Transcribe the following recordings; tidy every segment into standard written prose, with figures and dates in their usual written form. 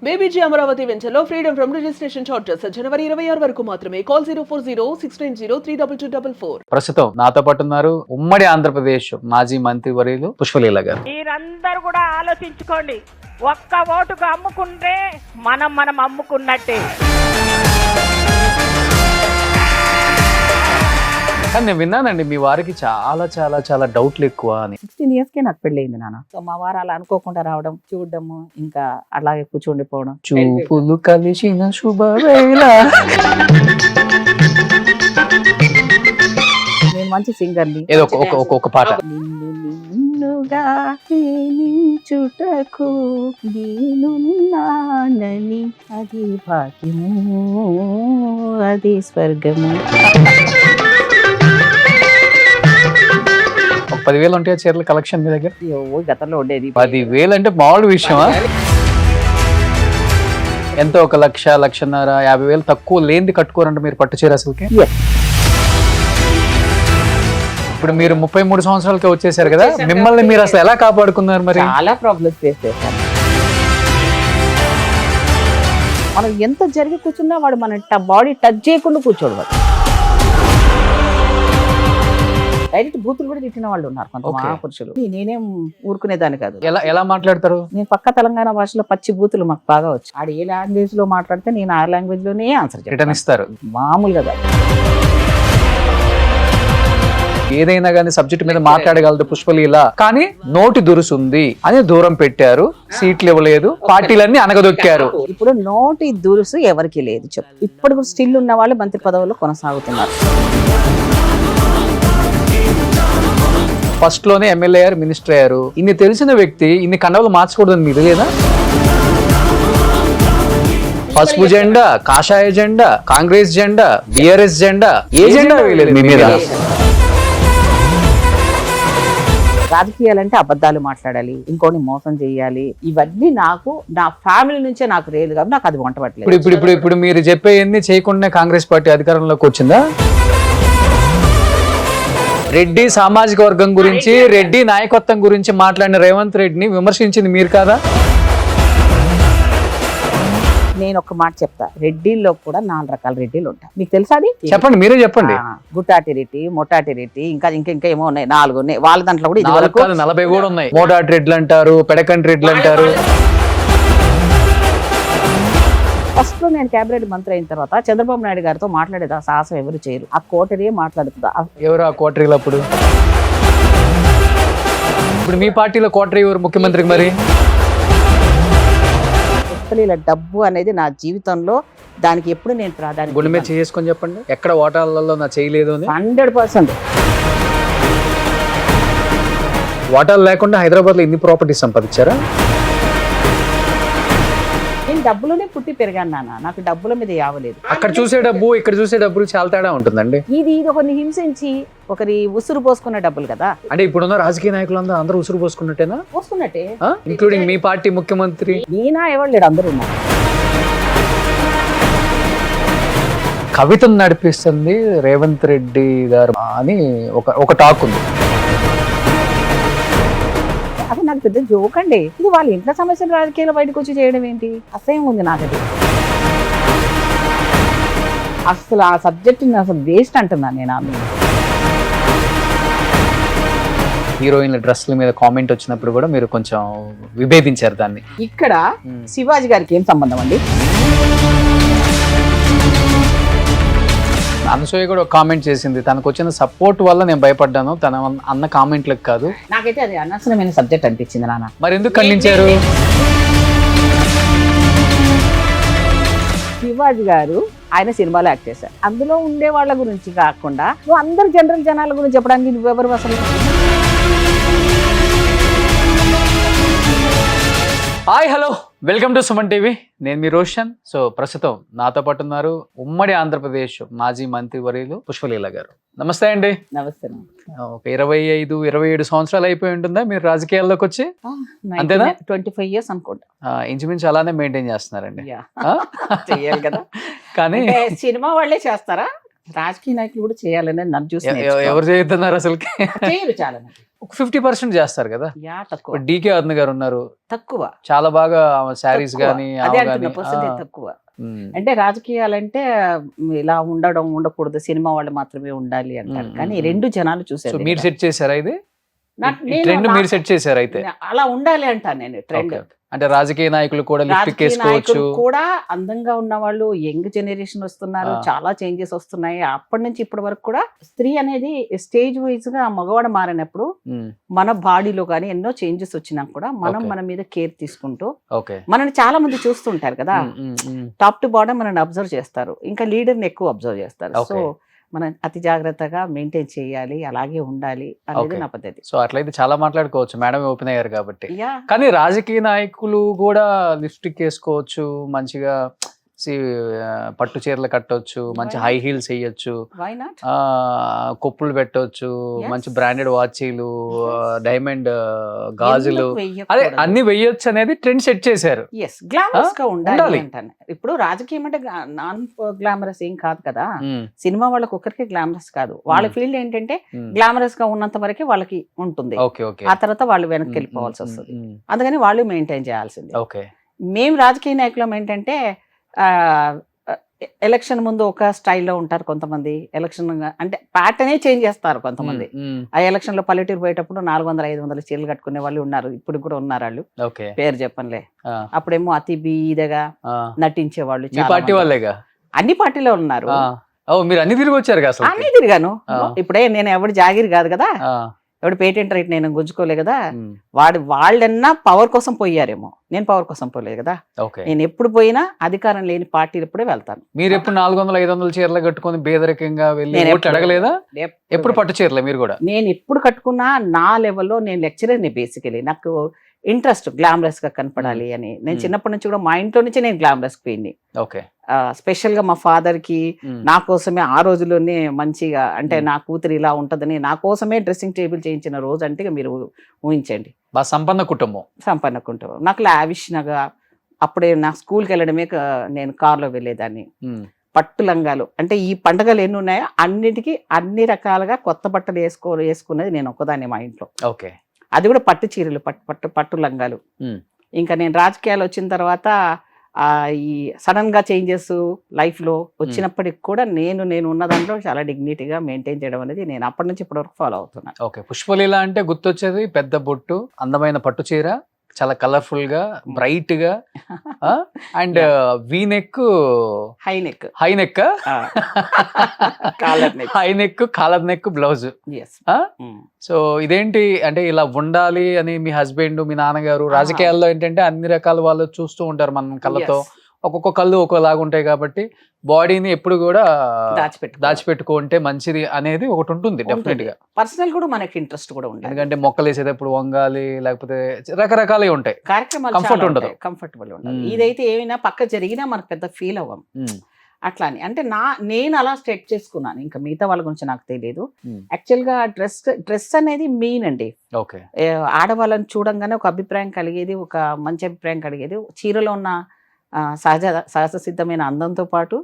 బేబీజీ అమరావతి వెంచర్లో freedom from registration charges జనవరి 26 వరకు మాత్రమే. కాల్ 04069032244. ప్రస్తుతం నాతో పాటు ఉన్నారు ఉమ్మడి ఆంధ్రప్రదేశ్ మాజీ మంత్రి వర్యులు పుష్పలీల గారు. మీరందరూ కూడా ఆలోచించుకోండి. ఒక్క ఓటుకు అమ్ముకుంటే మనం అమ్ముకున్నట్టే. కానీ నేను విన్నానండి మీ వారికి చాలా చాలా చాలా డౌట్లు ఎక్కువ అని. 16 years కే నాకు పెళ్ళయింది నాన్న. సో మా వారు అలా అనుకోకుండా రావడం, చూడడము, ఇంకా అలాగే కూర్చుండిపోవడం. చూపులు కలిసిన శుభవేళ. నేను మంచి సింగర్ని. ఏదో ఒక పాట. నిన్ను నిన్నుగా ప్రేమించుటకు నేనున్నానని అది భాగ్యము, అది స్వర్గము. ఒక 10,000 ఉంటాయా చీరల కలెక్షన్ మీ దగ్గర? గతంలో ఉండేది. 10,000 అంటే మామూలు విషయమా? ఎంతో 1,00,000, 1,50,000, 50,000 తక్కువ లేనిది కట్టుకోరంటే మీరు పట్టు చీర అసలుకి. ఇప్పుడు మీరు 33 సంవత్సరాలకే వచ్చేసారు కదా, మిమ్మల్ని మీరు అసలు ఎలా కాపాడుకున్నారు? మరి చాలా ప్రాబ్లమ్స్ ఫేస్ చేశాను. మనం ఎంత జరిగి కూర్చున్నా వాడు మన బాడీ టచ్ చేయకుండా కూర్చోడు. వాడు డైరెక్ట్ బూతులు కూడా తిట్టిన వాళ్ళు ఉన్నారు కొంత మహాపురుషులు. నేనేం ఊరుకునేదాన్ని కాదు. ఎలా మాట్లాడతారు? నేను పక్క తెలంగాణ భాషలో పచ్చి బూతులు మాకు బాగా వచ్చు. ఆడు ఏ లాంగ్వేజ్ లో మాట్లాడితే నేను ఆ లాంగ్వేజ్ లోనే ఆన్సర్ రిటర్న్ ఇస్తారు. మామూలుగా కాదు. ఏదైనా కానీ సబ్జెక్ట్ మీద మాట్లాడగలదు పుష్పలీల, కానీ నోటి దురుసుంది అని దూరం పెట్టారు, సీట్లు ఇవ్వలేదు, పార్టీలన్నీ అనగదొక్కారు. ఇప్పుడు నోటి దురుసు ఎవరికి లేదు చెప్పు. ఇప్పుడు స్టిల్ ఉన్న వాళ్ళు మంత్రి పదవుల్లో కొనసాగుతున్నారు. ఫస్ట్ లోనే ఎమ్మెల్యే అయ్యారు, మినిస్టర్ అయ్యారు. ఇన్ని తెలిసిన వ్యక్తి ఇన్ని కండవలు మార్చకూడదని మీరు లేదా? పసుపు జెండా, కాషాయ జెండా, కాంగ్రెస్ జెండా, బిఆర్ఎస్ జెండా, ఏ జెండా వేయలేదు మీ మీద. రాజకీయాలంటే అబద్ధాలు మాట్లాడాలి, ఇంకోని మోసం చేయాలి, ఇవన్నీ నాకు నా ఫ్యామిలీ నుంచే నాకు రేలు కాబట్టి నాకు అది వంట పట్టలేదు. ఇప్పుడు మీరు చెప్పేవన్నీ చేయకుండా కాంగ్రెస్ పార్టీ అధికారంలోకి వచ్చిందా? రెడ్డి సామాజిక వర్గం గురించి, రెడ్డి నాయకత్వం గురించి మాట్లాడిన రేవంత్ రెడ్డిని విమర్శించింది మీరు కాదా? నేను ఒక మాట చెప్తా, రెడ్డిల్లో కూడా 4 రకాల రెడ్డిలు ఉంటాయి. మీకు తెలుసా? అది చెప్పండి, మీరే చెప్పండి. గుట్టాటి రెడ్డి, మొట్టాటి రెడ్డి, ఇంకా ఏమో ఉన్నాయి, 4 ఉన్నాయి. వాళ్ళ దాంట్లో కూడా ఇది వరకు 40 కూడా ఉన్నాయి. మోటాటి రెడ్లు అంటారు, పెడకంటి రెడ్లు అంటారు. ఫస్ట్ లో నేను కేబినెట్ మంత్రి అయిన తర్వాత చంద్రబాబు నాయుడు గారితో మాట్లాడేది ఆ సాహసం ఎవరు చేయరు. ఆ కోటరీ మాట్లాడుతుందా? ఎవరు ఆ కోటరీలు? అప్పుడు ఇప్పుడు మీ పార్టీలో కోటరీ ఎవరు ముఖ్యమంత్రికి? మరి పుష్పలీల డబ్బు అనేది నా జీవితంలో దానికి ఎప్పుడు నేను ప్రాధాన్యత. గుండె మీద చేసుకొని చెప్పండి, ఎక్కడ ఓటాలలో నా చేయలేదు అని. 100%. ఓటాలు లేకుండా హైదరాబాద్ లో ఇన్ని ప్రాపర్టీస్ సంపాదించారా? నేను డబ్బులోనే పుట్టి పెరిగాను నాన్న, నాకు డబ్బుల మీద యావలేదు. అక్కడ చూసే డబ్బు ఇక్కడ చూసే డబ్బులు చాలా తేడా ఉంటుందండి. ఇది ఒకరిని హింసించి ఒకరి ఉసురు పోసుకున్న డబ్బులు కదా. అంటే ఇప్పుడున్న రాజకీయ నాయకులందరూ అందరూ ఉసురు పోసుకున్నట్టేనా? పోసుకున్నట్టే, ఇంక్లూడింగ్ మీ పార్టీ ముఖ్యమంత్రి. నేనా ఎవరు లేడు, అందరూ ఉన్నారు. కవితను నడిపిస్తుంది రేవంత్ రెడ్డి గారు అని ఒక టాక్ ఉంది. అది నాకు పెద్ద జోక్ అండి. ఇది వాళ్ళ ఇంట్లో సమస్యలు రాజకీయాలు బయటకు వచ్చి చేయడం ఏంటి? అసహ్యం ఉంది నాకు అది. అసలు ఆ సబ్జెక్ట్ అసలు వేస్ట్ అంటున్నాను నేను. ఆమె హీరోయిన్ల డ్రెస్ల మీద కామెంట్ వచ్చినప్పుడు కూడా మీరు కొంచెం విభేదించారు దాన్ని. ఇక్కడ శివాజీ గారికి ఏం సంబంధం అండి? అనసూయ కూడా ఒక కామెంట్ చేసింది, తనకు వచ్చిన సపోర్ట్ వల్ల నేను భయపడ్డాను, తన అన్న కామెంట్లకు కాదు. నాకైతే అది అనవసరమైన సబ్జెక్ట్ అనిపించింది నాన్న. మరి ఎందుకు ఖండించారు? శివాజీ గారు ఆయన సినిమాలో యాక్ట్ చేశారు. అందులో ఉండే వాళ్ళ గురించి కాకుండా నువ్వు అందరు జనరల్ జనాల గురించి చెప్పడానికి నువ్వెవరు అసలు? Hi, hello, welcome to Suman TV. నేను మీ రోషన్. సో ప్రస్తుతం నాతో పాటు ఉన్నారు ఉమ్మడి ఆంధ్రప్రదేశ్ మాజీ మంత్రి వర్యులు పుష్పలీల గారు. నమస్తే అండి. నమస్తే. ఒక 25-27 సంవత్సరాలు అయిపోయి ఉంటుందా మీరు రాజకీయాల్లోకి వచ్చి? అంతేనా? 25 years అనుకుంటా. ఇంచుమించు అలానే మెయింటైన్ చేస్తున్నారండి. చెయ్యాలి కదా. కానీ సినిమా వాళ్ళే చేస్తారా? రాజకీయ నాయకులు కూడా చేయాలని నన్ను చూసి ఎవరు చేస్తున్నారు అసలుకి? చేయరు చాలా మంది. ఒక 50% చేస్తారు కదా. తక్కువ డీకే అరుణ్ గారు ఉన్నారు, తక్కువ చాలా బాగా శారీస్ తక్కువ. గానీ అదే అంటున్నా, percentage తక్కువ. అంటే రాజకీయాలంటే ఇలా ఉండకూడదు, సినిమా వాళ్ళు మాత్రమే ఉండాలి అంటారు. కానీ ఈ రెండు జనాలు చూసారు. మీరు సెట్ చేశారా ఇది? నేను ట్రెండ్ మీరు సెట్ చేశారు అయితే? అలా ఉండాలి అంటాను నేను. ట్రెండ్ అంటే రాజకీయ నాయకులు కూడా లిఫ్ట్ రాజకీయ కేసుకోవచ్చు నాయకులు కూడా అందంగా ఉన్న వాళ్ళు, యంగ్ జనరేషన్ వస్తున్నారు, చాలా చేంజెస్ వస్తున్నాయి. అప్పటి నుంచి ఇప్పటి వరకు కూడా స్త్రీ అనేది స్టేజ్ వైజ్ గా మగవాడు మారినప్పుడు మన బాడీలో కానీ ఎన్నో చేంజెస్ వచ్చినా కూడా మనం మన మీద కేర్ తీసుకుంటూ, మనని చాలా మంది చూస్తుంటారు కదా, టాప్ టు బాటమ్ మనని అబ్జర్వ్ చేస్తారు, ఇంకా లీడర్ని ఎక్కువ అబ్జర్వ్ చేస్తారు. సో మనం అతి జాగ్రత్తగా మెయింటైన్ చేయాలి, అలాగే ఉండాలి అనేది నా పద్ధతి. సో అట్లయితే చాలా మాట్లాడుకోవచ్చు, మేడం ఓపెన్ అయ్యారు కాబట్టి. కానీ రాజకీయ నాయకులు కూడా లిప్స్టిక్ వేసుకోవచ్చు, మంచిగా పట్టు చీరలు కట్టవచ్చు, మంచి హై హీల్స్ వేయొచ్చు, కొప్పులు పెట్టవచ్చు, మంచి బ్రాండెడ్ వాచీలు, డైమండ్ గాజులు, అదే అన్ని వెయ్యొచ్చు అనేది ట్రెండ్ సెట్ చేశారు. గ్లామరస్ గా ఉండాలి అంటాను. ఇప్పుడు రాజకీయం అంటే నాన్ గ్లామరస్ ఏం కాదు కదా. సినిమా వాళ్ళకి ఒక్కరికి గ్లామరస్ కాదు, వాళ్ళ ఫీల్డ్ ఏంటంటే గ్లామరస్ గా ఉన్నంత వరకే వాళ్ళకి ఉంటుంది. ఆ తర్వాత వాళ్ళు వెనక్కి వెళ్ళిపోవాల్సి వస్తుంది, అందుకని వాళ్ళు మెయింటైన్ చేయాల్సింది. మేము రాజకీయ నాయకులం ఏంటంటే ఎలక్షన్ ముందు ఒక స్టైల్లో ఉంటారు కొంతమంది, ఎలక్షన్ అంటే ప్యాటర్నే చేంజ్ చేస్తారు కొంతమంది. ఆ ఎలక్షన్ లో పల్లెటూరు పోయేటప్పుడు 400-500 చీరలు కట్టుకునే వాళ్ళు ఉన్నారు, ఇప్పుడు కూడా ఉన్నారు. వాళ్ళు పేరు చెప్పనులే. అప్పుడేమో అతి బీదగా నటించే వాళ్ళు, అన్ని పార్టీలో ఉన్నారు. మీరు అన్ని తిరిగి వచ్చారు? అన్ని తిరిగాను. ఇప్పుడే నేను ఎవడు జాగిరి కాదు కదా, ఎవడు పేటెంట్ రైట్ నేను గుంజుకోలే కదా. వాళ్ళన్నా పవర్ కోసం పోయారేమో, నేను పవర్ కోసం పోలేదు కదా. నేను ఎప్పుడు పోయినా అధికారం లేని పార్టీలు ఎప్పుడే వెళ్తాను. మీరు ఎప్పుడు 400-500 చీరలు కట్టుకొని బేదరికంగా వెళ్ళి అడగలేదా? ఎప్పుడు పట్టు చీరలే మీరు కూడా? నేను ఎప్పుడు కట్టుకున్నా నా లెవెల్లో, నేను లెక్చరర్ని బేసికలీ, నాకు ఇంట్రెస్ట్ గ్లామరస్ గా కనపడాలి అని. నేను చిన్నప్పటి నుంచి కూడా మా ఇంట్లో నుంచి నేను గ్లామరస్ క్వీన్ని. స్పెషల్ గా మా ఫాదర్ కి నా కోసమే ఆ రోజుల్లోనే మంచిగా, అంటే నా కూతురు ఇలా ఉంటదని నా కోసమే డ్రెస్సింగ్ టేబుల్ చేయించిన రోజు అంటే మీరు ఊహించండి. సంపన్న కుటుంబం. నాకు లావిష్గా అప్పుడే నా స్కూల్కి వెళ్ళడమే నేను కార్లో వెళ్ళేదాన్ని. పట్టు లంగాలు అంటే ఈ పండుగలు ఎన్ని ఉన్నాయో అన్నిటికీ అన్ని రకాలుగా కొత్త బట్టలు వేసుకున్నది నేను ఒక్కదాన్ని మా ఇంట్లో. అది కూడా పట్టు చీరలు, పట్టు లంగాలు. ఇంకా నేను రాజకీయాలు వచ్చిన తర్వాత ఈ సడన్ గా చేంజెస్ లైఫ్ లో వచ్చినప్పటికి కూడా నేను ఉన్న దాంట్లో చాలా డిగ్నిటీగా మెయింటైన్ చేయడం అనేది నేను అప్పటి నుంచి ఇప్పటి వరకు ఫాలో అవుతున్నాను. పుష్పలీల అంటే గుర్తొచ్చేది పెద్ద బొట్టు, అందమైన పట్టు చీర, చాలా కలర్ఫుల్ గా, బ్రైట్ గా, and V neck, high neck, collar neck blouse. So ఇదేంటి అంటే ఇలా ఉండాలి అని మీ హస్బెండ్, మీ నాన్నగారు? రాజకీయాల్లో ఏంటంటే అన్ని రకాల వాళ్ళు చూస్తూ ఉంటారు మన కళ్ళతో, ఒక్కొక్క కళ్ళు ఒక్కోలాగా ఉంటాయి కాబట్టి బాడీని ఎప్పుడు కూడా దాచిపెట్టుకుంటే మంచిది అనేది ఒకటి ఉంటుంది డెఫినెట్ గా. పర్సనల్ కూడా మనకి ఇంట్రెస్ట్ కూడా ఉంటుంది, ఎందుకంటే మొక్కలు వేసేటప్పుడు వంగాలి, లేకపోతే రకరకాలు ఉంటాయి, కార్యక్రమాలు కంఫర్ట్ ఉండదు, కంఫర్టబుల్ ఉండదు. ఇదైతే ఏమైనా పక్క జరిగినా మనకు పెద్ద ఫీల్ అవ్వం. అట్లా అని అంటే నేను అలా స్టెట్ చేసుకున్నాను, ఇంకా మిగతా వాళ్ళ గురించి నాకు తెలియదు. యాక్చువల్ గా డ్రెస్ అనేది మెయిన్ అండి. ఆడవాళ్ళని చూడంగానే ఒక అభిప్రాయం కలిగేది, ఒక మంచి అభిప్రాయం కలిగేది. చీరలో ఉన్న సహజ సిద్ధమైన అందంతో పాటు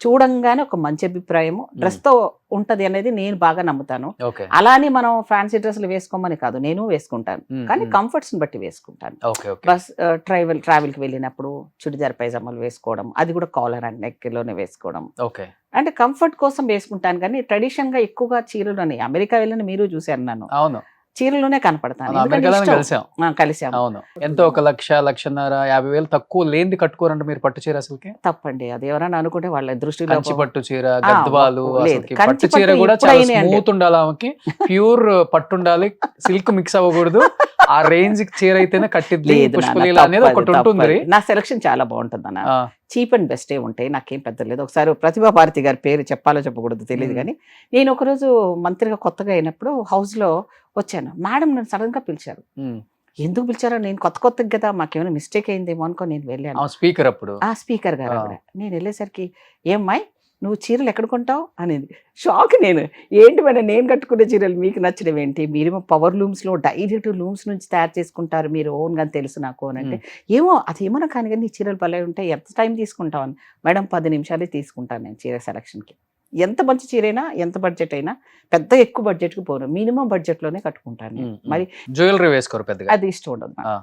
చూడంగానే ఒక మంచి అభిప్రాయము డ్రెస్ తో ఉంటది అనేది నేను బాగా నమ్ముతాను. అలానే మనం ఫ్యాన్సీ డ్రెస్సులు వేసుకోమని కాదు, నేను వేసుకుంటాను, కానీ కంఫర్ట్స్ ని బట్టి వేసుకుంటాను. బస్ ట్రావెల్ కి వెళ్ళినప్పుడు చుడిదార్ పైజామాలు వేసుకోవడం, అది కూడా కాలర్ అండ్ నెక్ లోనే వేసుకోవడం, అంటే కంఫర్ట్ కోసం వేసుకుంటాను. కానీ ట్రెడిషన్ గా ఎక్కువగా చీరలోనే, అమెరికా వెళ్ళిన మీరు చూశారు నన్ను, అవును, చీరలోనే కనపడతాను. కలిసాం. అవును. ఎంతో 1,00,000-1,50,000 తక్కువ లేనిది కట్టుకోరంటే మీరు పట్టు చీర అసలుకి తప్పండి. అది ఎవరైనా అనుకుంటే వాళ్ళ దృష్టిలో కంచి పట్టు చీర, గద్వాలు, పట్టు చీర కూడా చాలా స్మూత్ ఉండాలి, ఆమెకి ప్యూర్ పట్టు ఉండాలి, సిల్క్ మిక్స్ అవ్వకూడదు. ఆ రేంజ్ చీర అయితేనే కట్టిద్ది పుష్పలీల అనేది ఒకటి ఉంటుంది. నా సెలక్షన్ చాలా బాగుంటుంది అన్న, చీప్ అండ్ బెస్టే ఉంటాయి, నాకేం పెద్ద లేదు. ఒకసారి ప్రతిభా భారతి గారి పేరు చెప్పాలో చెప్పకూడదు తెలియదు, కానీ నేను ఒకరోజు మంత్రిగా కొత్తగా అయినప్పుడు హౌస్ లో వచ్చాను. మేడం నన్ను సడన్ గా పిలిచారు. ఎందుకు పిలిచారో, నేను కొత్తగా కదా, మాకేమైనా మిస్టేక్ అయిందేమో అనుకో నేను వెళ్ళాను. స్పీకర్ అప్పుడు స్పీకర్ గారు ఆవిడ. నేను వెళ్ళేసరికి ఏమ్మాయి నువ్వు చీరలు ఎక్కడ కొంటావు అనేది షాక్. ఏంటి మేడం నేను కట్టుకునే చీరలు మీకు నచ్చడం ఏంటి, మీరేమో పవర్ లూమ్స్ లో డైరెక్ట్ లూమ్స్ నుంచి తయారు చేసుకుంటారు మీరు ఓన్ గా తెలుసు నాకు అని అంటే, ఏమో అదేమో కానీ నీ చీరలు భలే ఉంటాయి, ఎంత టైం తీసుకుంటావు అని. మేడం 10 నిమిషాలే తీసుకుంటాను నేను చీర సెలక్షన్కి. ఎంత మంచి చీరైనా ఎంత బడ్జెట్ అయినా పెద్ద ఎక్కువ బడ్జెట్కి పోను, మినిమం బడ్జెట్లోనే కట్టుకుంటాను నేను. మరి జ్యువెలరీ వేసుకోరు పెద్దగా. అది ఇష్టం ఉండదు నాకు.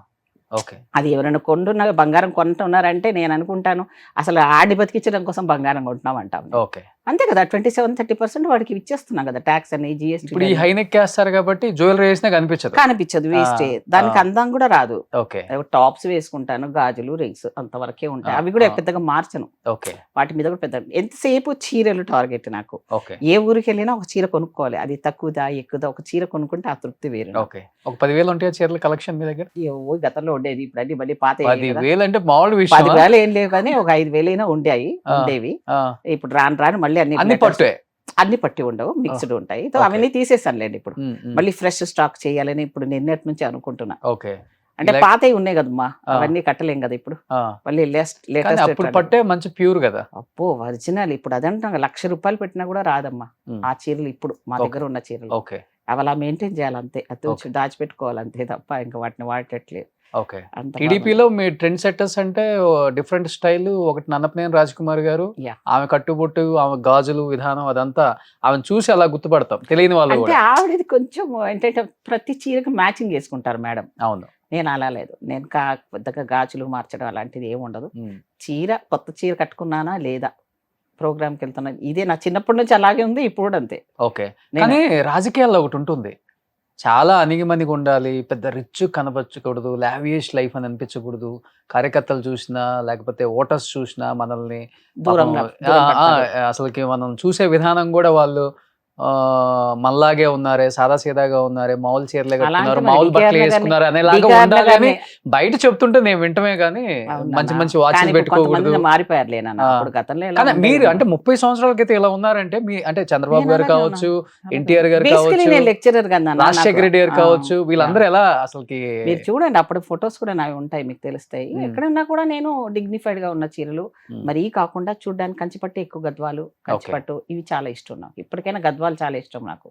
ఓకే. అది ఎవరైనా కొంటున్నారు, బంగారం కొంటున్నారంటే నేను అనుకుంటాను అసలు ఆడి బతికించడం కోసం బంగారం కొంటున్నాం అంటాం. ఓకే. అంతే కదా, 27-30% వాడికి ఇచ్చేస్తున్నాం కదా ట్యాక్స్ అని, జిఎస్టీ. ఇప్పుడు ఈ హైనెక్ వేస్తారు కాబట్టి జ్యువెలరీ వేసినా కనిపించదు, వేస్టే. దానికి అందం కూడా రాదు. ఓకే. టాప్స్ వేసుకుంటాను, గాజులు, రింగ్స్ అంతవరకే ఉంటాయి. అవి కూడా పెద్దగా మార్చను. ఓకే. వాటి మీద కూడా పెద్ద ఎంతసేపు చీరలు టార్గెట్ నాకు. ఓకే. ఏ ఊరికి వెళ్ళినా ఒక చీర కొనుక్కోవాలి, అది తక్కువదా ఎక్కువదా, ఒక చీర కొనుక్కుంటే ఆ తృప్తి వేరు. ఓకే. ఒక 10,000 ఉంటాయా చీరల కలెక్షన్ మీ దగ్గర? గతంలో ఉండేది, ఇప్పుడు అన్ని మళ్ళీ పాత 10,000 అంటే మామూలు విషయం. 10,000 ఏం లేవు కానీ ఒక 5,000 అయినా ఉండేవి. ఇప్పుడు రాను మళ్ళీ అన్ని పట్టే అన్ని పట్టి ఉండవు, మిక్స్డ్ ఉంటాయి. అవన్నీ తీసేసానులేండి. ఇప్పుడు మళ్ళీ ఫ్రెష్ స్టాక్ చేయాలని ఇప్పుడు నిన్నటి నుంచి అనుకుంటున్నా. ఓకే. అంటే పాతవి ఉన్నాయి కదమ్మా, అవన్నీ కట్టలేం కదా ఇప్పుడు. మళ్ళీ లేటెస్ట్ పట్టే మంచి ప్యూర్ కదా. అప్పో ఒరిజినల్. ఇప్పుడు అదంటే ₹1,00,000 పెట్టినా కూడా రాదమ్మా ఆ చీరలు ఇప్పుడు మా దగ్గర ఉన్న చీరలు. ఓకే. అవి అలా మెయింటైన్ చేయాలంతే, అది దాచిపెట్టుకోవాలంతే తప్ప ఇంకా వాటిని వాడట్లేదు. ఓకే. టీడీపీలో మీ ట్రెండ్ సెట్టర్స్ అంటే డిఫరెంట్ స్టైల్. ఒకటి నన్నపనేని రాజకుమార్ గారు, ఆమె కట్టుబొట్టు, ఆమె గాజులు విధానం, అదంతా ఆమెను చూసి అలా గుర్తుపడతాం తెలియని వాళ్ళు. అంటే ఆవిడది కొంచెం ఏంటంటే ప్రతి చీరకు మ్యాచింగ్ చేసుకుంటారు మేడం. అవును. నేను అలా లేదు, నేను పెద్దగా గాజులు మార్చడం అలాంటిది ఏమి ఉండదు. చీర కొత్త చీర కట్టుకున్నానా లేదా, ప్రోగ్రామ్కి వెళ్తున్నా, ఇదే నా చిన్నప్పటి నుంచి అలాగే ఉంది, ఇప్పుడు అంతే. ఓకే. కానీ రాజకీయాల్లో ఒకటి ఉంటుంది, చాలా అణిగిమణిగి ఉండాలి, పెద్ద రిచ్ కనపరచకూడదు, లావియస్ లైఫ్ అని అనిపించకూడదు. కార్యకర్తలు చూసినా లేకపోతే ఓటర్స్ చూసినా మనల్ని దూరంగా అసలుకి మనం చూసే విధానం కూడా వాళ్ళు మనలాగే ఉన్నారే, సాదాసీదాగా ఉన్నారే, మామూలు చీరలే కట్టుకున్నారు, మామూలు బట్టలు వేసుకున్నారు అనేలాగా ఉండాలి అని బయట చెప్తుంటే నేను వింటమే కానీ మంచి మంచి వాచ్లు పెట్టుకోకూడదు. మారిపోయారు మీరు అంటే 30 సంవత్సరాల క్రితం ఇలా ఉన్నారంటే మీ అంటే చంద్రబాబు గారు కావచ్చు, ఎన్టీఆర్ గారు కావచ్చు, లెక్చరర్ కదా, రాజశేఖర రెడ్డి గారు కావచ్చు, వీళ్ళందరూ ఎలా అసలుకి మీరు చూడండి, అప్పుడు ఫొటోస్ కూడా నావి ఉంటాయి, మీకు తెలుస్తాయి. ఎక్కడన్నా కూడా నేను డిగ్నిఫైడ్ గా ఉన్న చీరలు, మరీ కాకుండా చూడడానికి కంచిపట్టు, ఎక్కువ గద్వాలు, కంచిపట్టు ఇవి చాలా ఇష్టం నాకు. ఇప్పటికైనా గద్వాలు చాలా ఇష్టం నాకు.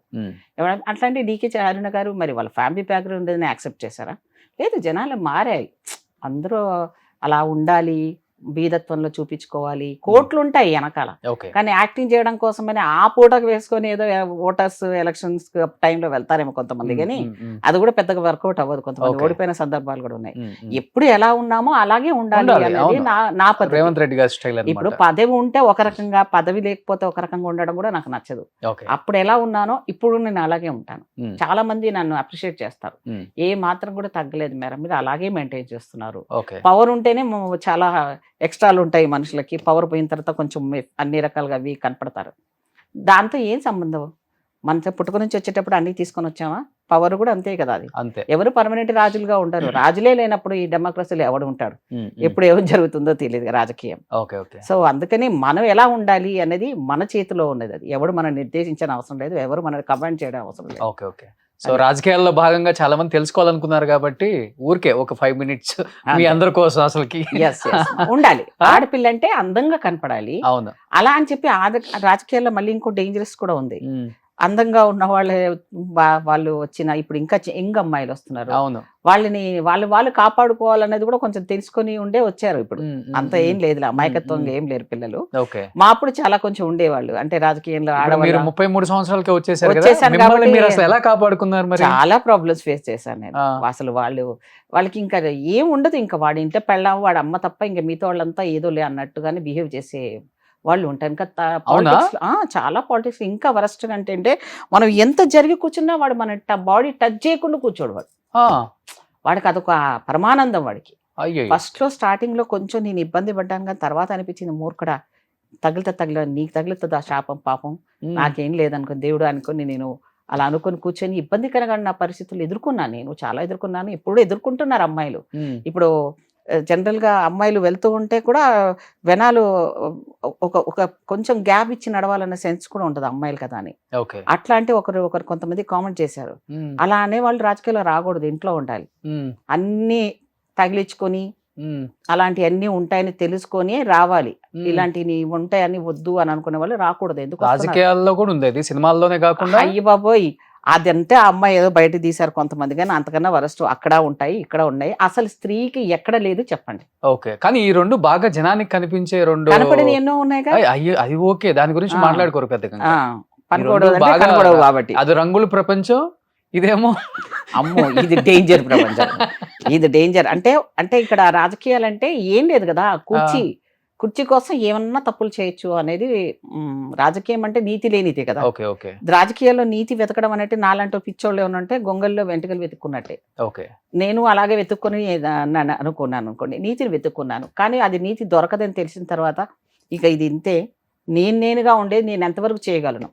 అట్లాంటి డీకే అరుణ గారు మరి వాళ్ళ ఫ్యామిలీ బ్యాక్గ్రౌండ్ యాక్సెప్ట్ చేశారా? లేదు, జనాలు మారాయి. అందరూ అలా ఉండాలి, బీదత్వంలో చూపించుకోవాలి, కోట్లు ఉంటాయి వెనకాల. కానీ యాక్టింగ్ చేయడం కోసమని ఆ పూటకు వేసుకొని ఏదో ఓటర్స్ ఎలక్షన్స్ టైంలో వెళ్తారేమో కొంతమంది, కానీ అది కూడా పెద్దగా వర్కౌట్ అవ్వదు. కొంతమంది ఓడిపోయిన సందర్భాలు కూడా ఉన్నాయి. ఎప్పుడు ఎలా ఉన్నామో అలాగే ఉండాలి అనేది నా పద్ధతి. రేవంత్ రెడ్డి గారి స్టైల్. ఇప్పుడు పదవి ఉంటే ఒక రకంగా, పదవి లేకపోతే ఒక రకంగా ఉండడం కూడా నాకు నచ్చదు. అప్పుడు ఎలా ఉన్నానో ఇప్పుడు నేను అలాగే ఉంటాను. చాలా మంది నన్ను అప్రిషియేట్ చేస్తారు, ఏ మాత్రం కూడా తగ్గలేదు మేడం, మీరు అలాగే మెయింటైన్ చేస్తున్నారు. పవర్ ఉంటేనే చాలా ఎక్స్ట్రాలు ఉంటాయి మనుషులకి, పవర్ పోయిన తర్వాత కొంచెం అన్ని రకాలుగా అవి కనపడతారు. దాంతో ఏం సంబంధం? మన పుట్టుక నుంచి వచ్చేటప్పుడు అన్ని తీసుకొని వచ్చామా? పవర్ కూడా అంతే కదా, అది అంతే. ఎవరు పర్మనెంట్ రాజులుగా ఉండరు. రాజులే లేనప్పుడు ఈ డెమోక్రసీలో ఎవడు ఉంటాడు? ఎప్పుడు ఏం జరుగుతుందో తెలియదు రాజకీయం. సో అందుకని మనం ఎలా ఉండాలి అనేది మన చేతిలో ఉన్నది. అది ఎవరు మనం నిర్దేశించిన అవసరం లేదు, ఎవరు మనం కమాండ్ చేయడం అవసరం లేదు. ఓకే. ఓకే. సో రాజకీయాల్లో భాగంగా చాలా మంది తెలుసుకోవాలనుకున్నారు కాబట్టి ఊరికే ఒక 5 minutes మీ అందరి కోసం అసలుకి ఉండాలి. ఆడపిల్ల అంటే అందంగా కనపడాలి. అవును. అలా అని చెప్పి రాజకీయాల్లో మళ్ళీ ఇంకో డేంజరస్ కూడా ఉంది. అందంగా ఉన్న వాళ్ళు వచ్చిన ఇప్పుడు ఇంకా యంగ్ అమ్మాయిలు వస్తున్నారు, అవును, వాళ్ళని వాళ్ళు కాపాడుకోవాలనేది కూడా కొంచెం తెలుసుకొని ఉండే వచ్చారు. ఇప్పుడు అంత ఏం లేదు, అమాయకత్వంగా ఏం లేరు పిల్లలు. మా అప్పుడు చాలా కొంచెం ఉండేవాళ్ళు, అంటే రాజకీయంలో ఆడవాళ్ళు. 33 సంవత్సరాలకి వచ్చేసాను కాబట్టి ఎలా కాపాడుకున్నారు? చాలా ప్రాబ్లమ్స్ ఫేస్ చేశాను నేను. అసలు వాళ్ళకి ఇంకా ఏం ఉండదు, ఇంకా వాడి ఇంట్లో పెళ్ళాం, వాడి అమ్మ తప్ప ఇంకా మిగతా వాళ్ళంతా ఏదో లే అన్నట్టుగానే బిహేవ్ చేసే వాళ్ళు ఉంటారు. ఇంకా చాలా పాలిటిక్స్ ఇంకా వరస్ట్ అంటే మనం ఎంత జరిగి కూర్చున్నా వాడు మన బాడీ టచ్ చేయకుండా కూర్చోడు. వాడికి అదొక పరమానందం వాడికి. ఫస్ట్ లో స్టార్టింగ్ లో కొంచెం నేను ఇబ్బంది పడ్డాను, కానీ తర్వాత అనిపించింది, మూర్ఖడా, నీకు తగులుతుంది ఆ శాపం, పాపం నాకేం లేదనుకో, దేవుడు అనుకుని నేను అలా అనుకుని కూర్చొని ఇబ్బందికరంగా నా పరిస్థితులు ఎదుర్కొన్నాను. నేను చాలా ఎదుర్కొన్నాను, ఇప్పుడు ఎదుర్కొంటున్నారు అమ్మాయిలు. ఇప్పుడు జనరల్ గా అమ్మాయిలు వెళ్తూ ఉంటే కూడా వెనాలు ఒక కొంచెం గ్యాప్ ఇచ్చి నడవాలన్న సెన్స్ కూడా ఉంటది అమ్మాయిలు కదా అని. అట్లాంటి ఒకరు కొంతమంది కామెంట్ చేశారు, అలా అనే వాళ్ళు రాజకీయాల్లో రాకూడదు, ఇంట్లో ఉండాలి, అన్ని తగిలించుకొని అలాంటి అన్ని ఉంటాయని తెలుసుకొని రావాలి. ఇలాంటివి ఉంటాయని వద్దు అని అనుకునే వాళ్ళు రాకూడదు. ఎందుకు? రాజకీయాల్లో కూడా ఉంది, సినిమాల్లోనే కాకుండా. అయ్యి బాబోయ్, అదంటే ఆ అమ్మాయి ఏదో బయట తీశారు కొంతమంది, కానీ అంతకన్నా వరస్ట్ అక్కడ ఉంటాయి ఇక్కడ ఉన్నాయి. అసలు స్త్రీకి ఎక్కడ లేదు చెప్పండి. ఓకే, కానీ ఈ రెండు బాగా జనానికి కనిపించే రెండు కనపడిన ఎన్నో ఉన్నాయి కదా. అది ఓకే, దాని గురించి ఆ. మాట్లాడుకోరు పెద్దగా. పనికూడదు అంటే బాగా- కనపడవు కాబట్టి. అది రంగుల ప్రపంచం, ఇదేమో అమ్మో ఇది డేంజర్ ప్రపంచం. ఇది డేంజర్ అంటే అంటే ఇక్కడ రాజకీయాలంటే ఏం లేదు కదా, కుర్చీ కోసం ఏమన్నా తప్పులు చేయొచ్చు అనేది. రాజకీయం అంటే నీతి లేనితే కదా. ఓకే ఓకే రాజకీయాల్లో నీతి వెతకడం అనేది నాలంటూ పిచ్చోళ్ళు ఏమనంటే గొంగల్లో వెంట్రుకలు వెతుక్కున్నట్టే. ఓకే, నేను అలాగే వెతుక్కొని అనుకున్నాను అనుకోండి, నీతిని వెతుక్కున్నాను. కానీ అది నీతి దొరకదని తెలిసిన తర్వాత ఇక ఇది ఇంతే, నేనుగా ఉండేది నేను ఎంతవరకు చేయగలను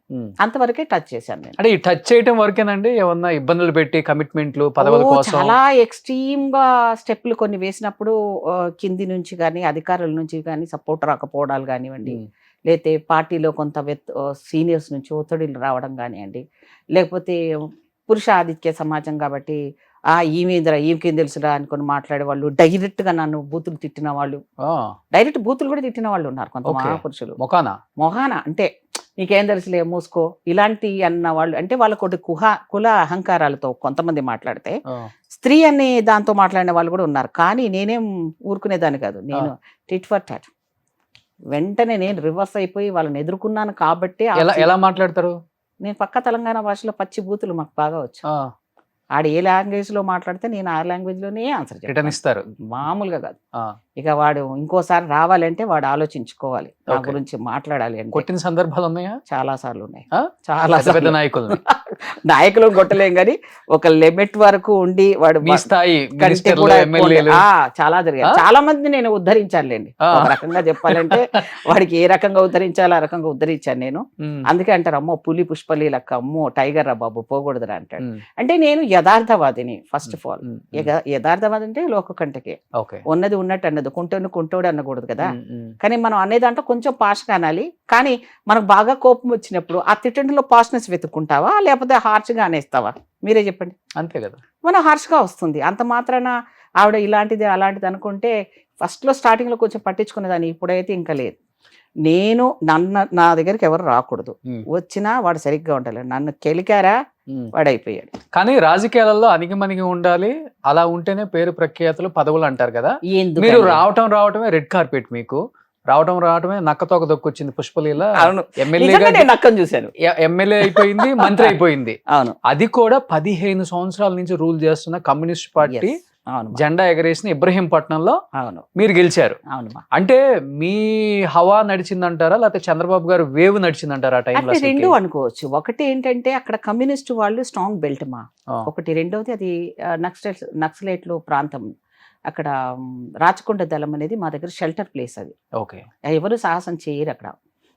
అంతవరకే టచ్ చేశాను నేను. అంటే ఈ టచ్ చేయటం వరకేనండి, ఏమన్నా ఇబ్బందులు పెట్టి కమిట్మెంట్లు పదవుల కోసం? చాలా ఎక్స్ట్రీమ్ గా స్టెప్లు కొన్ని వేసినప్పుడు కింది నుంచి కానీ అధికారుల నుంచి కానీ సపోర్ట్ రాకపోవడాలు కానివ్వండి, లేకపోతే పార్టీలో కొంత సీనియర్స్ నుంచి ఒత్తిడిలు రావడం కానివ్వండి, లేకపోతే పురుష ఆధిక్య సమాజం కాబట్టి ఈమెకేం తెలుసురా అనుకుని మాట్లాడే వాళ్ళు, డైరెక్ట్ గా నన్ను బూతులు తిట్టిన వాళ్ళు, డైరెక్ట్ బూతులు కూడా తిట్టిన వాళ్ళు ఉన్నారు కొంత మహాపురుషులు. మొహాన అంటే నీకేం తెలుసులే మూసుకో ఇలాంటి అన్న వాళ్ళు. అంటే వాళ్ళ కొద్ది కుల అహంకారాలతో కొంతమంది మాట్లాడితే, స్త్రీ అనే దాంతో మాట్లాడిన వాళ్ళు కూడా ఉన్నారు. కానీ నేనేం ఊరుకునేదాన్ని కాదు, నేను టిట్ ఫర్ టాట్ వెంటనే నేను రివర్స్ అయిపోయి వాళ్ళని ఎదుర్కొన్నాను. కాబట్టి ఎలా మాట్లాడతారు? నేను పక్క తెలంగాణ భాషలో పచ్చి బూతులు మాకు బాగా వచ్చు. ఆడు ఏ లాంగ్వేజ్ లో మాట్లాడితే నేను ఆ లాంగ్వేజ్ లోనే ఆన్సర్ రిటర్న్ ఇస్తారు, మామూలుగా కాదు. ఇక వాడు ఇంకోసారి రావాలంటే వాడు ఆలోచించుకోవాలి, నా గురించి మాట్లాడాలి అంటే. కొట్టిన సందర్భాలు ఉన్నాయా? చాలా సార్లు ఉన్నాయి. చాలా పెద్ద నాయకులు నాయకులు కొట్టలేం కానీ ఒక లిమిట్ వరకు ఉండి వాడు స్థాయి చాలా జరిగాయి. చాలా మంది నేను ఉద్ధరించానులేండి. ఒక రకంగా చెప్పాలంటే వాడికి ఏ రకంగా ఉద్ధరించాలో ఆ రకంగా ఉద్ధరించాను నేను. అందుకే అంటారు అమ్మో పులి పుష్పలి లెక్క, అమ్మో టైగర్ రా బాబు పోకూడదురా అంటాడు. అంటే నేను యథార్థవాదిని ఫస్ట్ ఆఫ్ ఆల్. యథార్థవాది అంటే లోక కంటకే, ఉన్నది ఉన్నట్టు అన్నది, కుంటోడు అనకూడదు కదా. కానీ మనం అనేదాంట్లో కొంచెం పాష్గా అనాలి. కానీ మనకు బాగా కోపం వచ్చినప్పుడు ఆ తిట్టండిలో పాష్నెస్ వెతుక్కుంటావా లేకపోతే హార్ష్గా అనేస్తావా? మీరే చెప్పండి. అంతే కదా, మనం హార్ష్గా వస్తుంది. అంత మాత్రాన ఆవిడ ఇలాంటిది అలాంటిది అనుకుంటే ఫస్ట్లో స్టార్టింగ్లో కొంచెం పట్టించుకునేదాన్ని, ఇప్పుడైతే ఇంకా లేదు. నేను నా దగ్గరికి ఎవరు రాకూడదు, వచ్చినా వాడు సరిగ్గా ఉండాలి. నన్ను కెలికారా వాడు అయిపోయాడు. కానీ రాజకీయాలలో అణిగిమణిగి ఉండాలి, అలా ఉంటేనే పేరు ప్రఖ్యాతులు పదవులు అంటారు కదా. మీరు రావటమే రెడ్ కార్పెట్, మీకు రావటమే నక్కతోక దొక్కొచ్చింది పుష్పలీల. ఎమ్మెల్యే అయిపోయింది, మంత్రి అయిపోయింది. అవును, అది కూడా 15 సంవత్సరాల నుంచి రూల్ చేస్తున్న కమ్యూనిస్ట్ పార్టీ జెండా ఎగరేసిన ఇబ్రహీంపట్నంలో మీరు గెలిచారు. అంటే మీ హవా నడిచిందంటారా లేకపోతే చంద్రబాబు గారు వేవ్ నడిచిందంటారా? ఆ టైంలో రెండు అనుకోవచ్చు. ఒకటి ఏంటంటే అక్కడ కమ్యూనిస్ట్ వాళ్ళు స్ట్రాంగ్ బెల్ట్ మా ఒకటి. రెండవది అది నక్సలైట్లు ప్రాంతం. అక్కడ రాచకొండ దళం అనేది మా దగ్గర షెల్టర్ ప్లేస్. అది ఎవరు సాహసం చేయరు అక్కడ.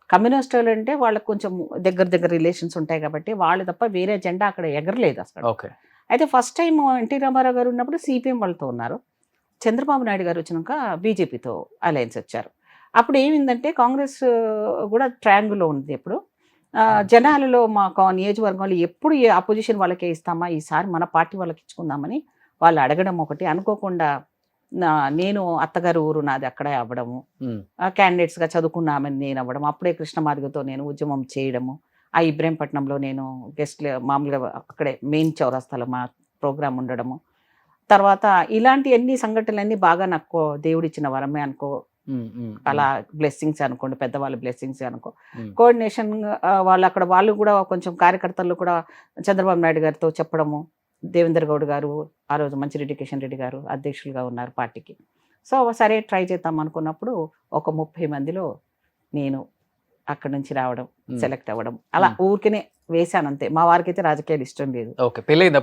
కమ్యూనిస్ట్ వాళ్ళు అంటే వాళ్ళకి కొంచెం దగ్గర రిలేషన్స్ ఉంటాయి కాబట్టి వాళ్ళు తప్ప వేరే జెండా అక్కడ ఎగరలేదు అసలు. అయితే ఫస్ట్ టైం ఎన్టీ రామారావు గారు ఉన్నప్పుడు సిపిఎం వాళ్ళతో ఉన్నారు. చంద్రబాబు నాయుడు గారు వచ్చినాక బీజేపీతో అలయన్స్ వచ్చారు. అప్పుడు ఏమైందంటే కాంగ్రెస్ కూడా ట్రయాంగిల్లో ఉంది. ఎప్పుడు జనాలలో మా నియోజకవర్గంలో ఎప్పుడు అపోజిషన్ వాళ్ళకే ఇస్తామా, ఈసారి మన పార్టీ వాళ్ళకి ఇచ్చుకుందామని వాళ్ళు అడగడం ఒకటి. అనుకోకుండా నేను అత్తగారు ఊరు నాది అక్కడే అవ్వడము, క్యాండిడేట్స్గా చదువుకున్నామని నేను అవ్వడం, అప్పుడే కృష్ణమాదిగతో నేను ఉద్యమం చేయడము, ఆ ఇబ్రహీంపట్నంలో నేను గెస్ట్ మామూలుగా అక్కడే మెయిన్ చౌరస్తాలో మా ప్రోగ్రామ్ ఉండడము. తర్వాత ఇలాంటి అన్ని సంఘటనలన్నీ బాగా నాకు దేవుడిచ్చిన వరమే అనుకో, అలా బ్లెస్సింగ్స్ అనుకోండి, పెద్దవాళ్ళ బ్లెస్సింగ్స్ అనుకో. కోఆర్డినేషన్ వాళ్ళు కూడా కొంచెం కార్యకర్తలు కూడా చంద్రబాబు నాయుడు గారితో చెప్పడము. దేవేంద్ర గౌడ్ గారు ఆ రోజు మంచిరెడ్డి కిషన్ రెడ్డి గారు అధ్యక్షులుగా ఉన్నారు పార్టీకి. సో సరే ట్రై చేద్దాం అనుకున్నప్పుడు ఒక 30 మందిలో నేను అక్కడ నుంచి రావడం, సెలెక్ట్ అవ్వడం, అలా ఊరికనే వేశాను అంతే. మా వారికి అయితే రాజకీయాలు ఇష్టం లేదు. పెళ్ళైంది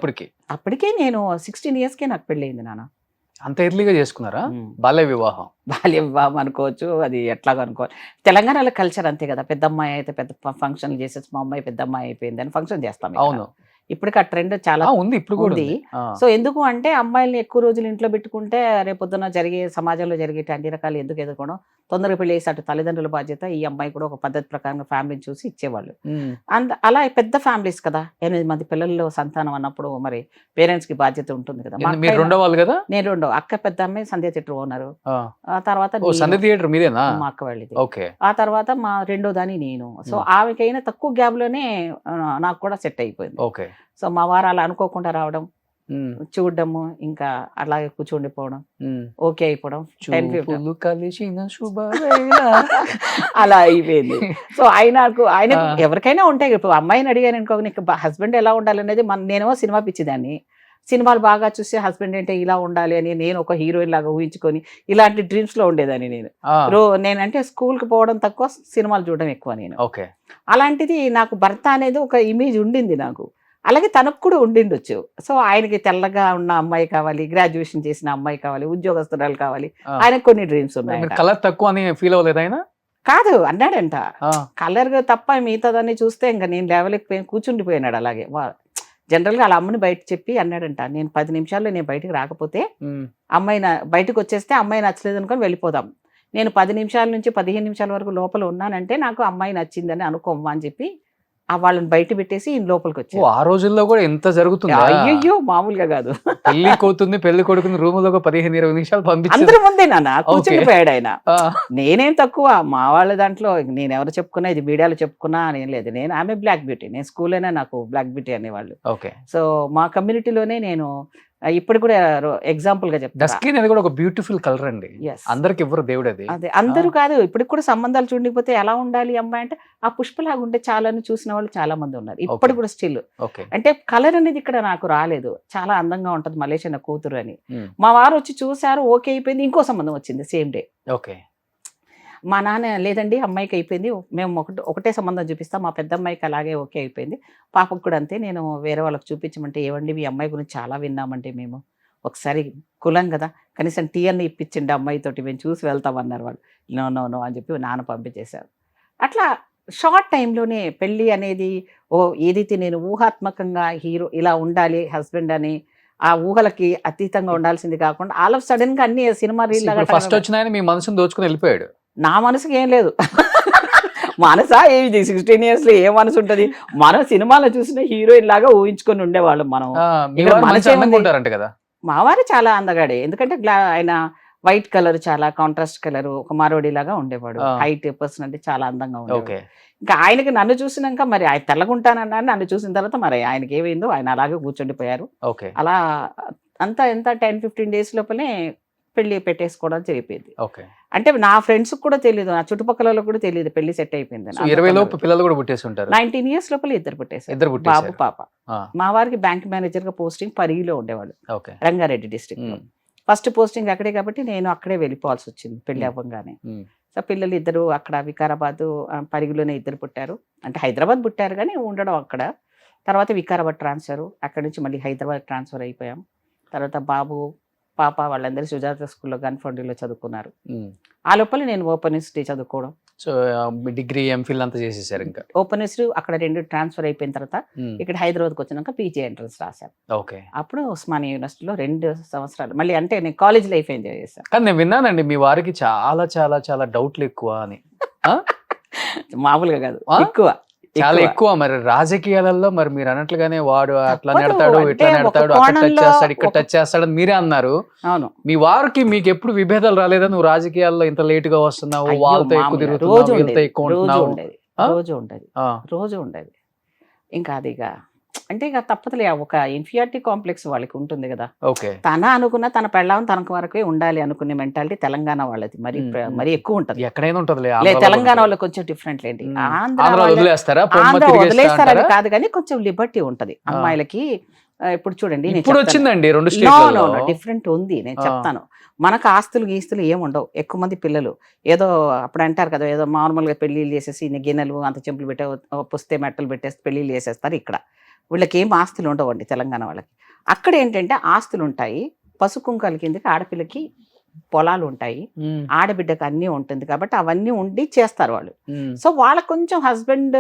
అప్పటికే నేను 16 yearsకే నాకు పెళ్ళయింది నాన్న. అంత ఎర్లీగా చేసుకున్నారా? బాల్య వివాహం అనుకోవచ్చు, అది ఎట్లాగా అనుకోవాలి. తెలంగాణలో కల్చర్ అంతే కదా. పెద్ద అమ్మాయి అయితే పెద్ద ఫంక్షన్లు చేసేసి మా అమ్మాయి పెద్ద అమ్మాయి అయిపోయింది అని ఫంక్షన్ చేస్తాం. అవును, ఇప్పటికి ఆ ట్రెండ్ చాలా ఉంది, ఇప్పుడు కూడా ఉంది. సో ఎందుకు అంటే అమ్మాయిల్ని ఎక్కువ రోజులు ఇంట్లో పెట్టుకుంటే రేపొద్దున సమాజంలో జరిగే అన్ని రకాలు ఎందుకు ఎదుర్కోవడం, తొందరగా పెళ్లి చేసి అటు తల్లిదండ్రుల బాధ్యత, ఈ అమ్మాయి కూడా ఒక పద్ధతి ప్రకారంగా ఫ్యామిలీని చూసి ఇచ్చేవాళ్ళు. అలా పెద్ద ఫ్యామిలీస్ కదా, 8 మంది పిల్లల్లో సంతానం అన్నప్పుడు మరి పేరెంట్స్ కి బాధ్యత ఉంటుంది కదా. నేను రెండో అక్క, పెద్ద అమ్మాయి సంధ్య థియేటర్ ఓనరు. ఆ తర్వాత మా అక్క వాళ్ళది. ఆ తర్వాత మా రెండో దాని నేను. సో ఆమెకైనా తక్కువ గ్యాప్ లోనే నాకు కూడా సెట్ అయిపోయింది. సో మా వారు అలా అనుకోకుండా రావడం, చూడడము, ఇంకా అలాగే కూర్చుండిపోవడం, ఓకే అయిపోవడం, 10-15 చూపులు కలిసిన శుభవేళ. అలా అయిపోయింది. సో ఆయనకు ఎవరికైనా ఉంటాయి. ఇప్పుడు అమ్మాయిని అడిగాను అనుకో, నీకు హస్బెండ్ ఎలా ఉండాలనేది నేనేమో సినిమా పిచ్చిదాన్ని, సినిమాలు బాగా చూసి హస్బెండ్ అంటే ఇలా ఉండాలి అని నేను ఒక హీరోయిన్ లాగా ఊహించుకొని ఇలాంటి డ్రీమ్స్ లో ఉండేదాన్ని నేను. నేనంటే స్కూల్కి పోవడం తక్కువ, సినిమాలు చూడడం ఎక్కువ నేను. ఓకే. అలాంటిది నాకు భర్త అనేది ఒక ఇమేజ్ ఉండింది నాకు, అలాగే తనకు కూడా ఉండిండొచ్చు. సో ఆయనకి తెల్లగా ఉన్న అమ్మాయి కావాలి, గ్రాడ్యుయేషన్ చేసిన అమ్మాయి కావాలి, ఉద్యోగస్తురాలు కావాలి, ఆయనకు కొన్ని డ్రీమ్స్ ఉన్నాయి. కలర్ తక్కువ అని ఫీల్ అవ్వలేదు ఆయన? కాదు అన్నాడంట, కలర్ తప్ప మిగతాదాన్ని చూస్తే ఇంకా నేను లేవలేకపోయి కూర్చుండిపోయినాడు. అలాగే జనరల్గా అలా అమ్మని బయట చెప్పి అన్నాడంట, నేను 10 నిమిషాల్లో నేను బయటకు రాకపోతే అమ్మాయి బయటకు వచ్చేస్తే అమ్మాయి నచ్చలేదు అనుకొని వెళ్ళిపోదాం, నేను 10 నిమిషాల నుంచి 15 నిమిషాల వరకు లోపల ఉన్నానంటే నాకు అమ్మాయి నచ్చిందని అనుకోమ్మా అని చెప్పి వాళ్ళని బయట పెట్టేసి ఈయన లోపలికి వచ్చి. ఆ రోజుల్లో కూడా ఎంత జరుగుతుంది? అయ్యో మామూలుగా కాదు. పెళ్లి కూతుర్ని పెళ్లి కొడుకుని రూమ్ లో 15-20 నిమిషాలు పంపించారు. అందరి ముందే నాన్న కూర్చుండిపోయాడు ఆయన. నేనేం తక్కువ, మా వాళ్ళ దాంట్లో నేను ఎవరు చెప్పుకున్నా, ఇది మీడియాలో చెప్పుకున్నా అని లేదు. నేను ఆమె బ్లాక్ బ్యూటీ, నేను స్కూల్లోనే నాకు బ్లాక్ బ్యూటీ అనేవాళ్ళు. ఓకే. సో మా కమ్యూనిటీలోనే నేను ఇప్పుడు కూడా ఎగ్జాంపుల్ గా చెప్తాను, స్కిన్ అది కూడా ఒక బ్యూటిఫుల్ కలర్ అండి, అందరికి ఎవరు దేవుడు అది. అదే అందరూ కాదు, ఇప్పటికి కూడా సంబంధాలు చూడకపోతే ఎలా ఉండాలి అమ్మాయి అంటే ఆ పుష్పలాగా ఉంటే చాలా అని చూసిన వాళ్ళు చాలా మంది ఉన్నారు ఇప్పుడు కూడా స్టిల్. అంటే కలర్ అనేది ఇక్కడ నాకు రాలేదు, చాలా అందంగా ఉంటది మలేషియా కూతురు అని. మా వారు వచ్చి చూసారు, ఓకే అయిపోయింది, ఇంకో సంబంధం వచ్చింది సేమ్ డే. ఓకే. మా నాన్న లేదండి అమ్మాయికి అయిపోయింది, మేము ఒకటే సంబంధం చూపిస్తాం, మా పెద్ద అమ్మాయికి అలాగే ఓకే అయిపోయింది, పాపకు కూడా అంతే, నేను వేరే వాళ్ళకి చూపించమంటే ఏవండి మీ అమ్మాయి గురించి చాలా విన్నామంటే మేము ఒకసారి కులం కదా కనీసం టీ అన్ని ఇప్పించండి అమ్మాయితోటి, మేము చూసి వెళ్తామన్నారు వాళ్ళు. నో అని చెప్పి నాన్న పంపించేశారు. అట్లా షార్ట్ టైంలోనే పెళ్ళి అనేది ఏదైతే నేను ఊహాత్మకంగా హీరో ఇలా ఉండాలి హస్బెండ్ అని ఆ ఊహలకి అతీతంగా ఉండాల్సింది కాకుండా ఆల్ ఆఫ్ సడన్ గా అన్ని సినిమా రీల్ ఫస్ట్ వచ్చిన ఆయన మీ మనసును దోచుకుని వెళ్ళిపోయాడు. నా మనసుకి ఏం లేదు, మనసా ఏది 16 years లో ఏ మనసు ఉంటది, మనం సినిమాలో చూసిన హీరోయిన్ లాగా ఊహించుకొని ఉండేవాళ్ళం మనం. కదా మా వారు చాలా అందగాడే, ఎందుకంటే ఆయన వైట్ కలర్, చాలా కాంట్రాస్ట్ కలర్, ఒక మారోడి లాగా ఉండేవాడు, హైట్, పర్సనాలిటీ చాలా అందంగా ఉండేవాడు. ఇంకా ఆయనకి నన్ను చూసినాక మరి ఆయన తెల్లగుంటానన్నా, నన్ను చూసిన తర్వాత మరి ఆయనకి ఏమైందో ఆయన అలాగే కూర్చుండిపోయారు. అలా అంతా ఎంత 10-15 days లోపలే పెళ్లి పెట్టేసుకోవడం జరిగిపోయింది. అంటే నా ఫ్రెండ్స్ కూడా తెలియదు, నా చుట్టుపక్కల కూడా తెలియదు పెళ్లి సెట్ అయిపోయింది. 20 లోపు పిల్లలు కూడా పుట్టేసి ఉంటారు. 19 years లోపల ఇద్దరు పుట్టేశారు, బాబు పాప. మా వారికి బ్యాంక్ మేనేజర్ గా పోస్టింగ్ పరిగిలో ఉండేవాడు, రంగారెడ్డి డిస్ట్రిక్ట్ లో. ఫస్ట్ పోస్టింగ్ అక్కడే కాబట్టి నేను అక్కడే వెళ్ళిపోవాల్సి వచ్చింది పెళ్లి అవ్వగానే. సో పిల్లలు ఇద్దరు అక్కడ వికారాబాద్ పరిగిలోనే ఇద్దరు పుట్టారు, అంటే హైదరాబాద్ పుట్టారు కానీ ఉండడం అక్కడ. తర్వాత వికారాబాద్ ట్రాన్స్ఫర్, అక్కడ నుంచి మళ్ళీ హైదరాబాద్ ట్రాన్స్ఫర్ అయిపోయాం. తర్వాత బాబు పాప వాళ్ళందరూ సుజాత స్కూల్లో గన్ఫౌండరీలో చదువుకున్నారు. ఆ లోపల నేను ఓపెన్ యూనివర్సిటీ చదువుకోవడం. సో డిగ్రీ ఎంఫిల్ అంతా చేసేసారు. ఇంకా ఓపెన్ యూనివర్సిటీ అక్కడ 2 ట్రాన్స్ఫర్ అయిపోయిన తర్వాత ఇక్కడ హైదరాబాద్కి వచ్చినాక పీజీ ఎంట్రన్స్ రాశాను. అప్పుడు ఉస్మానియా యూనివర్సిటీలో 2 సంవత్సరాలు మళ్ళీ, అంటే నేను కాలేజ్ లైఫ్ ఎంజాయ్ చేశాను. కానీ నేను విన్నానండి మీ వారికి చాలా చాలా చాలా డౌట్లు ఎక్కువ అని. మామూలుగా కాదు, ఎక్కువ చాలా ఎక్కువ. మరి రాజకీయాలలో మరి మీరు అన్నట్లుగానే వాడు అట్లా నెడతాడు, ఇట్లా నెడతాడు, అక్కడ టచ్ చేస్తాడు, ఇక్కడ టచ్ చేస్తాడు మీరే అన్నారు. అవును. మీ వారికి మీకు ఎప్పుడు విభేదాలు రాలేదా? నువ్వు రాజకీయాల్లో ఇంత లేట్ గా వస్తున్నావు, వాళ్ళతో ఎక్కువ తిరుగుతున్నావు, వీళ్ళతో ఎక్కువ ఉంటున్నావు? రోజు ఉండేది. ఇంకా అది అంటే ఇక తప్పదులే, ఒక ఇన్ఫీరియారిటీ కాంప్లెక్స్ వాళ్ళకి ఉంటుంది కదా. తన అనుకున్న తన పెళ్ళాం తనకు వరకే ఉండాలి అనుకునే మెంటాలిటీ తెలంగాణ వాళ్ళది మరి ఎక్కువ ఉంటుంది. ఎక్కడైనా ఉంటుంది, తెలంగాణ వాళ్ళకి కొంచెం డిఫరెంట్ లేండి. ఆంధ్ర వదిలేస్తారని కాదు కానీ కొంచెం లిబర్టీ ఉంటది అమ్మాయిలకి. ఇప్పుడు చూడండి వచ్చిందండి డిఫరెంట్ ఉంది, నేను చెప్తాను. మనకు ఆస్తులు గీస్తులు ఏముండవు, ఎక్కువ మంది పిల్లలు ఏదో అప్పుడు అంటారు కదా, ఏదో మామూలుగా పెళ్లిళ్ళు చేసేసి గిన్నెలు అంత చెంపులు పెట్టే పుస్తే మెట్టలు పెట్టేసి పెళ్లిళ్ళు చేసేస్తారు. ఇక్కడ వీళ్ళకి ఏం ఆస్తులు ఉండవండి తెలంగాణ వాళ్ళకి. అక్కడ ఏంటంటే ఆస్తులు ఉంటాయి, పసుకుంకాల కిందకి ఆడపిల్లకి పొలాలు ఉంటాయి, ఆడబిడ్డకి అన్నీ ఉంటుంది కాబట్టి అవన్నీ ఉండి చేస్తారు వాళ్ళు. సో వాళ్ళకు కొంచెం హస్బెండ్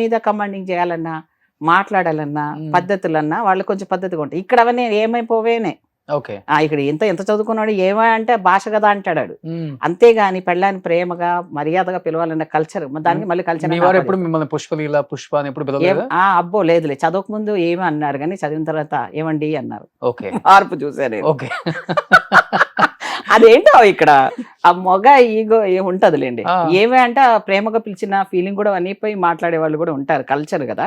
మీద కమాండింగ్ చేయాలన్నా, మాట్లాడాలన్నా, పద్ధతులన్నా వాళ్ళు కొంచెం పద్ధతిగా ఉంటాయి. ఇక్కడ అవన్నీ ఏమైపోవేనే. ఇక్కడ ఎంత చదువుకున్నాడు ఏమో అంటే భాష కదా అంటాడు, అంతేగాని పెళ్ళాన్ని ప్రేమగా మర్యాదగా పిలవాలన్న కల్చర్, దానికి మళ్ళీ కల్చర్. అబ్బో లేదులే, చదవక ముందు ఏమీ అన్నారు కానీ చదివిన తర్వాత ఏమండి అన్నారు. మార్పు చూసారు. అదేంటో ఇక్కడ ఆ మొగ ఈగో ఉంటదిలేండి. ఏమే అంటే ప్రేమగా పిలిచిన ఫీలింగ్ కూడా అనిపోయి మాట్లాడే వాళ్ళు కూడా ఉంటారు, కల్చర్ కదా.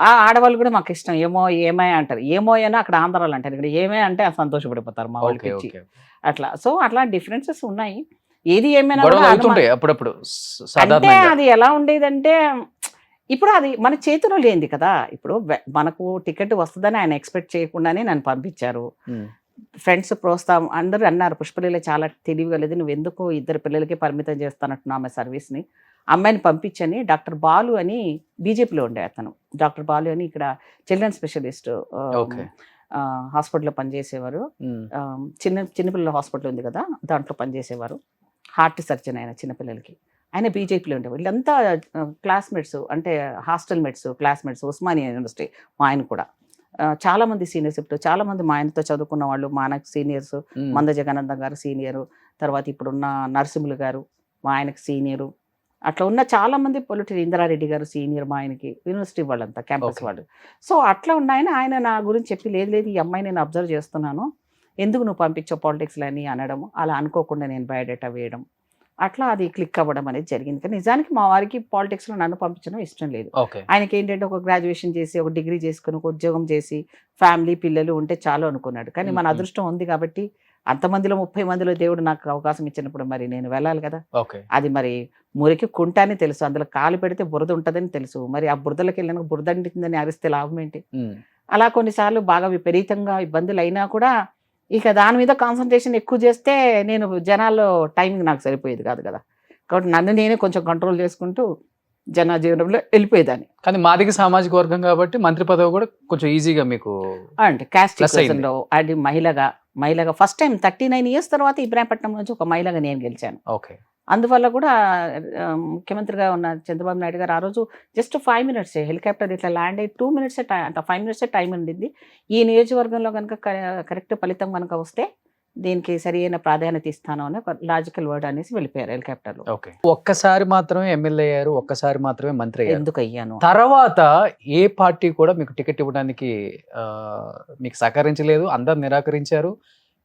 ఆ ఆడవాళ్ళు కూడా మాకు ఇష్టం, ఏమో ఏమే అంటారు. ఏమో అని అక్కడ ఆంధ్రాలో అంటారు, ఇక్కడ ఏమే అంటే సంతోషపడిపోతారు మా వాళ్ళకి ఇచ్చి. అట్లా సో అట్లా డిఫరెన్సెస్ ఉన్నాయి. ఏది ఏమైనా కూడా అప్పుడప్పుడు అంటే అది ఎలా ఉండేదంటే ఇప్పుడు అది మన చేతిలో లేనిది కదా. ఇప్పుడు మనకు టికెట్ వస్తుందని ఆయన ఎక్స్పెక్ట్ చేయకుండానే నన్ను పంపించారు. ఫ్రెండ్స్ ప్రోత్సాహం అందరూ అన్నారు, పుష్పలీల చాలా తెలియగలేదు, నువ్వు ఎందుకు 2 పిల్లలకి పరిమితం చేస్తానట్టు ఆమె సర్వీస్ని, అమ్మాయిని పంపించని. డాక్టర్ బాలు అని బీజేపీలో ఉండే అతను, డాక్టర్ బాలు అని ఇక్కడ చిల్డ్రన్ స్పెషలిస్ట్ హాస్పిటల్లో పనిచేసేవారు. చిన్నపిల్లల హాస్పిటల్ ఉంది కదా, దాంట్లో పనిచేసేవారు. హార్ట్ సర్జన్ ఆయన చిన్నపిల్లలకి. ఆయన బీజేపీలో ఉండేవారు. వీళ్ళంతా క్లాస్మేట్స్, అంటే hostel mates, classmates, Osmania university. మా ఆయన కూడా చాలామంది సీనియర్స్, ఇప్పుడు చాలామంది మా ఆయనతో చదువుకున్న వాళ్ళు మా ఆయనకు సీనియర్స్. మంద జగనందం గారు సీనియరు, తర్వాత ఇప్పుడున్న నరసింహులు గారు మా ఆయనకు సీనియరు. అట్లా ఉన్న చాలామంది పొలిటికల్, ఇందిరారెడ్డి గారు సీనియర్ మా ఆయనకి, యూనివర్సిటీ వాళ్ళంతా క్యాంపస్ వాళ్ళు. సో అట్లా ఉన్న ఆయన నా గురించి చెప్పి, లేదు లేదు ఈ అమ్మాయి నేను అబ్జర్వ్ చేస్తున్నాను, ఎందుకు నువ్వు పంపించావు పాలిటిక్స్లో అని అనడం, అలా అనుకోకుండా నేను బయోడేటా వేయడం, అట్లా అది క్లిక్ అవ్వడం అనేది జరిగింది. కానీ నిజానికి మా వారికి పాలిటిక్స్లో నన్ను పంపించడం ఇష్టం లేదు. ఆయనకి ఏంటంటే ఒక గ్రాడ్యుయేషన్ చేసి, ఒక డిగ్రీ చేసుకుని, ఒక ఉద్యోగం చేసి, ఫ్యామిలీ పిల్లలు ఉంటే చాలు అనుకున్నాడు. కానీ మన అదృష్టం ఉంది కాబట్టి అంతమందిలో 30 మందిలో దేవుడు నాకు అవకాశం ఇచ్చినప్పుడు మరి నేను వెళ్ళాలి కదా. అది మరి మురికి కుంట అని తెలుసు, అందులో కాలు పెడితే బురద ఉంటుందని తెలుసు. మరి ఆ బురదలోకి వెళ్ళిన బురద అంటిందని అరిస్తే లాభం ఏంటి? అలా కొన్నిసార్లు బాగా విపరీతంగా ఇబ్బందులు అయినా కూడా ఇక దాని మీద కాన్సన్ట్రేషన్ ఎక్కువ చేస్తే నేను జనాల్లో టైమింగ్ నాకు సరిపోయేది కాదు కదా. కాబట్టి నన్ను నేనే కొంచెం కంట్రోల్ చేసుకుంటూ జనజీవనంలో వెళ్ళిపోయేదాన్ని. కానీ మాదిగ సామాజిక వర్గం కాబట్టి మంత్రి పదవి కూడా కొంచెం ఈజీగా మీకు అంటే క్యాస్టిక్లో అది మహిళగా ఫస్ట్ టైం 39 years తర్వాత ఇబ్రాహీంపట్నం నుంచి ఒక మహిళగా నేను గెలిచాను. అందువల్ల కూడా ముఖ్యమంత్రిగా ఉన్న చంద్రబాబు నాయుడు గారు ఆ రోజు జస్ట్ 5 minutes హెలికాప్టర్ ఇట్లా ల్యాండ్ అయ్యి 2 minutes అంటే 5 minutes టైం ఉండింది. ఈ నియోజకవర్గంలో కనుక కరెక్ట్ ఫలితం కనుక వస్తే దీనికి సరి అయిన ప్రాధాన్యత ఇస్తాను అని ఒక లాజికల్ వర్డ్ అనేసి వెళ్ళిపోయారు హెలికాప్టర్లో. ఒక్కసారి మాత్రమే ఎమ్మెల్యే అయ్యారు, ఒక్కసారి మాత్రమే మంత్రి అయ్యారు. ఎందుకు అయ్యాను? తర్వాత ఏ పార్టీ కూడా మీకు టికెట్ ఇవ్వడానికి మీకు సహకరించలేదు, అందరు నిరాకరించారు.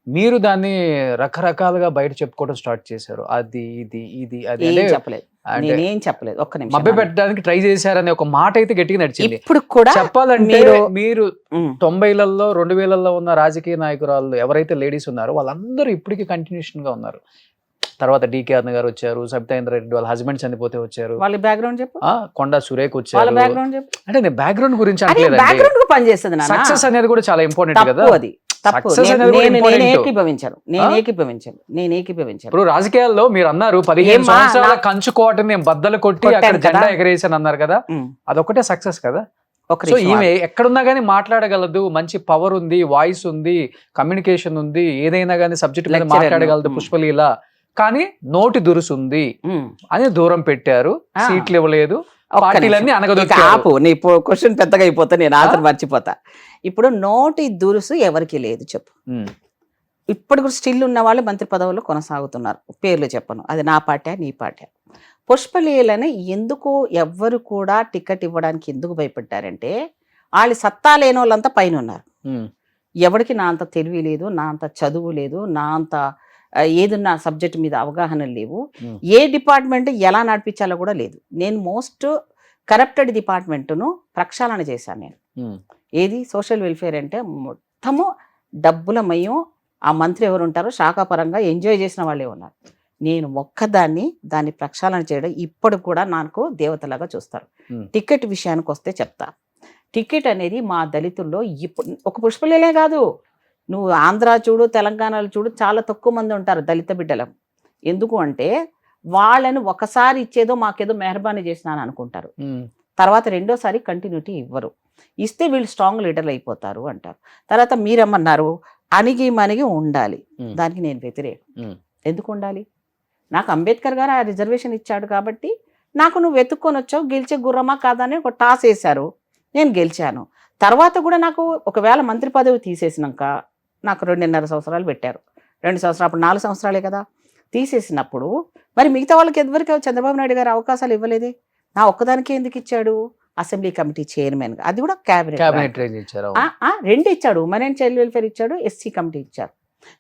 మీరు దాన్ని రకరకాలుగా బయట చెప్పుకోవడం స్టార్ట్ చేశారు. అది ఇది ఇది అది చెప్పలేదు, నేనేం చెప్పలేదు. ఒక్క నిమిషం, మభ్య పెట్టడానికి ట్రై చేశారనే ఒక మాట అయితే గట్టిగా నడిచింది. ఇప్పుడు కూడా చెప్పాలంటే మీరు 90లలో 2000లలో ఉన్న రాజకీయ నాయకురాళ్ళు ఎవరైతే లేడీస్ ఉన్నారో వాళ్ళందరూ ఇప్పటికీ కంటిన్యూషన్ గా ఉన్నారు. తర్వాత డికే అన్న గారు వచ్చారు, సబితా ఇంద్రారెడ్డి వాళ్ళ హస్బెండ్ చనిపోతే వచ్చారు, వాళ్ళ బ్యాక్గ్రౌండ్ చెప్పు. కొండా సురేఖ్ వచ్చారు. అంటే నేను బ్యాక్గ్రౌండ్ గురించి సక్సెస్ అనేది కూడా చాలా ఇంపార్టెంట్ కదా. అది నేను ఏకీభవించాను. ఇప్పుడు రాజకీయాల్లో మీరు అన్నారు 15 సంవత్సరాల కంచుకోవటం నేను బద్దలు కొట్టి అక్కడ జెండా ఎగరేసాను అన్నారు కదా, అదొకటే సక్సెస్ కదా. సో ఈమె ఎక్కడున్నా గానీ మాట్లాడగలదు, మంచి పవర్ ఉంది, వాయిస్ ఉంది, కమ్యూనికేషన్ ఉంది, ఏదైనా గానీ సబ్జెక్ట్ మీద మాట్లాడగలదు పుష్పలీల. కానీ నోటి దురుసుంది అని దూరం పెట్టారు, సీట్లు ఇవ్వలేదు, పార్టీలన్నీ ఆపు. నీ క్వశ్చన్ పెద్దగా అయిపోతా, నేను ఆన్సర్ మర్చిపోతా. ఇప్పుడు నోటి దురుసు ఎవరికి లేదు చెప్పు. ఇప్పుడు కూడా స్టిల్ ఉన్న వాళ్ళు మంత్రి పదవుల్లో కొనసాగుతున్నారు, పేర్లు చెప్పను, అది నా పార్టీ నీ పార్టీ. పుష్పలీలని ఎందుకు ఎవ్వరు కూడా టికెట్ ఇవ్వడానికి ఎందుకు భయపడ్డారంటే వాళ్ళు సత్తా లేని వాళ్ళంతా పైన ఉన్నారు. ఎవరికి నా అంత తెలివి లేదు, నా అంత చదువు లేదు, నా అంత ఏదన్నా సబ్జెక్ట్ మీద అవగాహన లేవు, ఏ డిపార్ట్మెంట్ ఎలా నడిపించాలో కూడా లేదు. నేను మోస్ట్ కరప్టెడ్ డిపార్ట్మెంట్ను ప్రక్షాళన చేశాను నేను. ఏది సోషల్ వెల్ఫేర్ అంటే మొత్తము డబ్బులమయం. ఆ మంత్రి ఎవరు ఉంటారో శాఖాపరంగా ఎంజాయ్ చేసిన వాళ్ళే ఉన్నారు. నేను దాన్ని ప్రక్షాళన చేయడం ఇప్పుడు కూడా నాకు దేవతలాగా చూస్తారు. టికెట్ విషయానికి వస్తే చెప్తా. టికెట్ అనేది మా దళితుల్లో ఇప్పుడు ఒక పుష్పలీలే కాదు, నువ్వు ఆంధ్ర చూడు, తెలంగాణలో చూడు, చాలా తక్కువ మంది ఉంటారు దళిత బిడ్డలు. ఎందుకు అంటే వాళ్ళని ఒకసారి ఇచ్చేదో మాకేదో మెహర్బానీ చేసినాను అనుకుంటారు, తర్వాత రెండోసారి కంటిన్యూటీ ఇవ్వరు. ఇస్తే వీళ్ళు స్ట్రాంగ్ లీడర్లు అయిపోతారు అంటారు. తర్వాత మీరేమన్నారు, అణిగి మణిగి ఉండాలి, దానికి నేను వ్యతిరేకం. ఎందుకు ఉండాలి? నాకు అంబేద్కర్ గారు ఆ రిజర్వేషన్ ఇచ్చాడు కాబట్టి నాకు నువ్వు వెతుక్కొని వచ్చావు, గెలిచే గుర్రమా కాదని ఒక టాస్ వేశారు, నేను గెలిచాను. తర్వాత కూడా నాకు ఒకవేళ మంత్రి పదవి తీసేసినాక నాకు 2.5 సంవత్సరాలు పెట్టారు. 2 సంవత్సరాలు, అప్పుడు 4 సంవత్సరాలే కదా. తీసేసినప్పుడు మరి మిగతా వాళ్ళకి ఎవరికి చంద్రబాబు నాయుడు గారు అవకాశాలు ఇవ్వలేదే, నా ఒక్కదానికే ఎందుకు ఇచ్చాడు? అసెంబ్లీ కమిటీ చైర్మన్, అది కూడా క్యాబినెట్ 2 ఇచ్చాడు. ఉమెన్ అండ్ చైల్డ్ వెల్ఫేర్ ఇచ్చాడు, ఎస్సీ కమిటీ ఇచ్చారు.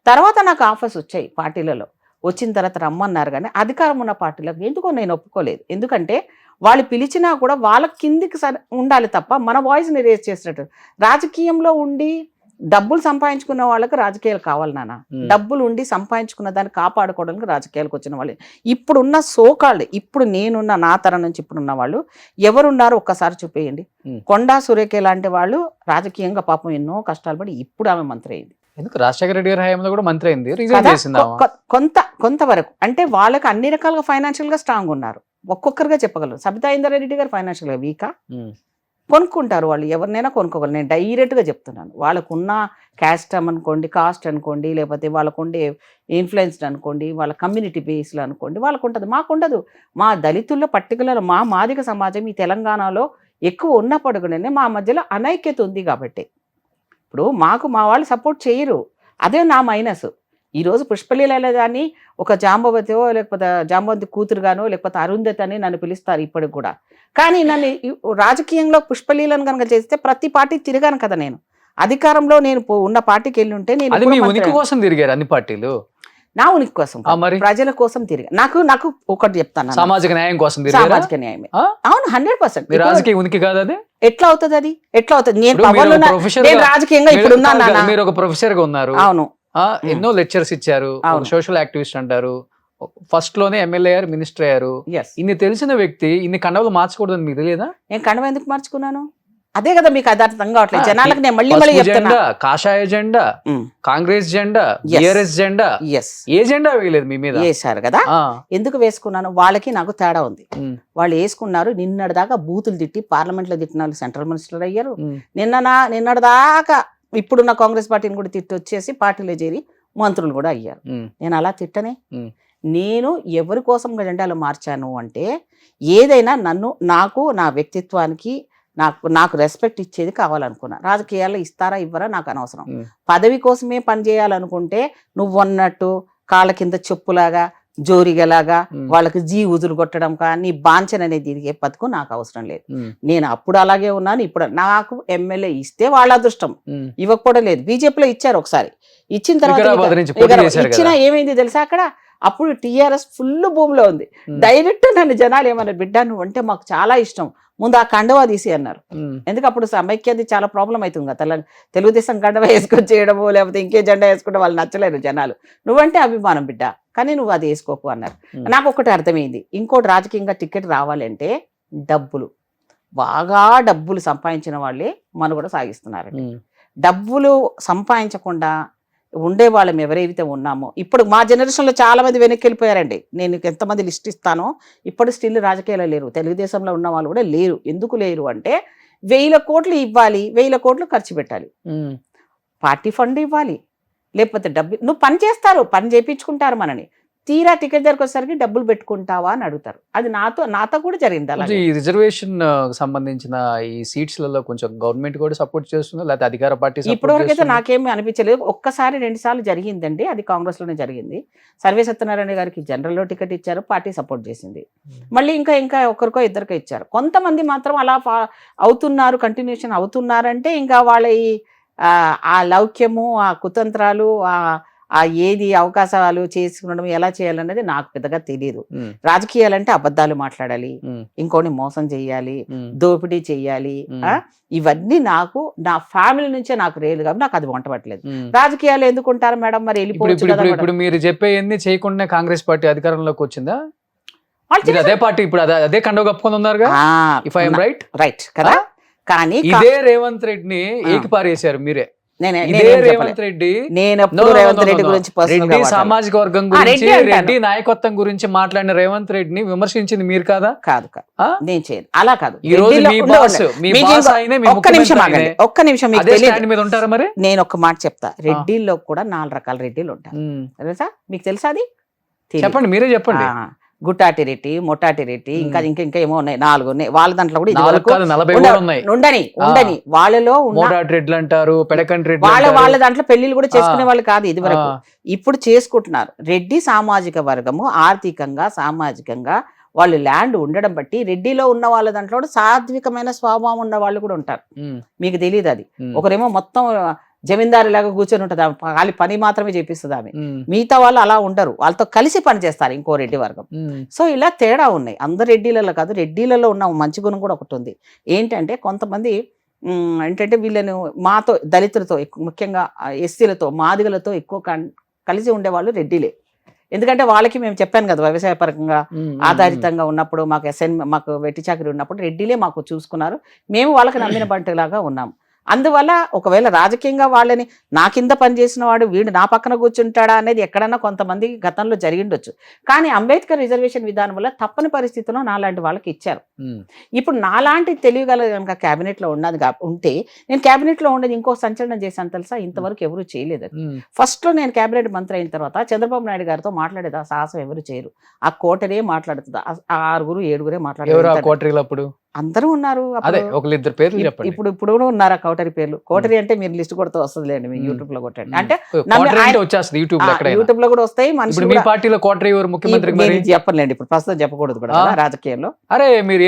తర్వాత నాకు ఆఫర్స్ వచ్చాయి పార్టీలలో, వచ్చిన తర్వాత రమ్మన్నారు, కానీ అధికారం ఉన్న పార్టీలకు ఎందుకో నేను ఒప్పుకోలేదు. ఎందుకంటే వాళ్ళు పిలిచినా కూడా వాళ్ళ కిందికి ఉండాలి తప్ప మన వాయిస్ని రేజ్ చేసినట్టు. రాజకీయంలో ఉండి డబ్బులు సంపాదించుకున్న వాళ్ళకి రాజకీయాలు కావాలి నాన్న. డబ్బులు ఉండి సంపాదించుకున్న దాన్ని కాపాడుకోవడానికి రాజకీయాలకు వచ్చిన వాళ్ళు ఇప్పుడున్న సోకాళ్ళు, ఇప్పుడు నేనున్న నా తరం నుంచి ఇప్పుడున్న వాళ్ళు ఎవరున్నారో ఒక్కసారి చూపేయండి. కొండా సురేఖ లాంటి వాళ్ళు రాజకీయంగా పాపం ఎన్నో కష్టాలు పడి ఇప్పుడు ఆమె మంత్రి అయింది. ఎందుకు రాజశేఖర రెడ్డి గారి హయాంలో కూడా మంత్రి అయింది, రిజైన్ చేసింది. కొంతవరకు అంటే వాళ్ళకి అన్ని రకాలుగా ఫైనాన్షియల్ గా స్ట్రాంగ్ ఉన్నారు. ఒక్కొక్కరుగా చెప్పగలరు. సబితా ఇంద్రారెడ్డి గారు ఫైనాన్షియల్ గా వీకా, కొనుక్కుంటారు వాళ్ళు, ఎవరినైనా కొనుక్కోగలరు. నేను డైరెక్ట్గా చెప్తున్నాను. వాళ్ళకున్న కాస్ట్ అనుకోండి, లేకపోతే వాళ్ళకుండే ఇన్ఫ్లుయెన్స్డ్ అనుకోండి, వాళ్ళ కమ్యూనిటీ బేస్లో అనుకోండి, వాళ్ళకు ఉంటుంది, మాకుండదు. మా దళితుల్లో పర్టికులర్ మా మాదిగ సమాజం ఈ తెలంగాణలో ఎక్కువ ఉన్నప్పటికీ మా మధ్యలో అనైక్యత ఉంది. కాబట్టి ఇప్పుడు మా వాళ్ళు సపోర్ట్ చేయరు. అదే నా మైనస్. ఈరోజు పుష్పలీల దాన్ని ఒక జాంబవతియో లేకపోతే జాంబవతి కూతురుగానో లేకపోతే అరుంధతి అని నన్ను పిలుస్తారు ఇప్పటికి కూడా. కానీ నన్ను రాజకీయంలో పుష్పలీలను కనుక చేస్తే ప్రతి పార్టీ తిరిగాను కదా. నేను అధికారంలో నేను ఉన్న పార్టీకి వెళ్ళి ఉంటే నేను ఉనికి కోసం తిరిగారు అన్ని పార్టీలు. నా ఉనికి కోసం, ప్రజల కోసం తిరిగా. నాకు ఒకటి చెప్తాను, సామాజిక న్యాయం కోసం. సామాజిక న్యాయమే. అవును, 100%. రాజకీయ ఉనికి కాదు అది. ఎట్లా అవుతుంది అది? ఎట్లా అవుతుంది? నేను రాజకీయంగా ఇప్పుడు ఉన్నాను. మీరు ఒక ప్రొఫెసర్ గా ఉన్నారు. అవును, ఎన్నో లెక్చర్స్ ఇచ్చారు, సోషల్ యాక్టివిస్ట్ అంటారు. ఫస్ట్ లోనే ఎమ్మెల్యే అయ్యారు, మినిస్టర్ అయ్యారు. ఇన్ని తెలిసిన వ్యక్తి ఇన్ని కండవలు మార్చకూడదని మీకు తెలియదా? నేను కండవ ఎందుకు మార్చుకున్నాను? అదే కదా మీకు అర్థం కావట్లేదు జనాలకు. నేను మళ్ళీ జెండా, కాషాయ జెండా, కాంగ్రెస్ జెండా, బిఆర్ఎస్ జెండా, ఏ జెండా వేయలేదు మీ మీద. వేశారు కదా. ఎందుకు వేసుకున్నాను? వాళ్ళకి నాకు తేడా ఉంది. వాళ్ళు వేసుకున్నారు. నిన్నటిదాకా బూతులు తిట్టి పార్లమెంట్ లో తిట్టిన వాళ్ళు సెంట్రల్ మినిస్టర్ అయ్యారు. నిన్నటిదాకా ఇప్పుడున్న కాంగ్రెస్ పార్టీని కూడా తిట్టి వచ్చేసి పార్టీలో చేరి మంత్రులు కూడా అయ్యారు. నేను అలా తిట్టనే. నేను ఎవరి కోసం జెండాలు మార్చాను అంటే ఏదైనా నాకు నా వ్యక్తిత్వానికి నాకు రెస్పెక్ట్ ఇచ్చేది కావాలనుకున్నా. రాజకీయాల్లో ఇస్తారా ఇవ్వరా నాకు అనవసరం. పదవి కోసమే పని చేయాలనుకుంటే నువ్వు అన్నట్టు కాళ్ళ కింద చెప్పులాగా జోరిగలాగా వాళ్ళకి ఉజులు కొట్టడం కానీ బాంచన్ అనేది తిరిగే బతుకు నాకు అవసరం లేదు. నేను అప్పుడు అలాగే ఉన్నాను. ఇప్పుడు నాకు ఎమ్మెల్యే ఇస్తే వాళ్ళ అదృష్టం, ఇవ్వకపోవడం లేదు. బీజేపీలో ఇచ్చారు ఒకసారి, ఇచ్చిన తర్వాత ఇచ్చినా ఏమైంది తెలుసా? అక్కడ అప్పుడు టీఆర్ఎస్ ఫుల్ భూమిలో ఉంది. డైరెక్ట్ నన్ను జనాలు ఏమన్నారు, బిడ్డ నువ్వు అంటే మాకు చాలా ఇష్టం, ముందు ఆ కండవా తీసి అన్నారు. ఎందుకు అప్పుడు సమైక్యది చాలా ప్రాబ్లం అవుతుంది కదా. తెలుగుదేశం కండవా వేసుకొని చేయడము లేకపోతే ఇంకే జెండా వేసుకుంటే వాళ్ళు నచ్చలేరు జనాలు. నువ్వంటే అభిమానం బిడ్డ, కానీ నువ్వు అది వేసుకోకు అన్నారు. నాకు ఒకటి అర్థమైంది, ఇంకోటి రాజకీయంగా టికెట్ రావాలంటే డబ్బులు, బాగా డబ్బులు సంపాదించిన వాళ్ళే మనుగడ సాగిస్తున్నారండి. డబ్బులు సంపాదించకుండా ఉండే వాళ్ళం ఎవరైతే ఉన్నామో, ఇప్పుడు మా జనరేషన్లో చాలా మంది వెనక్కి వెళ్ళిపోయారండి. నేను ఎంతమంది లిస్ట్ ఇస్తానో ఇప్పుడు స్టిల్ రాజకీయాల్లో లేరు. తెలుగుదేశంలో ఉన్న వాళ్ళు కూడా లేరు. ఎందుకు లేరు అంటే 1000 కోట్లు ఇవ్వాలి, 1000 కోట్లు ఖర్చు పెట్టాలి, పార్టీ ఫండ్ ఇవ్వాలి, లేకపోతే డబ్బు నువ్వు పని చేస్తారు, పని చేయించుకుంటారు మనని. తీరా టికెట్ దగ్గరకు వచ్చేసరికి డబ్బులు పెట్టుకుంటావా అని అడుగుతారు. అది నాతో కూడా జరిగింది. అలాగే ఈ రిజర్వేషన్ సంబంధించిన ఈ సీట్స్లలో కొంచెం గవర్నమెంట్ కూడా సపోర్ట్ చేస్తుందా లేకపోతే అధికార పార్టీ? ఇప్పటివరకు అయితే నాకేమీ అనిపించలేదు. ఒక్కసారి 2 సార్లు జరిగిందండి, అది కాంగ్రెస్ లోనే జరిగింది. సర్వే సత్యనారాయణ గారికి జనరల్లో టికెట్ ఇచ్చారు, పార్టీ సపోర్ట్ చేసింది. మళ్ళీ ఇంకా ఒకరికో ఇద్దరికో ఇచ్చారు. కొంతమంది మాత్రం అలా అవుతున్నారు, కంటిన్యూషన్ అవుతున్నారంటే ఇంకా వాళ్ళ ఆ లౌక్యము, ఆ కుతంత్రాలు, ఆ ఏది అవకాశాలు చేసుకునడం ఎలా చేయాలనేది నాకు పెద్దగా తెలియదు. రాజకీయాలంటే అబద్ధాలు మాట్లాడాలి, ఇంకోని మోసం చెయ్యాలి, దోపిడీ చెయ్యాలి, ఇవన్నీ నాకు నా ఫ్యామిలీ నుంచే నాకు లేదు కాబట్టి నాకు అది వంట పట్టలేదు. రాజకీయాలు ఎందుకుంటారు మేడం, మరి వెళ్ళిపోవచ్చు కదా. ఇప్పుడు మీరు చెప్పేది చేయకుండా కాంగ్రెస్ పార్టీ అధికారంలోకి వచ్చిందా? అదే పార్టీ ఇప్పుడు అదే కండవ కప్పుకొని ఉన్నారుగా, ఇఫ్ ఐ యామ్ రైట్ కదా. కానీ ఇదే రేవంత్ రెడ్డిని ఏకిపారేశారు మీరే. రేవంత్ రెడ్డి రెడ్డి సామాజిక వర్గం గురించి, రెడ్డి నాయకత్వం గురించి మాట్లాడిన రేవంత్ రెడ్డిని విమర్శించింది మీరు కాదా? కాదు, నేను చేయను. అలా కాదు. ఈ రోజు మీ బాస్ ఒక్క నిమిషం మీద ఉంటారా? మరి నేను ఒక మాట చెప్తా, రెడ్డిల్లో కూడా 4 రకాల రెడ్డిలు ఉంటారు తెలుసా? మీకు తెలుసా? అది చెప్పండి, మీరే చెప్పండి. గుట్టాటి రెడ్డి, మొట్టాటి రెడ్డి, ఇంకా ఏమో ఉన్నాయి, 4 ఉన్నాయి. వాళ్ళ దాంట్లో కూడా ఉండని వాళ్ళలో రెడ్లు అంటారు, పెడకంటి రెడ్డి, వాళ్ళ దాంట్లో పెళ్లిళ్ళు కూడా చేసుకునే వాళ్ళు కాదు ఇది వరకు, ఇప్పుడు చేసుకుంటున్నారు. రెడ్డి సామాజిక వర్గము ఆర్థికంగా సామాజికంగా వాళ్ళు ల్యాండ్ ఉండడం బట్టి రెడ్డిలో ఉన్న వాళ్ళ దాంట్లో సాత్వికమైన స్వభావం ఉన్న వాళ్ళు కూడా ఉంటారు. మీకు తెలియదు అది. ఒకరేమో మొత్తం జమీందారు లాగా కూర్చొని ఉంటుంది ఆమె, ఖాళీ పని మాత్రమే చేపిస్తుంది ఆమె. మిగతా వాళ్ళు అలా ఉండరు, వాళ్ళతో కలిసి పని చేస్తారు ఇంకో రెడ్డి వర్గం. సో ఇలా తేడా ఉన్నాయి. అందరు రెడ్డిలలో కాదు, రెడ్డిలలో ఉన్న మంచి గుణం కూడా ఒకటి ఉంది. ఏంటంటే కొంతమంది ఏంటంటే వీళ్ళను మాతో దళితులతో ముఖ్యంగా ఎస్సీలతో మాదిగలతో ఎక్కువ కలిసి ఉండేవాళ్ళు రెడ్డిలే. ఎందుకంటే వాళ్ళకి మేము చెప్పాను కదా, వ్యవసాయ పరంగా ఆధారితంగా ఉన్నప్పుడు మాకు వెట్టి చాకరీ ఉన్నప్పుడు రెడ్డిలే మాకు చూసుకున్నారు, మేము వాళ్ళకి నమ్మిన బంటిలాగా ఉన్నాం. అందువల్ల ఒకవేళ రాజకీయంగా వాళ్ళని నా కింద పనిచేసిన వాడు వీడు నా పక్కన కూర్చుంటాడా అనేది ఎక్కడన్నా కొంతమంది గతంలో జరిగిండొచ్చు. కానీ అంబేద్కర్ రిజర్వేషన్ విధానం వల్ల తప్పని పరిస్థితిలో నాలాంటి వాళ్ళకి ఇచ్చారు. ఇప్పుడు నాలాంటి తెలియగల కనుక క్యాబినెట్లో ఉంటే నేను క్యాబినెట్లో ఉండేది ఇంకో సంచలనం చేశాను తెలుసా, ఇంతవరకు ఎవరు చేయలేదు. ఫస్ట్లో నేను క్యాబినెట్ మంత్రి అయిన తర్వాత చంద్రబాబు నాయుడు గారితో మాట్లాడేది ఆ సాహసం ఎవరు చేయరు. ఆ కోటరే మాట్లాడుతుంది, 6-7 మాట్లాడారు. అందరూ ఉన్నారు. ఇప్పుడు ఉన్నారు ఆ కౌటరి పేర్లు. కోటరి అంటే మీరు లిస్ట్ కొడితే వస్తుందిలేండి, మీరు యూట్యూబ్ లో కొట్టండి. అంటే యూట్యూబ్ లో కూడా వస్తాయి. చెప్పలేండి, ఇప్పుడు ప్రస్తుతం చెప్పకూడదు కూడా రాజకీయాల్లో. అరే మీరు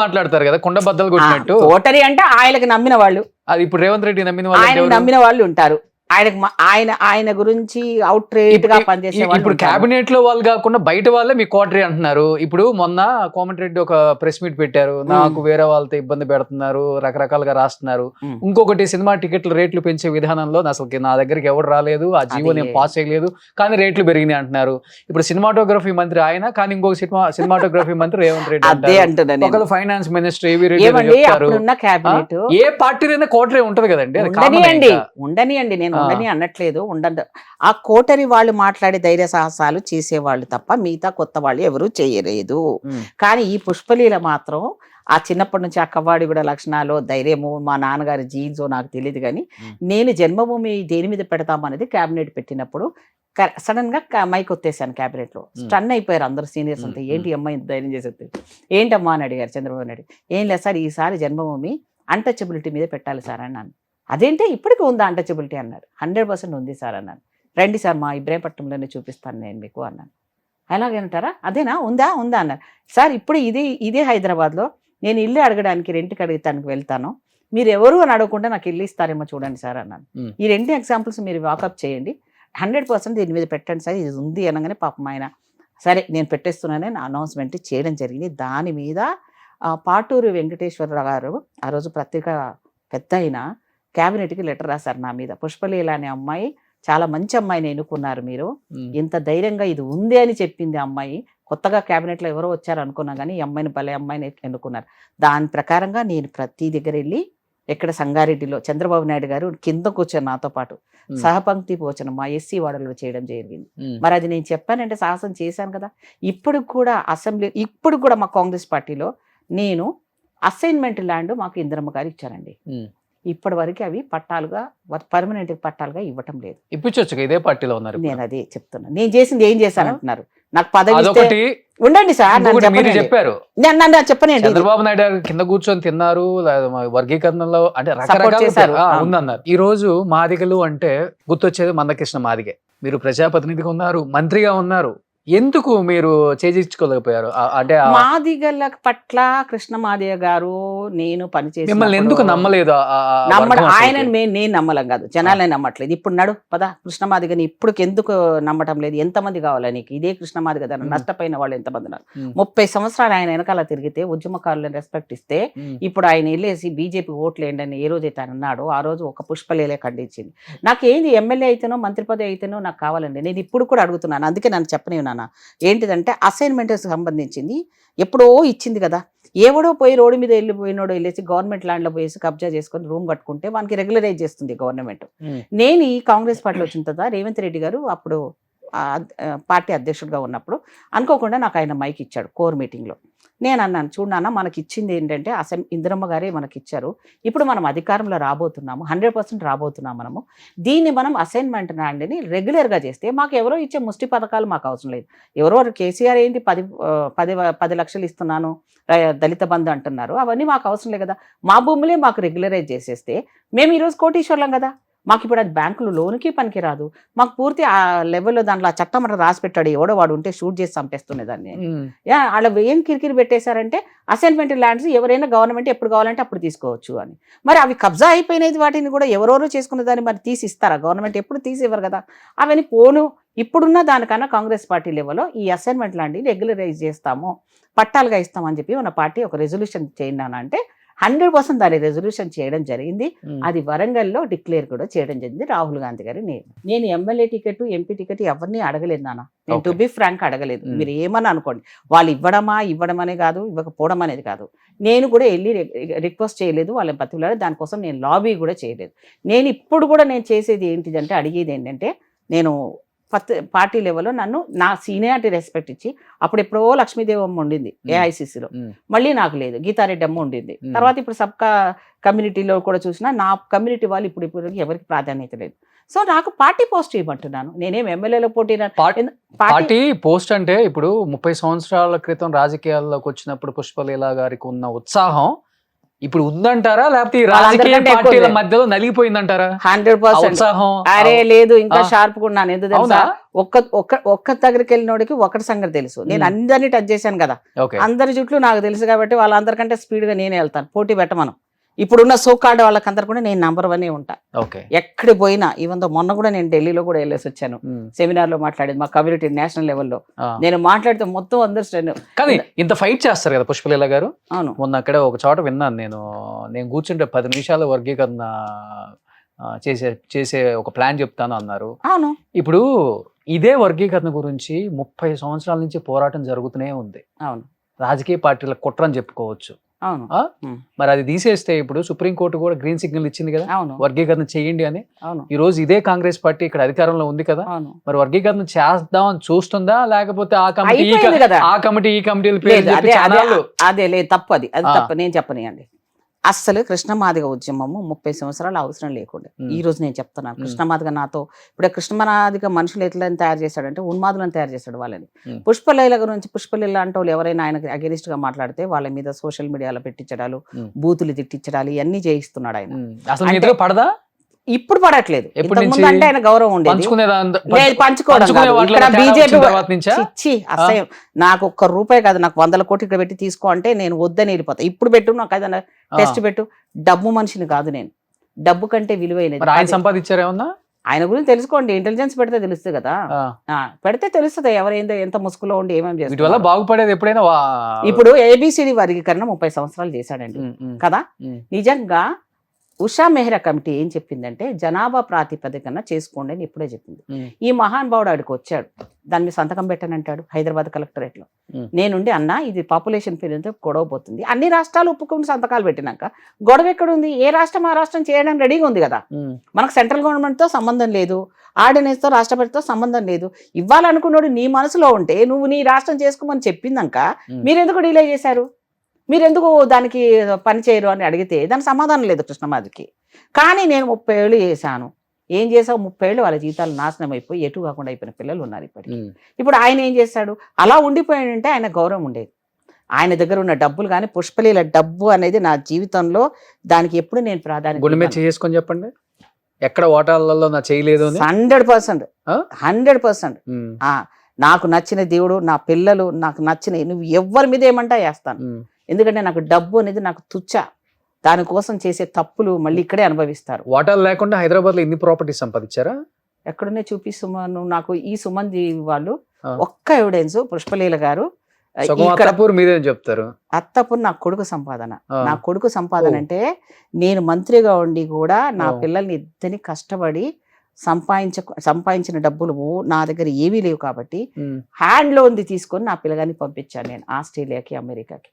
మాట్లాడతారు కదా కుండ బద్దలు కొట్టినట్టు. కోటరి అంటే ఆయనకు నమ్మిన వాళ్ళు, అది ఇప్పుడు రేవంత్ రెడ్డి నమ్మిన వాళ్ళు ఉంటారు. ఆయన గురించి అవుట్ రేట్ గా పనిచేసే ఇప్పుడు క్యాబినెట్ లో వాళ్ళు కాకుండా బయట వాళ్ళే మీ కోటరీ అంటున్నారు. ఇప్పుడు మొన్న కోమటిరెడ్డి ఒక ప్రెస్ మీట్ పెట్టారు, నాకు వేరే వాళ్ళతో ఇబ్బంది పెడుతున్నారు, రకరకాలుగా రాస్తున్నారు. ఇంకొకటి సినిమా టికెట్ల రేట్లు పెంచే విధానంలో అసలు నా దగ్గరికి ఎవరు రాలేదు, ఆ జీవో నేను పాస్ చేయలేదు, కానీ రేట్లు పెరిగినాయి అంటున్నారు. ఇప్పుడు సినిమాటోగ్రఫీ మంత్రి ఆయన, కానీ ఇంకొక సినిమాటోగ్రఫీ మంత్రి రేవంత్ రెడ్డి, ఒక ఫైనాన్స్ మినిస్టర్ ఏవి రెడ్డి. ఏ పార్టీలైనా కోటరీ ఉంటది కదండి, ఉండనియండి, నేను ఉండని అనట్లేదు, ఉండదు. ఆ కోటరి వాళ్ళు మాట్లాడే ధైర్య సాహసాలు చేసేవాళ్ళు తప్ప మిగతా కొత్త వాళ్ళు ఎవరు చేయలేదు. కానీ ఈ పుష్పలీల మాత్రం ఆ చిన్నప్పటి నుంచి ఆ కవ్వాడి కూడా లక్షణాలు, ధైర్యము, మా నాన్నగారి జీన్స్ నాకు తెలియదు, కానీ నేను జన్మభూమి దేని మీద పెడతామనేది క్యాబినెట్ పెట్టినప్పుడు సడన్ గా మైక్ ఒత్తేసాను క్యాబినెట్ లో. స్టన్ అయిపోయారు అందరు సీనియర్స్ అంతా, ఏంటి అమ్మాయి ధైర్యం చేసేది, ఏంటమ్మా అని అడిగారు చంద్రబాబు నాయుడు. ఏం లేదు సార్, ఈసారి జన్మభూమి అన్టచబిలిటీ మీద పెట్టాలి సార్ అన్నాను. అదేంటే ఇప్పటికీ ఉందా అన్టచబిలిటీ అన్నారు. 100% ఉంది సార్ అన్నాను. రండి సార్ మా ఇబ్రాహీంపట్నంలోనే చూపిస్తాను నేను మీకు అన్నాను. అలాగంటారా, అదేనా, ఉందా అన్నారు. సార్ ఇప్పుడు ఇదే హైదరాబాద్లో నేను ఇల్లు అడగడానికి రెంట్కి అడగటానికి వెళ్తాను, మీరు ఎవరు అని అడగకుండా నాకు ఇల్లు ఇస్తారేమో చూడండి సార్ అన్నాను. ఈ 2 ఎగ్జాంపుల్స్ మీరు వాకప్ చేయండి, 100% దీని మీద పెట్టండి సార్, ఇది ఉంది అనగానే పాపం ఆయన సరే నేను పెట్టేస్తున్నానని అనౌన్స్మెంట్ చేయడం జరిగింది. దాని మీద పాటూరు వెంకటేశ్వరరావు గారు ఆ రోజు పత్రిక పెద్ద అయినా క్యాబినెట్కి లెటర్ రాశారు నా మీద. పుష్పలీల అనే అమ్మాయి చాలా మంచి అమ్మాయిని ఎన్నుకున్నారు మీరు, ఇంత ధైర్యంగా ఇది ఉంది అని చెప్పింది అమ్మాయి. కొత్తగా క్యాబినెట్లో ఎవరో వచ్చారు అనుకున్నా కానీ ఈ అమ్మాయిని భలే అమ్మాయిని ఎన్నుకున్నారు. దాని ప్రకారంగా నేను ప్రతి దగ్గర వెళ్ళి, ఎక్కడ సంగారెడ్డిలో చంద్రబాబు నాయుడు గారు కింద కూర్చొని నాతో పాటు సహపంక్తి భోజనం మా ఎస్సీ వాడలో చేయడం జరిగింది. మరి అది నేను చెప్పానంటే సాహసం చేశాను కదా. ఇప్పుడు కూడా మా కాంగ్రెస్ పార్టీలో నేను అసైన్మెంట్ ల్యాండ్ మాకు ఇందిరమ్మ గారు ఇచ్చారండి. ఇప్పటి వరకు అవి పట్టాలుగా పర్మనెంట్ పట్టాలుగా ఇవ్వటం లేదు. ఇప్పించవచ్చు, ఇదే పార్టీలో ఉన్నారు. నేను అదే చెప్తున్నా, నేను చేసింది ఏం చేశాను అంటున్నారు. నాకు పదవి ఉండండి సార్, చెప్పారు చెప్పనండి. చంద్రబాబు నాయుడు కింద కూర్చొని తిన్నారు, వర్గీకరణలో అంటే రకరకాల ఉందన్నారు. ఈ రోజు మాదిగలు అంటే గుర్తొచ్చేది మందకృష్ణ మాదిగే. మీరు ప్రజాప్రతినిధిగా ఉన్నారు, మంత్రిగా ఉన్నారు, ఎందుకు మీరు చేయించుకోలేకపోయారు? అంటే మాదిగల పట్ల కృష్ణ మాదిగ గారు నేను పనిచేసి మిమ్మల్ని ఎందుకు నమ్మలేదు? ఆయన నేను నమ్మలం కాదు, జనాలని నమ్మట్లేదు. ఇప్పుడు నడు పదా కృష్ణ మాదిగని ఇప్పుడు ఎందుకు నమ్మటం లేదు? ఎంతమంది కావాలి నీకు? ఇదే కృష్ణ మాదిగ నష్టపోయిన వాళ్ళు ఎంతమంది ఉన్నారు? 30 సంవత్సరాలు ఆయన వెనకాల తిరిగితే, ఉద్యమకారులను రెస్పెక్ట్ ఇస్తే, ఇప్పుడు ఆయన వెళ్ళేసి బీజేపీ ఓట్లు ఏంటని ఏ రోజైతే ఆయన అన్నాడో ఆ రోజు ఒక పుష్పలీలే ఖండించింది. నాకేంది ఎమ్మెల్యే అయితేనో మంత్రి పదవి అయితేనో నాకు కావాలండి. నేను ఇప్పుడు కూడా అడుగుతున్నాను, అందుకే నన్ను చెప్పని ఉన్నాను. ఏంటిదంటే అసైన్మెంట్ సంబంధించింది ఎప్పుడో ఇచ్చింది కదా, ఎవడో పోయి రోడ్డు మీద వెళ్ళిపోయినోడో వెళ్ళేసి గవర్నమెంట్ ల్యాండ్లో పోయేసి కబ్జా చేసుకొని రూమ్ కట్టుకుంటే వానికి రెగ్యులరైజ్ చేస్తుంది గవర్నమెంట్. నేను ఈ కాంగ్రెస్ పార్టీలో వచ్చిన తర్వాత రేవంత్ రెడ్డి గారు అప్పుడు పార్టీ అధ్యక్షుడిగా ఉన్నప్పుడు అనుకోకుండా నాకు ఆయన మైక్ ఇచ్చాడు కోర్ మీటింగ్లో. నేను అన్నాను, చూడన్నా మనకి ఇచ్చింది ఏంటంటే ఇందిరమ్మ గారే మనకి ఇచ్చారు, ఇప్పుడు మనం అధికారంలో రాబోతున్నాము, 100% రాబోతున్నాం మనము. దీన్ని మనం అసైన్మెంట్ ల్యాండ్ని రెగ్యులర్గా చేస్తే మాకు ఎవరో ఇచ్చే ముష్టి పథకాలు మాకు అవసరం లేదు. ఎవరో కేసీఆర్ ఏంటి 10 లక్షలు ఇస్తున్నాను, దళిత బంధు అంటున్నారు, అవన్నీ మాకు అవసరం లేదు కదా. మా భూములే మాకు రెగ్యులరైజ్ చేసేస్తే మేము ఈరోజు కోటీశ్వర్లం కదా. మాకు ఇప్పుడు అది బ్యాంకులు లోన్కి పనికిరాదు, మాకు పూర్తి ఆ లెవెల్లో దాంట్లో ఆ చట్టం అట్లా రాసి పెట్టాడు, ఎవడో వాడు ఉంటే షూట్ చేసి చంపేస్తుండే దాన్ని. అలా ఏం కిరికిరి పెట్టేశారంటే అసైన్మెంట్ ల్యాండ్స్ ఎవరైనా గవర్నమెంట్ ఎప్పుడు కావాలంటే అప్పుడు తీసుకోవచ్చు అని. మరి అవి కబ్జా అయిపోయినది, వాటిని కూడా ఎవరెవరో చేసుకున్న దాన్ని మరి తీసి ఇస్తారా? గవర్నమెంట్ ఎప్పుడు తీసి ఇవ్వరు కదా. అవన్నీ పోను. ఇప్పుడున్న దానికన్నా కాంగ్రెస్ పార్టీ లెవెల్లో ఈ అసైన్మెంట్ ల్యాండ్ని రెగ్యులరైజ్ చేస్తాము, పట్టాలుగా ఇస్తామని చెప్పి మన పార్టీ ఒక రెజల్యూషన్ చేయండి 100% దాని రెజల్యూషన్ చేయడం జరిగింది. అది వరంగల్లో డిక్లేర్ కూడా చేయడం జరిగింది రాహుల్ గాంధీ గారి. నేను ఎమ్మెల్యే టికెట్, ఎంపీ టికెట్ ఎవరిని అడగలేదు నాన్న. నేను టు బి ఫ్రాంక్ అడగలేదు. మీరు ఏమని అనుకోండి, వాళ్ళు ఇవ్వడం అనే కాదు, ఇవ్వకపోవడం అనేది కాదు. నేను కూడా వెళ్ళి రిక్వెస్ట్ చేయలేదు, వాళ్ళని బతిలాడి, దానికోసం నేను లాబీ కూడా చేయలేదు. నేను ఇప్పుడు కూడా నేను చేసేది ఏంటిదంటే, అడిగేది ఏంటంటే, నేను పార్టీ లెవెల్లో నన్ను నా సీనియారిటీ రెస్పెక్ట్ ఇచ్చి, అప్పుడు ఎప్పుడో లక్ష్మీదేవమ్మ ఉండింది ఏఐసిసిలో, మళ్ళీ నాకు లేదు, గీతారెడ్డి అమ్మ ఉండింది. తర్వాత ఇప్పుడు సబ్కా కమ్యూనిటీలో కూడా చూసినా నా కమ్యూనిటీ వాళ్ళు ఇప్పుడు ఎవరికి ప్రాధాన్యత లేదు. సో నాకు పార్టీ పోస్ట్ ఇవ్వమంటున్నాను. నేనేం ఎమ్మెల్యేలో పోటీ పార్టీ పోస్ట్ అంటే, ఇప్పుడు 30 సంవత్సరాల క్రితం రాజకీయాల్లోకి వచ్చినప్పుడు పుష్పలీల గారికి ఉన్న ఉత్సాహం ఇప్పుడు ఉందంటారా, లేకపోతే రాజకీయ పార్టీల మధ్యలో నలిగిపోయిందంటారా? 100%. అరే లేదు, ఇంకా షార్ప్ ఉన్నాను. ఎందుకు తెలుసా, ఒక్క దగ్గరికి వెళ్ళినోడికి ఒకటి సంగతి తెలుసు. నేను అందరినీ టచ్ చేశాను కదా, అందరి జుట్లు నాకు తెలుసు కాబట్టి వాళ్ళందరికంటే స్పీడ్ గా నేనే వెళ్తాను. పోటీ పెట్టమను. ఇప్పుడున్న సోకార్డ్ వాళ్ళకందరూ కూడా నేను నంబర్ 1 ఉంటా. ఎక్కడ పోయినా, ఈవెన్ మొన్న కూడా నేను ఢిల్లీలో కూడా వెళ్ళేసి వచ్చాను, సెమినార్ లో మాట్లాడేది మా కమ్యూనిటీ నేషనల్ లెవెల్లో. నేను మాట్లాడితే మొత్తం అందరూ. కానీ ఇంత ఫైట్ చేస్తారు కదా పుష్పలీల గారు. అవును, మొన్న అక్కడ ఒక చోట విన్నాను నేను కూర్చుంటే 10 నిమిషాల వర్గీకరణ చేసే ఒక ప్లాన్ చెప్తాను అన్నారు. అవును, ఇప్పుడు ఇదే వర్గీకరణ గురించి 30 సంవత్సరాల నుంచి పోరాటం జరుగుతూనే ఉంది. అవును, రాజకీయ పార్టీల కుట్రని చెప్పుకోవచ్చు. అవును, మరి అది తీసేస్తే ఇప్పుడు సుప్రీంకోర్టు కూడా గ్రీన్ సిగ్నల్ ఇచ్చింది కదా, అవును, వర్గీకరణ చేయండి అని. అవును, ఈ రోజు ఇదే కాంగ్రెస్ పార్టీ ఇక్కడ అధికారంలో ఉంది కదా, అవును, మరి వర్గీకరణ చేద్దామని చూస్తుందా, లేకపోతే ఆ కమిటీ ఈ కమిటీల పేరు? అదే లేదు, తప్పు. అది తప్పు, నేను చెప్పనియండి. అస్సలు కృష్ణమాదిగ ఉద్యమము 30 సంవత్సరాలు అవసరం లేకుండా, ఈ రోజు నేను చెప్తున్నాను. కృష్ణమాదిగ నాతో ఇప్పుడు కృష్ణమాదిగ మనుషులు ఎట్లా తయారు చేశాడంటే, ఉన్మాదులను తయారు చేశాడు వాళ్ళని. పుష్పలీల గురించి, పుష్పలీల అంటే వాళ్ళు ఎవరైనా ఆయనకు అగెనిస్ట్ గా మాట్లాడితే వాళ్ళ మీద సోషల్ మీడియాలో పెట్టించడాలు, బూతులు తిట్టించడాలు ఇవన్నీ చేయిస్తున్నాడు ఆయన. అసలు పడదా? ఇప్పుడు పడట్లేదు. అంటే ఆయన గౌరవం ఉండేది. ఇచ్చి అసహ్యం. నాకు ₹1 కాదు, నాకు 100 కోట్లు ఇక్కడ పెట్టి తీసుకో అంటే నేను వద్దని వెళ్ళిపోతా. ఇప్పుడు పెట్టు, నాకు ఏదైనా టెస్ట్ పెట్టు. డబ్బు మనిషిని కాదు నేను, డబ్బు కంటే విలువైనది. ఆయన సంపాదించారేమన్నా? ఆయన గురించి తెలుసుకోండి, ఇంటెలిజెన్స్ పెడితే తెలుస్తుంది కదా, పెడితే తెలుస్తుంది ఎవరైందో ఎంత ముసుగులో ఉండి ఏమేమి చేస్తారు. బాగుపడేది ఎప్పుడైనా. ఇప్పుడు ఏబిసిడి వర్గీకరణ 30 సంవత్సరాలు చేశాడండి కదా. నిజంగా ఉషా మెహ్రా కమిటీ ఏం చెప్పిందంటే, జనాభా ప్రాతిపదికన చేసుకోండి అని ఇప్పుడే చెప్పింది. ఈ మహానుభావుడు ఆడికి వచ్చాడు, దాని మీద సంతకం పెట్టానంటాడు హైదరాబాద్ కలెక్టరేట్ లో. నేనుండి అన్నా ఇది పాపులేషన్ పేరుతో గొడవ పోతుంది, అన్ని రాష్ట్రాలు ఒప్పుకుని సంతకాలు పెట్టినాక గొడవ ఎక్కడ ఉంది? ఏ రాష్ట్రం ఆ రాష్ట్రం చేయడానికి రెడీగా ఉంది కదా. మనకు సెంట్రల్ గవర్నమెంట్ తో సంబంధం లేదు, ఆర్డినెన్స్ తో రాష్ట్రపతితో సంబంధం లేదు. ఇవ్వాలనుకున్నాడు నీ మనసులో ఉంటే నువ్వు నీ రాష్ట్రం చేసుకోమని చెప్పిందాక మీరెందుకు డిలే చేశారు? మీరెందుకు దానికి పని చేయరు అని అడిగితే దానికి సమాధానం లేదు కృష్ణమాదికి. కానీ నేను 30 ఏళ్ళు చేశాను. ఏం చేసావు? 30 ఏళ్ళు వాళ్ళ జీవితాలు నాశనం అయిపోయి ఎటు కాకుండా అయిపోయిన పిల్లలు ఉన్నారు ఇప్పటికీ. ఇప్పుడు ఆయన ఏం చేశాడు? అలా ఉండిపోయాడంటే ఆయన గౌరవం ఉండేది. ఆయన దగ్గర ఉన్న డబ్బులు కానీ, పుష్పలీల డబ్బు అనేది నా జీవితంలో దానికి ఎప్పుడు నేను ప్రాధాన్యత చేసుకొని చెప్పండి. ఎక్కడ ఓటాలలో నా చేయలేదు 100%. నాకు నచ్చిన దేవుడు, నా పిల్లలు, నాకు నచ్చిన నువ్వు ఎవరి మీద ఏమంటా వేస్తాను. ఎందుకంటే నాకు డబ్బు అనేది నాకు తుచ్చ. దానికోసం చేసే తప్పులు మళ్ళీ ఇక్కడే అనుభవిస్తారు. వాటాలు లేకుండా హైదరాబాద్ లో ఎన్ని ప్రాపర్టీస్ సంపాదించారా? ఎక్కడనే చూపిస్తున్నాను. నాకు ఈ సుమంది వాళ్ళు ఒక్క ఎవిడెన్స్, పుష్పలీల గారు మీరేం చెప్తారు? అత్తపూర్ నా కొడుకు సంపాదన. నా కొడుకు సంపాదన అంటే నేను మంత్రిగా ఉండి కూడా నా పిల్లల్ని ఇద్దరిని కష్టపడి సంపాదించిన డబ్బులు నా దగ్గర ఏవీ లేవు కాబట్టి హ్యాండ్ లోన్ తీసుకొని నా పిల్లగాన్ని పంపించాను నేను ఆస్ట్రేలియాకి, అమెరికాకి.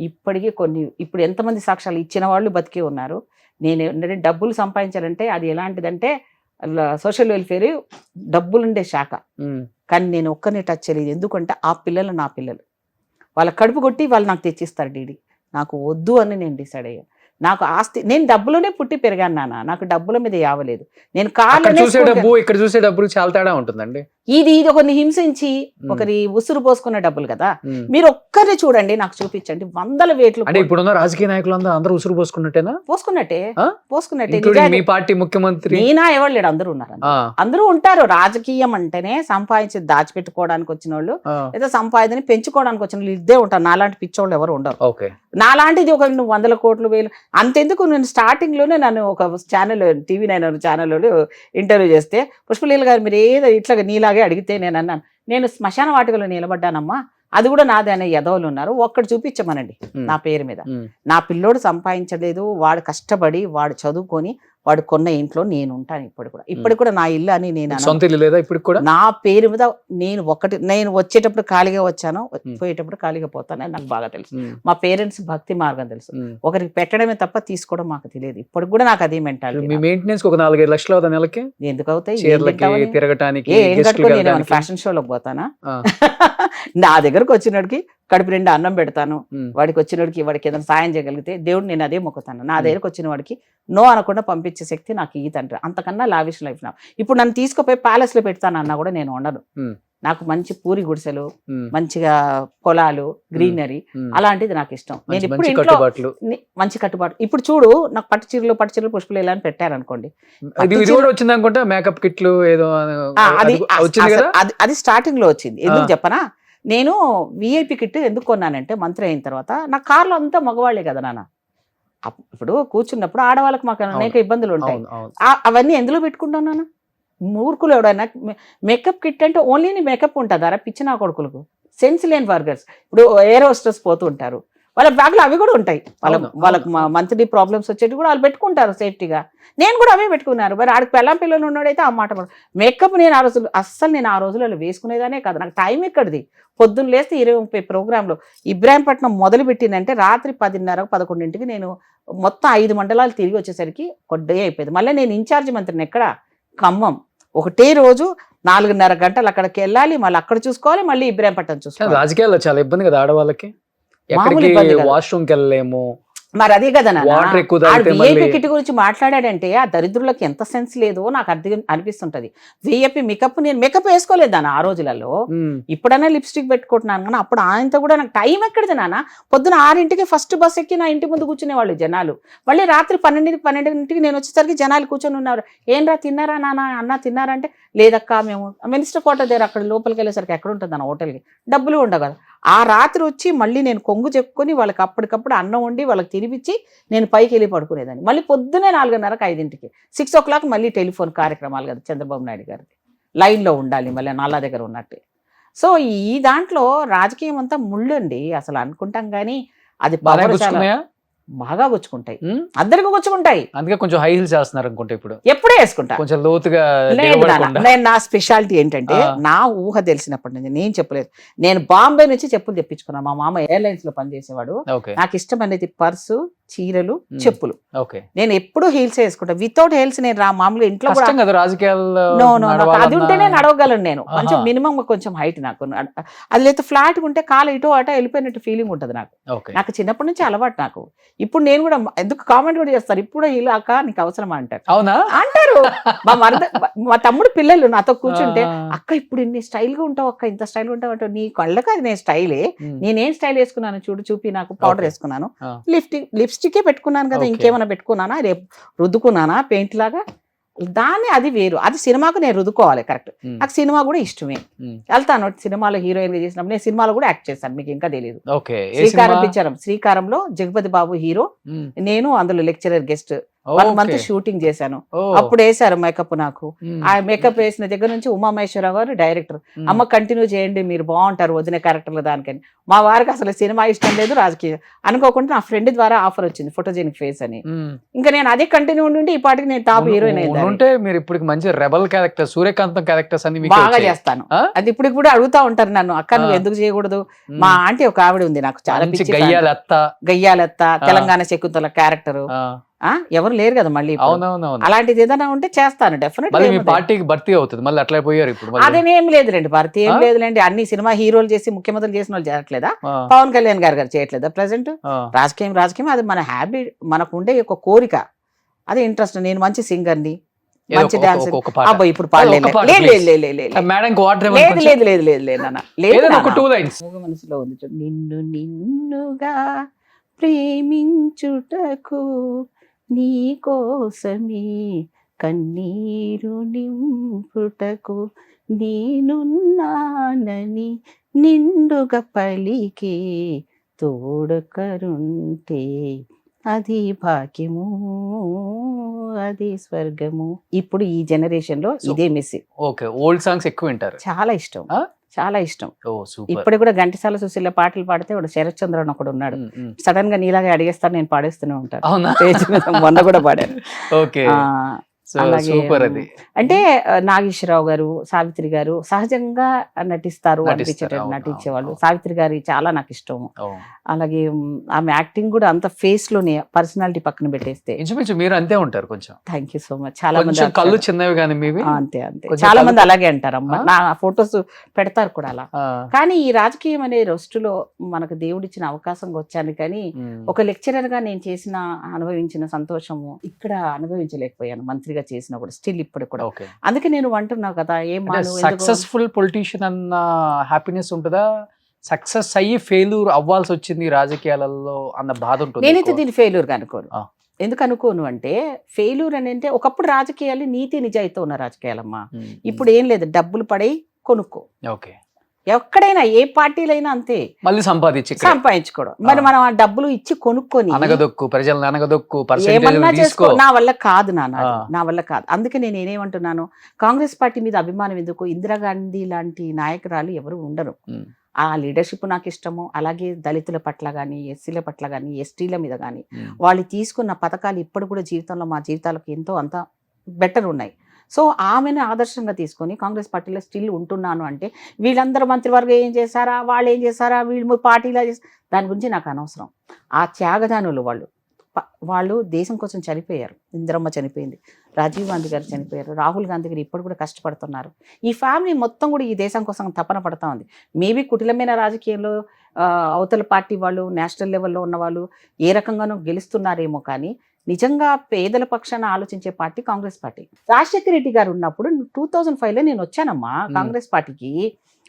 ఇప్పటికీ ఇప్పుడు ఎంతమంది సాక్ష్యాలు ఇచ్చిన వాళ్ళు బతికే ఉన్నారు. నేను ఏంటంటే డబ్బులు సంపాదించాలంటే అది ఎలాంటిదంటే సోషల్ వెల్ఫేర్ డబ్బులుండే శాఖ. కానీ నేను ఒక్కరిని టచ్ చేయలేదు. ఎందుకంటే ఆ పిల్లలు నా పిల్లలు, వాళ్ళ కడుపు కొట్టి వాళ్ళు నాకు తెచ్చిస్తారు డీడీ. నాకు వద్దు అని నేను డిసైడ్ అయ్యాను. నాకు ఆస్తి, నేను డబ్బులోనే పుట్టి పెరిగాను నాన్న, నాకు డబ్బుల మీద యావలేదు. నేను ఇక్కడ చూసే డబ్బు చాలా తేడా ఉంటుందండి. ఇది ఒకరిని హింసించి ఒకరి ఉసురు పోసుకున్న డబ్బులు కదా. మీరు ఒక్కరిని చూడండి, నాకు చూపించండి, వందల వేట్లు. అంటే ఇప్పుడున్న రాజకీయ నాయకులు అందరూ ఉసురు పోసుకున్నట్టేనా? పోసుకున్నట్టే. మీ పార్టీ ముఖ్యమంత్రి నేనా ఎవరు లేడు, అందరూ ఉన్నారు. అందరూ ఉంటారు. రాజకీయం అంటేనే సంపాదించి దాచిపెట్టుకోవడానికి వచ్చిన వాళ్ళు, లేదా సంపాదనని పెంచుకోవడానికి వచ్చిన వాళ్ళు ఇద్దే ఉంటారు. నాలాంటి పిచ్చోళ్ళు ఎవరు ఉండరు. నాలాంటిది ఒక 100 కోట్లు 1000 అంతెందుకు. నేను స్టార్టింగ్ లోనే నన్ను ఒక ఛానల్ TV 9 ఛానల్ ఇంటర్వ్యూ చేస్తే, పుష్పలీల గారు మీరు ఏదో ఇట్లా నీలాగే అడిగితే నేను అన్నాను, నేను శ్మశాన వాటికలో నిలబడ్డానమ్మా, అది కూడా నాదే అనే యదవులు ఉన్నారు, ఒక్కడు చూపించమనండి నా పేరు మీద. నా పిల్లోడు సంపాదించలేదు, వాడు కష్టపడి వాడు చదువుకొని వాడు కొన్న ఇంట్లో నేను ఉంటాను. ఇప్పుడు కూడా నా ఇల్లు అని నేను సొంత ఇల్లు లేదా ఇప్పుడు కూడా? నా పేరు మీద నేను వచ్చేటప్పుడు ఖాళీగా వచ్చాను, పోయేటప్పుడు ఖాళీగా పోతానని నాకు బాగా తెలుసు. మా పేరెంట్స్ భక్తి మార్గం తెలుసు. ఒకరికి పెట్టడమే తప్ప తీసుకోవడం మాకు తెలియదు. ఇప్పుడు కూడా నాకు అదే మెంటాలిటీ. మీ మెయింటెనెన్స్ ఒక 4-5 లక్షలు అవుతా నెలకి? ఎందుకు అవుతాయి? తిరగటానికి ఫ్యాషన్ షోలోకి పోతానా? నా దగ్గరకు వచ్చినడికి కడుపు నిండా అన్నం పెడతాను, వాడికి వచ్చినోడికి వాడికి ఏదైనా సాయం చేయగలిగితే దేవుడు నేను అదే మొక్కుతాను. నా దగ్గరకు వచ్చిన వాడికి నో అనకుండా పంపించే శక్తి నాకు ఈ తండ్రి. అంతకన్నా లావిష్ లైఫ్ నా. ఇప్పుడు నన్ను తీసుకుపోయి ప్యాలెస్ లో పెడతానన్నా కూడా నేను ఉండను. నాకు మంచి పూరి గుడిసెలు, మంచిగా పొలాలు, గ్రీనరీ, అలాంటిది నాకు ఇష్టం. నేను ఇప్పుడు ఇంట్లో మంచి కట్టుబాటు. ఇప్పుడు చూడు, నాకు పట్టు చీరలు పుష్పలీల అని పెట్టారనుకోండి, మేకప్ కిట్లు ఏదో అది స్టార్టింగ్ లో వచ్చింది. ఎందుకు చెప్పనా, నేను VIP కిట్ ఎందుకు కొన్నానంటే, మంత్రి అయిన తర్వాత నా కార్లో అంతా మగవాళ్లే కదా నాన్న. ఇప్పుడు కూర్చున్నప్పుడు ఆడవాళ్ళకి మాకు అనేక ఇబ్బందులు ఉంటాయి. అవన్నీ ఎందులో పెట్టుకుంటున్నాను? మూర్ఖులు ఎవడైనా మేకప్ కిట్ అంటే ఓన్లీ మేకప్ ఉంటుందారా పిచ్చి నా కొడుకులకు? సెన్స్ లేని వర్గర్స్. ఇప్పుడు ఎయిర్ హోస్టర్స్ పోతూ ఉంటారు, వాళ్ళ బ్యాగ్లో అవి కూడా ఉంటాయి. వాళ్ళకి మంత్లీ ప్రాబ్లమ్స్ వచ్చేటి కూడా వాళ్ళు పెట్టుకుంటారు సేఫ్టీగా. నేను కూడా అవే పెట్టుకున్నారు. మరి ఆడికి పెళ్ళం పిల్లలు ఉన్నాడైతే ఆ మాట మేకప్ నేను ఆ రోజులలో వేసుకునేదానే కాదు. నాకు టైం ఎక్కడిది? పొద్దున్న లేస్తే 20-30 ప్రోగ్రాంలు. ఇబ్రాహీంపట్నం మొదలు పెట్టిందంటే రాత్రి 10:30-11కి నేను మొత్తం 5 మండలాలు తిరిగి వచ్చేసరికి కొడ్డే అయిపోయింది. మళ్ళీ నేను ఇన్ఛార్జి మంత్రిని ఎక్కడ, ఖమ్మం. ఒకటే రోజు 4:30 గంటలు అక్కడికి వెళ్ళాలి, మళ్ళీ అక్కడ చూసుకోవాలి, మళ్ళీ ఇబ్రాహీంపట్నం చూసుకోవాలి. రాజకీయాల్లో చాలా ఇబ్బంది కదా ఆడవాళ్ళకి, వాష్రూమ్కి వెళ్ళలేము. మరి అదే కదా VIP కిట్ గురించి మాట్లాడాడంటే ఆ దరిద్రులకు ఎంత సెన్స్ లేదో నాకు అర్థం అనిపిస్తుంటది. VIP మేకప్, నేను మేకప్ వేసుకోలేదు నాన్న ఆ రోజులలో. ఇప్పుడైనా లిప్స్టిక్ పెట్టుకుంటున్నాను కానీ అప్పుడు ఆయనతో కూడా నాకు టైం ఎక్కడిది నాన్న. పొద్దున 6ంటికి ఫస్ట్ బస్ ఎక్కి నా ఇంటి ముందు కూర్చునే వాళ్ళు జనాలు. మళ్ళీ రాత్రి 12ంటికి నేను వచ్చేసరికి జనాలు కూర్చొని ఉన్నారు. ఏంరా తిన్నారా నాన్న, అన్న తిన్నారా అంటే, లేదక్క మేము మినిస్టర్ క్వార్టర్ దగ్గర అక్కడ లోపలికి వెళ్ళేసరికి ఎక్కడ ఉంటుంది అన్న హోటల్కి, డబ్బులు ఉండవు కదా. ఆ రాత్రి వచ్చి మళ్ళీ నేను కొంగు చెప్పుకొని వాళ్ళకి అప్పటికప్పుడు అన్నం వండి వాళ్ళకి తినిపించి నేను పైకి వెళ్ళి పడుకునేదాన్ని. మళ్ళీ పొద్దునే 4:30కి 5ంటికి 6 o'clock మళ్ళీ టెలిఫోన్ కార్యక్రమాలు కదా చంద్రబాబు నాయుడు గారిది, లైన్లో ఉండాలి మళ్ళీ నాలా దగ్గర ఉన్నట్టే. సో ఈ దాంట్లో రాజకీయం అంతా ముళ్ళండి అసలు అనుకుంటాం కానీ అది బాగా గుచ్చుకుంటాయి, అందరికి గుచ్చుకుంటాయి. అందుకే కొంచెం హై హీల్స్ చేస్తున్నారు అనుకుంటా ఇప్పుడు. ఎప్పుడే వేసుకుంటా కొంచెం లోతుగా. నేను నా స్పెషాలిటీ ఏంటంటే, నా ఊహ తెలిసినప్పటి నుంచి నేను చెప్పలేదు. నేను బాంబే నుంచి చెప్పులు తెప్పించుకున్నాను. మా మామ ఎయిర్లైన్స్ లో పనిచేసేవాడు. నాకు ఇష్టం అనేది పర్సు, చీరలు, చెప్పులు. నేను ఎప్పుడు హీల్స్ వేసుకుంటా. వితౌట్ హీల్స్ నేను మామూలుగా ఇంట్లో అది ఉంటే నేను నడవగలను. నేను కొంచెం మినిమం కొంచెం హైట్ నాకు. అది లేదా ఫ్లాట్ ఉంటే కాలు ఇటో అటో వెళ్ళిపోయినట్టు ఫీలింగ్ ఉంటుంది నాకు. నాకు చిన్నప్పటి నుంచి అలవాటు నాకు. ఇప్పుడు నేను కూడా ఎందుకు కామెంట్ కూడా చేస్తారు, ఇప్పుడు ఇలా అక్క నీకు అవసరమా అంటారు. అవునా అంటారు. మా తమ్ముడు పిల్లలు నాతో కూర్చుంటే, అక్క ఇప్పుడు ఇన్ని స్టైల్ గా ఉంటావు అక్క, ఇంత స్టైల్ గా ఉంటావు అంటావు. నీ కళ్ళకి అది నేను స్టైలే. నేనేం స్టైల్ వేసుకున్నాను చూపి, నాకు పౌడర్ వేసుకున్నాను, లిప్స్టికే పెట్టుకున్నాను కదా, ఇంకేమైనా పెట్టుకున్నానా, రేపు రుద్దుకున్నానా పెయింట్ లాగా, దాన్ని అది వేరు. అది సినిమాకు నేను రుద్దుకోవాలి కరెక్ట్. నాకు సినిమా కూడా ఇష్టమే, వెళ్తాను. సినిమాలో హీరోయిన్ గా చేసినప్పుడు నేను సినిమాలో కూడా యాక్ట్ చేశాను, మీకు ఇంకా తెలియదు. శ్రీకారంలో జగపతి బాబు హీరో, నేను అందులో లెక్చరర్ గెస్ట్. 1 month షూటింగ్ చేశాను. అప్పుడు వేసారు మేకప్ నాకు. ఆ మేకప్ వేసిన దగ్గర నుంచి ఉమామహేశ్వరరావు గారు డైరెక్టర్, అమ్మ కంటిన్యూ చేయండి మీరు బాగుంటారు వదిన క్యారెక్టర్లు దానికని. మా వారికి అసలు సినిమా ఇష్టం లేదు, రాజకీయం అనుకోకుండా నా ఫ్రెండ్ ద్వారా ఆఫర్ వచ్చింది ఫోటోజెనిక్ ఫేస్ అని. ఇంకా నేను అదే కంటిన్యూ ఉండి ఈ పాటికి నేను టాప్ హీరోయిన్ అయింది. మీరు ఇప్పుడు మంచి రెబల్ క్యారెక్టర్, సూర్యకాంతం క్యారెక్టర్స్ అన్ని బాగా చేస్తాను. అది ఇప్పుడు కూడా అడుగుతా ఉంటారు నన్ను, అక్క నువ్వు ఎందుకు చేయకూడదు. మా ఆంటీ ఒక ఆవిడ ఉంది నాకు చాలా పిచ్చి, గయ్యాలెత్త, తెలంగాణ శకుంతల క్యారెక్టర్. ఎవరు లేరు కదా మళ్ళీ. అలాంటిది ఏదైనా ఉంటే చేస్తాను డెఫినెట్. పార్టీకి భర్తీ అవుతుంది మళ్ళీ, అట్లా పోయారు ఇప్పుడు. అదేం లేదులేండి, భర్తీ ఏం లేదులేండి. అన్ని సినిమా హీరోలు చేసి ముఖ్యమంత్రులు చేసిన వాళ్ళు చేయట్లేదా? పవన్ కళ్యాణ్ గారు చేయట్లేదా ప్రెసెంట్? రాజకీయం అది మన హ్యాబిట్, మనకు ఉండే ఒక కోరిక, అది ఇంట్రెస్ట్. నేను మంచి సింగర్ని, ఏదో మంచి ఒక- డాన్స్ ఒక పాట. అబ్బా ఇప్పుడు పాడలేదు ఒక పాట, లేదు please. లేదు లేదు లేదు మేడం వాటర్ లేదు లేదు లేదు లేదు లేదు నాన్న లేదు ఏదైనా ఒక నాన్న. 2 లైన్స్. మూగ మనసులో ఉంది చూడు. నిన్ను నిన్నుగా ప్రేమించుటకు నీ కోసమే కన్నీరు నింపుటకు నేనున్నానని నిండుగా పలికే తోడకరుంటే అది భాగ్యము, అది స్వర్గము. ఇప్పుడు ఈ జనరేషన్ లో ఇదే మెసేజ్ ఓకే, ఓల్డ్ సాంగ్స్ ఎక్కువ వింటారు. చాలా ఇష్టం, ఆ? చాలా ఇష్టం. ఓ సూపర్. ఇప్పుడు కూడా ఘంటసాల సుశీల పాటలు పాడితే వాడు శరత్ చంద్ర అని ఒకడు ఉన్నాడు. సడన్ గా నీలాగా అడిగేస్తాను, నేను పాడేస్తూనే ఉంటాను. అవునా? స్టేజ్ మీద మొన్న కూడా పాడాను. ఓకే, ఆ, సో అలాగే, సూపర్. అది అంటే నాగేశ్వరరావు గారు, సావిత్రి గారు సహజంగా నటిస్తారు, నటిస్తారు, అనిపించేటట్టు అవును, నటించేవాళ్ళు. అవును. సావిత్రి గారి చాలా నాకు ఇష్టం. ఓ. అలాగే ఆమె యాక్టింగ్ కూడా అంత ఫేస్ లోనే, పర్సనాలిటీ పక్కన పెట్టేస్తే. ఇంచుమించు మీరు అంతే ఉంటారు కొంచెం. Thank you so much. చాలా మంది కొంచెం కళ్ళు అంటారు. చిన్నవి కానీ మీవి. అంతే అంతే, కొంచెం చాలా కళ్ళు- మంది అలాగే అంటారు. అమ్మ ఆ? నా ఫొటోస్ పెడతారు కూడా అలా. ఆ, కానీ ఈ రాజకీయం అనే రొస్టులో మనకు దేవుడిచ్చిన అవకాశం వచ్చాను. కానీ ఒక లెక్చరర్ గా నేను చేసిన అనుభవించిన సంతోషము ఇక్కడ అనుభవించలేకపోయాను, మంత్రిగా చేసిన కూడా స్టిల్ ఇప్పుడు కూడా. ఓకే. అందుకే నేను అంటున్నావు కదా, ఏం మాను ఎందుకు- సక్సెస్ఫుల్ పొలిటీషియన్ అన్న హ్యాపీనెస్ ఉంటుందా, సక్సెస్ అయ్యి ఫెయిల్యూర్ అవ్వాల్సి వచ్చింది రాజకీయాలలో అన్న బాధ ఉంటుంది? నేనైతే ఎక్కువ? దీన్ని ఫెయిల్యూర్ గా అనుకోను. ఆ. ఎందుకు అనుకోను అంటే, ఫెయిల్యూర్ అని అంటే ఒకప్పుడు రాజకీయాలు నీతి నిజాయితీ ఉన్న రాజకీయాలమ్మా. ఇప్పుడు ఏం లేదు, డబ్బులు పడై కొనుక్కో. ఓకే, ఎక్కడైనా ఏ పార్టీలైనా అంతే, మళ్ళీ సంపాదించి ఇక్కడ సంపాదించుకోవడం. మరి మనం ఆ డబ్బులు ఇచ్చి కొనుక్కొని అనగదొక్కు, ప్రజలను అనగదొక్కు, ఏమన్నా పర్సెంటేజ్ చేసుకో, తీసుకో. నా వల్ల కాదు నాన్న, అది ఆ. నా వల్ల కాదు. అందుకే నేను ఏమంటున్నాను, కాంగ్రెస్ పార్టీ మీద అభిమానం ఎందుకు, ఇందిరాగాంధీ లాంటి నాయకురాలు ఎవరు ఉండరు. ఉమ్, ఆ లీడర్షిప్ నాకు ఇష్టము. అలాగే దళితుల పట్ల కానీ, ఎస్సీల పట్ల కానీ, ఎస్టీల మీద కానీ ఉమ్. వాళ్ళు తీసుకున్న పథకాలు ఇప్పుడు కూడా జీవితంలో మా జీవితాలకు ఎంతో అంత బెటర్ ఉన్నాయి. సో ఆమెను ఆదర్శంగా తీసుకొని కాంగ్రెస్ పార్టీలో స్టిల్ ఉంటున్నాను అంటే, వీళ్ళందరూ మంత్రివర్గం ఏం చేశారా, వాళ్ళు ఏం చేశారా, వీళ్ళు పార్టీలో దాని గురించి నాకు అనవసరం. ఆ త్యాగదానులు వాళ్ళు దేశం కోసం చనిపోయారు. ఇందిరమ్మ చనిపోయింది, రాజీవ్ గాంధీ గారు చనిపోయారు, రాహుల్ గాంధీ గారు ఇప్పుడు కూడా కష్టపడుతున్నారు. ఈ ఫ్యామిలీ మొత్తం కూడా ఈ దేశం కోసం తపన పడతా ఉంది. మేబీ కుటిలమైన రాజకీయంలో అవతల పార్టీ వాళ్ళు, నేషనల్ లెవెల్లో ఉన్న వాళ్ళు ఏ రకంగానూ గెలుస్తున్నారేమో, కానీ నిజంగా పేదల పక్షాన ఆలోచించే పార్టీ కాంగ్రెస్ పార్టీ. రాజశేఖర రెడ్డి గారు ఉన్నప్పుడు 2005లో నేను వచ్చానమ్మా కాంగ్రెస్ పార్టీకి.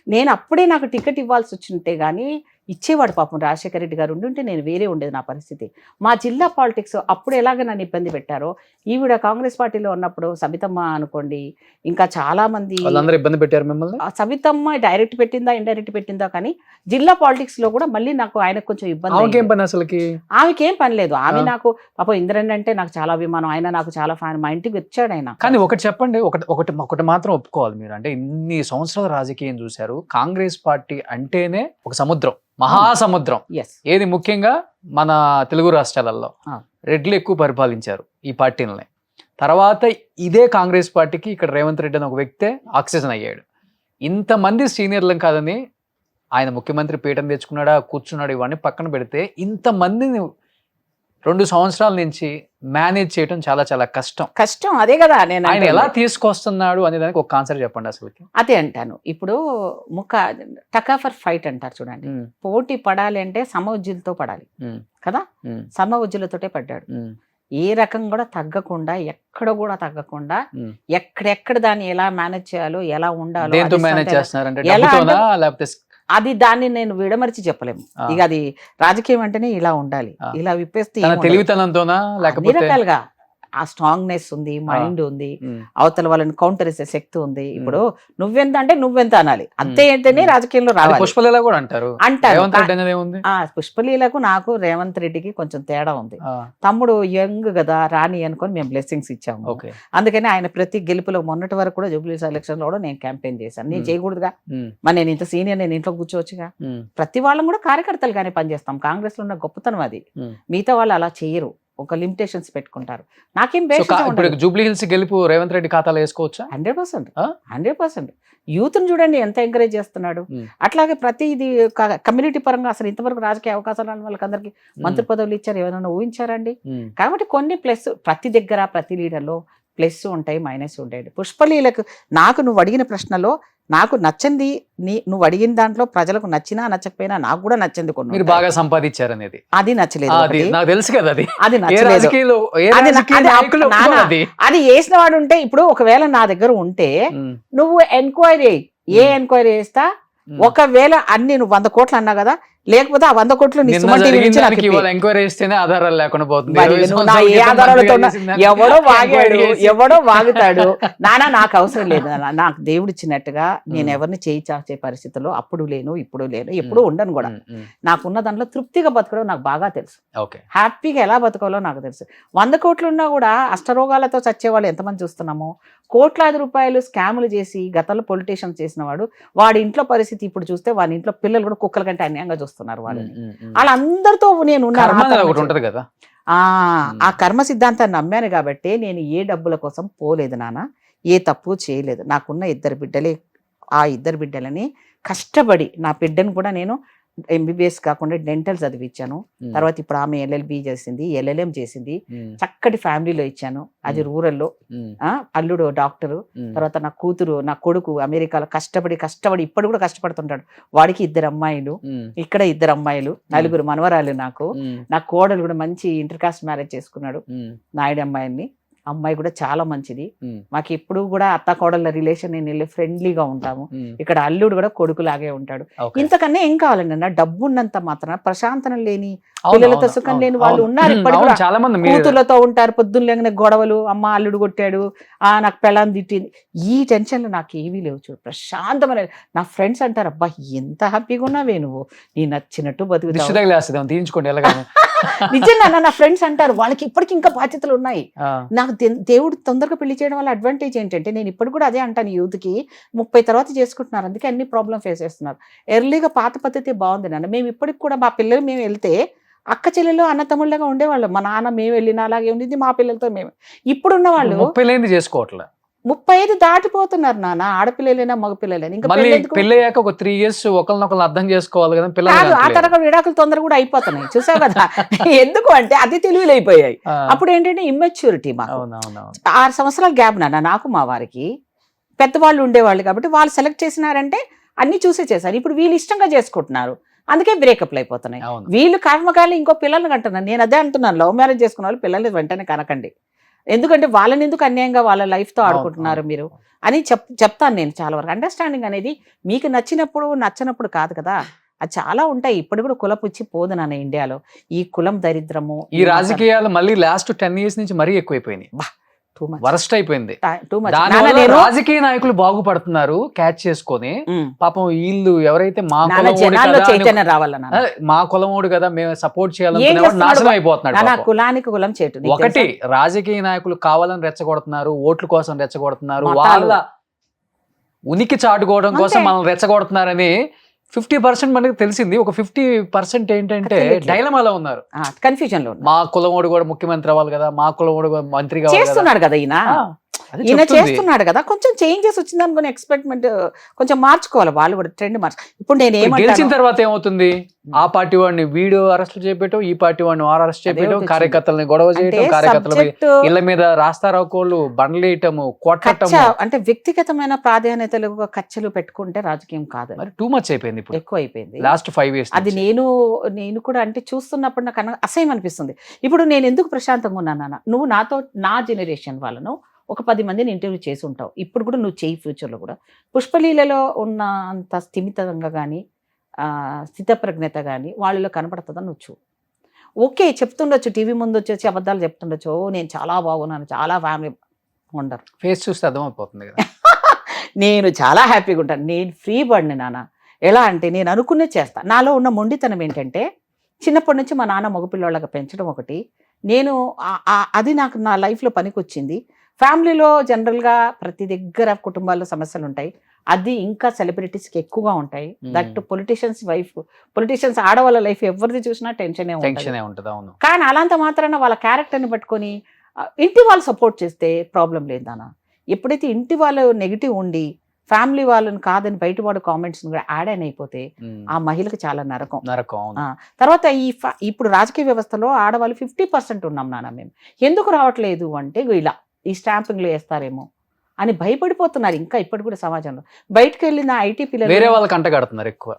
నేను అప్పుడే నాకు టికెట్ ఇవ్వాల్సి వచ్చింటే కానీ ఇచ్చేవాడు పాపం రాజశేఖర రెడ్డి గారు. ఉండుంటే నేను వేరే ఉండేది నా పరిస్థితి. మా జిల్లా పాలిటిక్స్ అప్పుడు ఎలాగ నన్ను ఇబ్బంది పెట్టారో, ఈవిడ కాంగ్రెస్ పార్టీలో ఉన్నప్పుడు సబితమ్మ అనుకోండి, ఇంకా చాలా మంది వాళ్ళందరూ ఇబ్బంది పెట్టారు మిమ్మల్ని. సబితమ్మ డైరెక్ట్ పెట్టిందా ఇండైరెక్ట్ పెట్టిందా, కానీ జిల్లా పాలిటిక్స్ లో కూడా మళ్ళీ నాకు ఆయనకు కొంచెం ఇబ్బంది ఆమెకేం అయింది. పని అసలుకి? ఆమెకేం పని లేదు. ఆమె నాకు పాపం ఇంద్రన్ అంటే నాకు చాలా అభిమానం, ఆయన నాకు చాలా ఫ్యాన్, మా ఇంటికి వచ్చాడు ఆయన. కానీ ఒకటి చెప్పండి, ఒకటి మాత్రం ఒప్పుకోవాలి మీరు, అంటే ఇన్ని సంవత్సరాల రాజకీయం చూశారు, కాంగ్రెస్ పార్టీ అంటేనే ఒక సముద్రం, మహాసముద్రం. ఎస్, ఏది ముఖ్యంగా మన తెలుగు రాష్ట్రాలలో ఆ. రెడ్లు ఎక్కువ పరిపాలించారు ఈ పార్టీలని. తర్వాత ఇదే కాంగ్రెస్ పార్టీకి ఇక్కడ రేవంత్ రెడ్డి అని ఒక వ్యక్తే ఆక్సిజన్ అయ్యాడు. ఇంతమంది సీనియర్లం కాదని ఆయన ముఖ్యమంత్రి పీఠం తెచ్చుకున్నాడా, కూర్చున్నాడు, ఇవన్నీ పక్కన పెడితే ఇంతమందిని 2 సంవత్సరాల నుంచి మేనేజ్ చేయడం చాలా చాలా కష్టం. కష్టం. అదే కదా నేను ఆయన అంటుంది. ఎలా తీసుకొస్తున్నాడు అనే దానికి ఒక కాన్సెప్ట్ చెప్పండి అసలుకి. అదే అంటాను. ఇప్పుడు టకాఫర్ ఫైట్ అంటారు చూడండి. పోటీ పడాలి అంటే సమఉజ్జులతో పడాలి కదా, సమఉజ్జులతోటే పడ్డాడు. ఏ రకం కూడా తగ్గకుండా, ఎక్కడ కూడా తగ్గకుండా, ఎక్కడెక్కడ దాన్ని ఎలా మేనేజ్ చేయాలో, ఎలా ఉండాలో, దేంతో అది మేనేజ్ సొంత- చేస్తున్నారంటే ఎలా డబ్బుతోనా లేకపోతే అది దాన్ని నేను విడమరిచి చెప్పలేము. ఆ. ఇక అది రాజకీయం అంటేనే ఇలా ఉండాలి, ఆ. ఇలా విప్పేస్తే తన ఏం ఉండదు. తెలివితనంతోనా అన్ని లేకపోతే రకాలుగా ఆ స్ట్రాంగ్నెస్ ఉంది, మైండ్ ఉంది, అవతల వాళ్ళని కౌంటర్ చేసే శక్తి ఉంది. ఇప్పుడు నువ్వెంత అంటే నువ్వెంత అనాలి, అంతే అయితేనే రాజకీయంలో రావాలి పుష్పలీల కూడా అంటారు. అంటారు. రేవంత్ రెడ్డి అనేది ఏముంది? ఆ పుష్పలీలకు నాకు రేవంత్ రెడ్డికి కొంచెం తేడా ఉంది. తమ్ముడు యంగ్ కదా, రాణి అనుకొని మేము బ్లెస్సింగ్స్ ఇచ్చాము. ఓకే. అందుకని ఆయన ప్రతి గెలుపులో, మొన్నటి వరకు కూడా జూబ్లీ ఎలక్షన్ లో కూడా నేను క్యాంపెయిన్ చేశాను. నేను చేయకూడదుగా, మరి నేను ఇంత సీనియర్, నేను ఇంట్లో కూర్చోవచ్చుగా. ప్రతి వాళ్ళం కూడా కార్యకర్తలుగానే పనిచేస్తాం. కాంగ్రెస్ లో ఉన్న గొప్పతనం అది. మిగతా వాళ్ళు అలా చేయరు, ఒక లిమిటేషన్స్ పెట్టుకుంటారు. నాకేం ఇప్పుడు జూబ్లీ హిల్స్ గెలుపు రేవంత్ రెడ్డి ఖాతాలో వేసుకోవచ్చా? 100%, ఆ? 100%. యూత్ ని చూడండి ఎంత ఎంకరేజ్ చేస్తున్నాడు. అట్లాగే ప్రతి ఇది కమ్యూనిటీ పరంగా అసలు ఇంతవరకు రాజకీయ అవకాశాలు రాని వాళ్ళకందరికి మంత్రి పదవులు ఇచ్చారు. ఏమైనా ఊహించారండి? కాబట్టి కొన్ని ప్లస్, ప్రతి దగ్గర ప్రతి లీడర్లో ప్లస్ ఉంటాయి, మైనస్ ఉంటాయి. పుష్పలీలకు నాకు నువ్వు అడిగిన ప్రశ్నలో నాకు నచ్చింది నువ్వు అడిగిన దాంట్లో ప్రజలకు నచ్చినా నచ్చకపోయినా నాకు కూడా నచ్చింది కొన్ని మీరు బాగా సంపాదించారు అనేది అది నచ్చలేదు అది నాకు తెలుసు కదా. అది అది ఏ నచ్చలేదు రాజకీయాలు ఏ రాజకీయ నాయకులు ఒప్పుకోరు అది. అది వేసిన వాడు ఉంటే ఇప్పుడు ఒకవేళ నా దగ్గర ఉంటే నువ్వు ఎంక్వైరీ ఏ ఎంక్వైరీ చేస్తా ఒకవేళ అన్ని నువ్వు 100 కోట్లు అన్నా కదా, లేకపోతే ఆ 100 కోట్లు నీ నిన్న సుమన్ టీవీ జరిగిన నుంచి నాకు దానికి ఇప్పి. ఇవాళ ఎంక్వైరీ చేస్తేనే ఆధారాలు లేకుండా పోతుంది. మరి 20 నువ్వు నా సంవత్సరాల ఏ క్రితం ఆధారాలతో మంత్రిగా చేసిన దానికి ఎవడో వాగాడు ఎంక్వైరీ చేసి- ఎవడో వాగుతాడు నానా, నాకు అవసరం లేదు నాన్న. నాకు దేవుడు ఇచ్చినట్టుగా నేను ఎవరిని చేయి చాచే పరిస్థితుల్లో అప్పుడు లేను, ఇప్పుడు లేను, ఎప్పుడు ఉండను కూడా. నాకున్న దాంట్లో తృప్తిగా బతకడం నాకు బాగా తెలుసు, ఓకే. హ్యాపీగా ఎలా బతకాలో నాకు తెలుసు. 100 కోట్లు ఉన్నా కూడా అష్టరోగాలతో చచ్చేవాళ్ళు ఎంతమంది చూస్తున్నాము. కోట్లాది రూపాయలు స్కాములు చేసి గతంలో పొలిటీషియన్స్ చేసిన వాడి ఇంట్లో పరిస్థితి ఇప్పుడు చూస్తే వాడి ఇంట్లో పిల్లలు కూడా కుక్కల కంటే అన్యాయంగా చూస్తున్నారు వాళ్ళని. వాళ్ళందరితో నేను కర్మ అనేది ఒకటి ఉంటది కదా. ఆ కర్మ సిద్ధాంతాన్ని నమ్మాను కాబట్టి నేను ఏ డబ్బుల కోసం పోలేదు నాన్న, ఏ తప్పు చేయలేదు. నాకున్న 2 బిడ్డలే, ఆ 2 బిడ్డలని కష్టపడి నా బిడ్డను కూడా నేను ఎంబీబీఎస్ కాకుండా డెంటల్ చదివించాను. తర్వాత ఇప్పుడు ఆమె LLB చేసింది, LLM చేసింది, చక్కటి ఫ్యామిలీలో ఇచ్చాను. అది రూరల్లో. అల్లుడు డాక్టరు, తర్వాత నా కూతురు నా కొడుకు అమెరికాలో కష్టపడి ఇప్పుడు కూడా కష్టపడుతుంటాడు. వాడికి 2 అమ్మాయిలు, ఇక్కడ 2 అమ్మాయిలు, 4 మనవరాలు. నాకు నా కోడలు కూడా మంచి ఇంటర్ కాస్ట్ మ్యారేజ్ చేసుకున్నాడు, నాయుడు అమ్మాయిని. అమ్మాయి కూడా చాలా మంచిది. మాకు ఎప్పుడు కూడా అత్త కోడళ్ళ రిలేషన్ నేను వెళ్ళి ఫ్రెండ్లీగా ఉంటాము. ఇక్కడ అల్లుడు కూడా కొడుకులాగే ఉంటాడు. ఇంతకన్నా ఏం కావాలండి అన్న, డబ్బు ఉన్నంత మాత్రం ప్రశాంతనం లేని పిల్లలతో సుఖం లేని వాళ్ళు ఉన్నారు. ఇప్పటికీ చాలా మంది కూతుర్లతో ఉంటారు, పొద్దున్న లేని గొడవలు, అమ్మ అల్లుడు కొట్టాడు, నాకు పెళ్ళాన్ని తిట్టింది, ఈ టెన్షన్లు నాకు ఏమీ లేవు. చూడు ప్రశాంతమైన నా ఫ్రెండ్స్ అంటారు, అబ్బా ఎంత హ్యాపీగా ఉన్నావే నువ్వు, నీ నచ్చినట్టు బతుకుతావు. తీయించుకోండి ఎలాగ. నిజంగా నా ఫ్రెండ్స్ అంటారు, వాళ్ళకి ఇప్పటికి ఇంకా బాధ్యతలు ఉన్నాయి. నాకు దేవుడు తొందరగా పెళ్లి చేయడం వల్ల అడ్వాంటేజ్ ఏంటంటే, నేను ఇప్పుడు కూడా అదే అంటాను, యూత్ కి 30 తర్వాత చేసుకుంటున్నారు, అందుకే అన్ని ప్రాబ్లం ఫేస్ చేస్తున్నారు. ఎర్లీగా పాత పద్ధతి బాగుంది నాన్న. మేము ఇప్పటికి కూడా మా పిల్లలు మేము వెళ్తే అక్క చెల్లెలు అన్న తమ్ముళ్ళగా ఉండేవాళ్ళు. మా నాన్న మేము వెళ్ళిన అలాగే ఉండింది, మా పిల్లలతో మేము. ఇప్పుడున్న వాళ్ళు 30 చేసుకోవట్లే, 35 దాటిపోతున్నారు నాన్న, ఆడపిల్లలైనా మగపిల్లలైనా. ఇంకా పెళ్లి అయ్యాక ఒక 3 years ఒకరినొకరు అర్థం చేసుకోవాలి కదా పిల్లలు. ఆ తరగతి విడాకులు తొందరగా కూడా అయిపోతున్నాయి, చూసావు కదా. ఎందుకు అంటే అది తెలివిలు అయిపోయాయి. అప్పుడు ఏంటంటే ఇమ్మెచ్యూరిటీ. మాకు 6 సంవత్సరాల గ్యాప్ నాన్న, నాకు మా వారికి. పెద్దవాళ్ళు ఉండేవాళ్ళు కాబట్టి వాళ్ళు సెలెక్ట్ చేసినారంటే అన్ని చూసే చేశారు. ఇప్పుడు వీళ్ళు ఇష్టంగా చేసుకుంటున్నారు, అందుకే బ్రేకప్లు అయిపోతున్నాయి. వీళ్ళు కర్మకాయలు ఇంకో పిల్లల్ని కంటున్నారు. నేను అదే అంటున్నాను, లవ్ మ్యారేజ్ చేసుకున్న వాళ్ళు పిల్లల్ని వెంటనే కనకండి. ఎందుకంటే వాళ్ళని ఎందుకు అన్యాయంగా వాళ్ళ లైఫ్తో ఆడుకుంటున్నారు మీరు అని చెప్తాను నేను చాలా వరకు. అండర్స్టాండింగ్ అనేది మీకు నచ్చినప్పుడు కాదు కదా, అది చాలా ఉంటాయి. ఇప్పుడు కూడా కులపుచ్చి పోదు నాన్న ఇండియాలో. ఈ కులం దరిద్రము, ఈ రాజకీయాలు మళ్ళీ లాస్ట్ 10 years నుంచి మరీ ఎక్కువైపోయినాయి, వరస్ట్ అయిపోయింది. రాజకీయ నాయకులు బాగుపడుతున్నారు క్యాచ్ చేసుకొని, పాపం వీళ్ళు ఎవరైతే మా చైతన్యం రావాలన్నా, మా కులమోడు కదా మేము సపోర్ట్ చేయాలనుకునే నాశనం అయిపోతున్నాడు. కులానికి కులం చేయటం. ఒకటి, రాజకీయ నాయకులు కావాలని రెచ్చగొడుతున్నారు, ఓట్ల కోసం రెచ్చగొడుతున్నారు, వాళ్ళ ఉనికి చాటుకోవడం కోసం మనం రెచ్చగొడుతున్నారని 50% మనకి తెలిసింది. ఒక 50% ఏంటంటే డైలమాలో ఉన్నారు, కన్ఫ్యూజన్ లో. మా కులమోడు కూడా ముఖ్యమంత్రి అవ్వాలి కదా, మా కులమోడు కూడా మంత్రి చేస్తున్నాడు కదా ఈయన చేస్తున్నాడు కదా. కొంచెం చేంజెస్ వచ్చింది అనుకుని ఎక్స్పెక్ట్మెంట్ కొంచెం మార్చుకోవాలి వాళ్ళు కూడా, ట్రెండ్ ఇప్పుడు నేను గెలిచిన తర్వాత ఏమవుతుంది, ఆ పార్టీ వాడిని వీడియో అరెస్ట్ చేయడం, ఈ పార్టీ వాడిని అరెస్ట్ చేయడం, కార్యకర్తలని గొడవ చేయడం, కార్యకర్తల ఇళ్ల మీద రాస్తారోకోళ్ళు, బండ్లు వేయటము, కొట్టడం. అంటే వ్యక్తిగతమైన ప్రాధాన్యతలు కచ్చలు పెట్టుకుంటే రాజకీయం కాదు, టూ మచ్ అయిపోయింది, ఎక్కువ అయిపోయింది లాస్ట్ 5 years. అది నేను కూడా అంటే చూస్తున్నప్పుడు నాకు అసహ్యం అనిపిస్తుంది. ఇప్పుడు నేను ఎందుకు ప్రశాంతంగా ఉన్నాను, నువ్వు నాతో నా జనరేషన్ వాళ్ళను ఒక 10 మందిని ఇంటర్వ్యూ చేసి ఉంటావు, ఇప్పుడు కూడా నువ్వు చేయి ఫ్యూచర్లో కూడా. పుష్పలీలలో ఉన్న అంత స్థిమితంగా కానీ స్థితప్రజ్ఞత కానీ వాళ్ళలో కనపడుతుందని నువ్వు చూ. ఓకే చెప్తుండొచ్చు, టీవీ ముందు వచ్చేసి అబద్ధాలు చెప్తుండొచ్చు, నేను చాలా బాగున్నాను, చాలా ఫ్యామిలీ ఉండరు, ఫేస్ చూస్తే అర్థమైపోతుంది కదా. నేను చాలా హ్యాపీగా ఉంటాను, నేను ఫ్రీ బర్డ్ని నాన్న. ఎలా అంటే నేను అనుకునే చేస్తాను. నాలో ఉన్న మొండితనం ఏంటంటే, చిన్నప్పటి నుంచి మా నాన్న మగపిల్లవాళ్ళగా పెంచడం ఒకటి, నేను అది నాకు నా లైఫ్లో పనికొచ్చింది. ఫ్యామిలీలో జనరల్గా ప్రతి దగ్గర కుటుంబాల్లో సమస్యలు ఉంటాయి, అది ఇంకా సెలబ్రిటీస్కి ఎక్కువగా ఉంటాయి. దట్ పొలిటీషియన్స్ ఆడవాళ్ళ లైఫ్ ఎవరిది చూసినా టెన్షనే ఉంటుంది. కానీ అలాంటి మాత్రాన వాళ్ళ క్యారెక్టర్ని పట్టుకొని ఇంటి వాళ్ళు సపోర్ట్ చేస్తే ప్రాబ్లం లేదన్నా. ఎప్పుడైతే ఇంటి వాళ్ళు నెగిటివ్ ఉండి ఫ్యామిలీ వాళ్ళని కాదని బయట వాడు కామెంట్స్ కూడా యాడ్ అయిపోతే ఆ మహిళకి చాలా నరకం. తర్వాత ఇప్పుడు రాజకీయ వ్యవస్థలో ఆడవాళ్ళు 50% ఉన్నాం నాన్న. మేము ఎందుకు రావట్లేదు అంటే ఇలా ఈ స్టాంపింగ్లు వేస్తారేమో, అని భయపడిపోతున్నారు ఇంకా ఇప్పటి కూడా సమాజంలో. బయటకు వెళ్ళిన ఐటీ వేరే పిల్లలు వాళ్ళకి అంటగడుతున్నారు ఎక్కువ,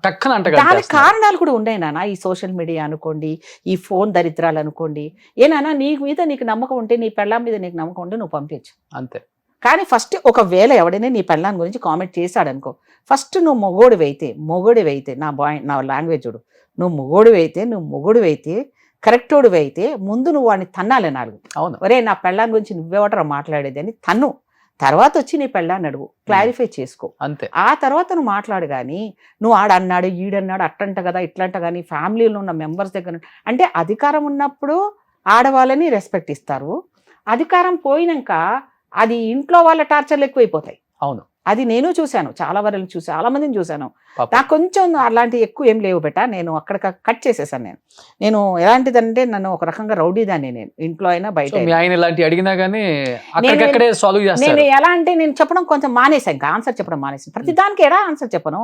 టక్కన దానికి అంటగడుతున్నారు. కారణాలు కూడా ఉన్నాయి నాన్న. ఈ సోషల్ మీడియా అనుకోండి, ఈ ఫోన్ దరిద్రాలు అనుకోండి. ఏనానా నీకు నమ్మకం ఉంటే, నీ పెళ్ళాం మీద నీకు నమ్మకం ఉంటే నువ్వు పంపించు. అంతే. కానీ ఫస్ట్ ఒకవేళ ఎవడైనా నీ పెళ్ళాం గురించి కామెంట్ చేశాడు అనుకో, ఫస్ట్ నువ్వు మొగోడివైతే నా లాంగ్వేజ్ చూడు, నువ్వు మొగోడివైతే కరెక్టోడివైతే ముందు నువ్వు వాడిని తన్నాలి 4. అవును. ఒరే నా పెళ్ళాం గురించి నువ్వెవటరా మాట్లాడేది అని తన్ను. తర్వాత వచ్చి నీ పెళ్ళాన్ని అడుగు, క్లారిఫై చేసుకో. అంతే. ఆ తర్వాత నువ్వు మాట్లాడు. కానీ నువ్వు ఆడన్నాడు ఈడన్నాడు అట్టంట కదా ఇట్లంట కానీ ఫ్యామిలీలో ఉన్న మెంబర్స్ దగ్గర అంటే అధికారం ఉన్నప్పుడు ఆడవాళ్ళని రెస్పెక్ట్ ఇస్తారు. అధికారం పోయినాక అది ఇంట్లో వాళ్ళ టార్చర్లు ఎక్కువైపోతాయి. అవును. అది నేను చూశాను, చాలా మందిని చూశాను. పాపం. నాకు కొంచెం అలాంటి ఎక్కువ ఏం లేవు బెట. నేను అక్కడ కట్ చేసేసాను. నేను ఎలాంటిదంటే నన్ను ఒక రకంగా రౌడీదాన్ని. నేను ఇంట్లో అయినా బయట సో మీ అయినా. ఆయన ఇలాంటి అడిగినా గానీ అక్కడికక్కడే సాల్వ్ నేను చేస్తారు. ఎలా అంటే నేను చెప్పడం కొంచెం మానేసాను, ఇంకా ఆన్సర్ చెప్పడం మానేసాను. ప్రతి దానికి ఎలా ఆన్సర్ చెప్పను,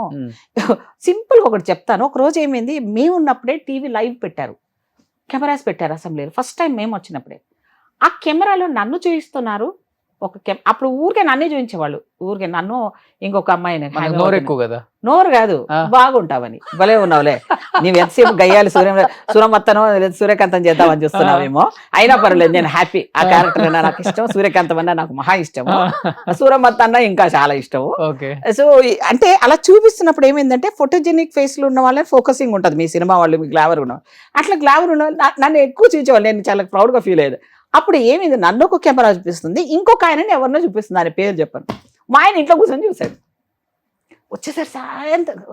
సింపుల్గా ఒకటి చెప్తాను. ఒక రోజు ఏమైంది, మేము ఉన్నప్పుడే టీవీ లైవ్ పెట్టారు, కెమెరాస్ పెట్టారు అసెంబ్లీలో. ఫస్ట్ టైం మేము వచ్చినప్పుడే ఆ కెమెరాలో నన్ను చూపిస్తున్నారు. అప్పుడు ఊరికే నన్నే చూపించేవాళ్ళు, ఊరికే నన్ను ఇంకొక అమ్మాయిని. నోరు ఎక్కువ కదా. నోరు కాదు, బాగుంటావని. భలే ఉన్నావులే నీవు, ఎంతసేపు గయ్యాలి సూర్యమత్తనో సూర్యకాంతం చేద్దామని చూస్తున్నావేమో. అయినా పర్వాలేదు, నేను హ్యాపీ. ఆ క్యారెక్టర్ అన్నా నాకు ఇష్టం, సూర్యకాంతం అన్నా నాకు మహా ఇష్టము, సూర్యమత్త అన్నా ఇంకా చాలా ఇష్టము. సో అంటే అలా చూపిస్తున్నప్పుడు ఏమైందంటే ఫోటోజెనిక్ ఫేస్లు ఉన్న వాళ్ళని ఫోకసింగ్ ఉంటుంది మీ సినిమా వాళ్ళు, మీ గ్లామర్ ఉన్న అట్లా గ్లామర్ ఉన్న నన్ను ఎక్కువ చూపించేవాళ్ళు. నేను చాలా ప్రౌడ్గా ఫీల్ అయ్యేది. అప్పుడు ఏమైంది, నన్ను ఒక కెమెరా చూపిస్తుంది, ఇంకొక ఆయనని ఎవరినో చూపిస్తుంది, ఆయన పేరు చెప్పాను. మా ఆయన ఇంట్లో కూర్చొని చూశాడు.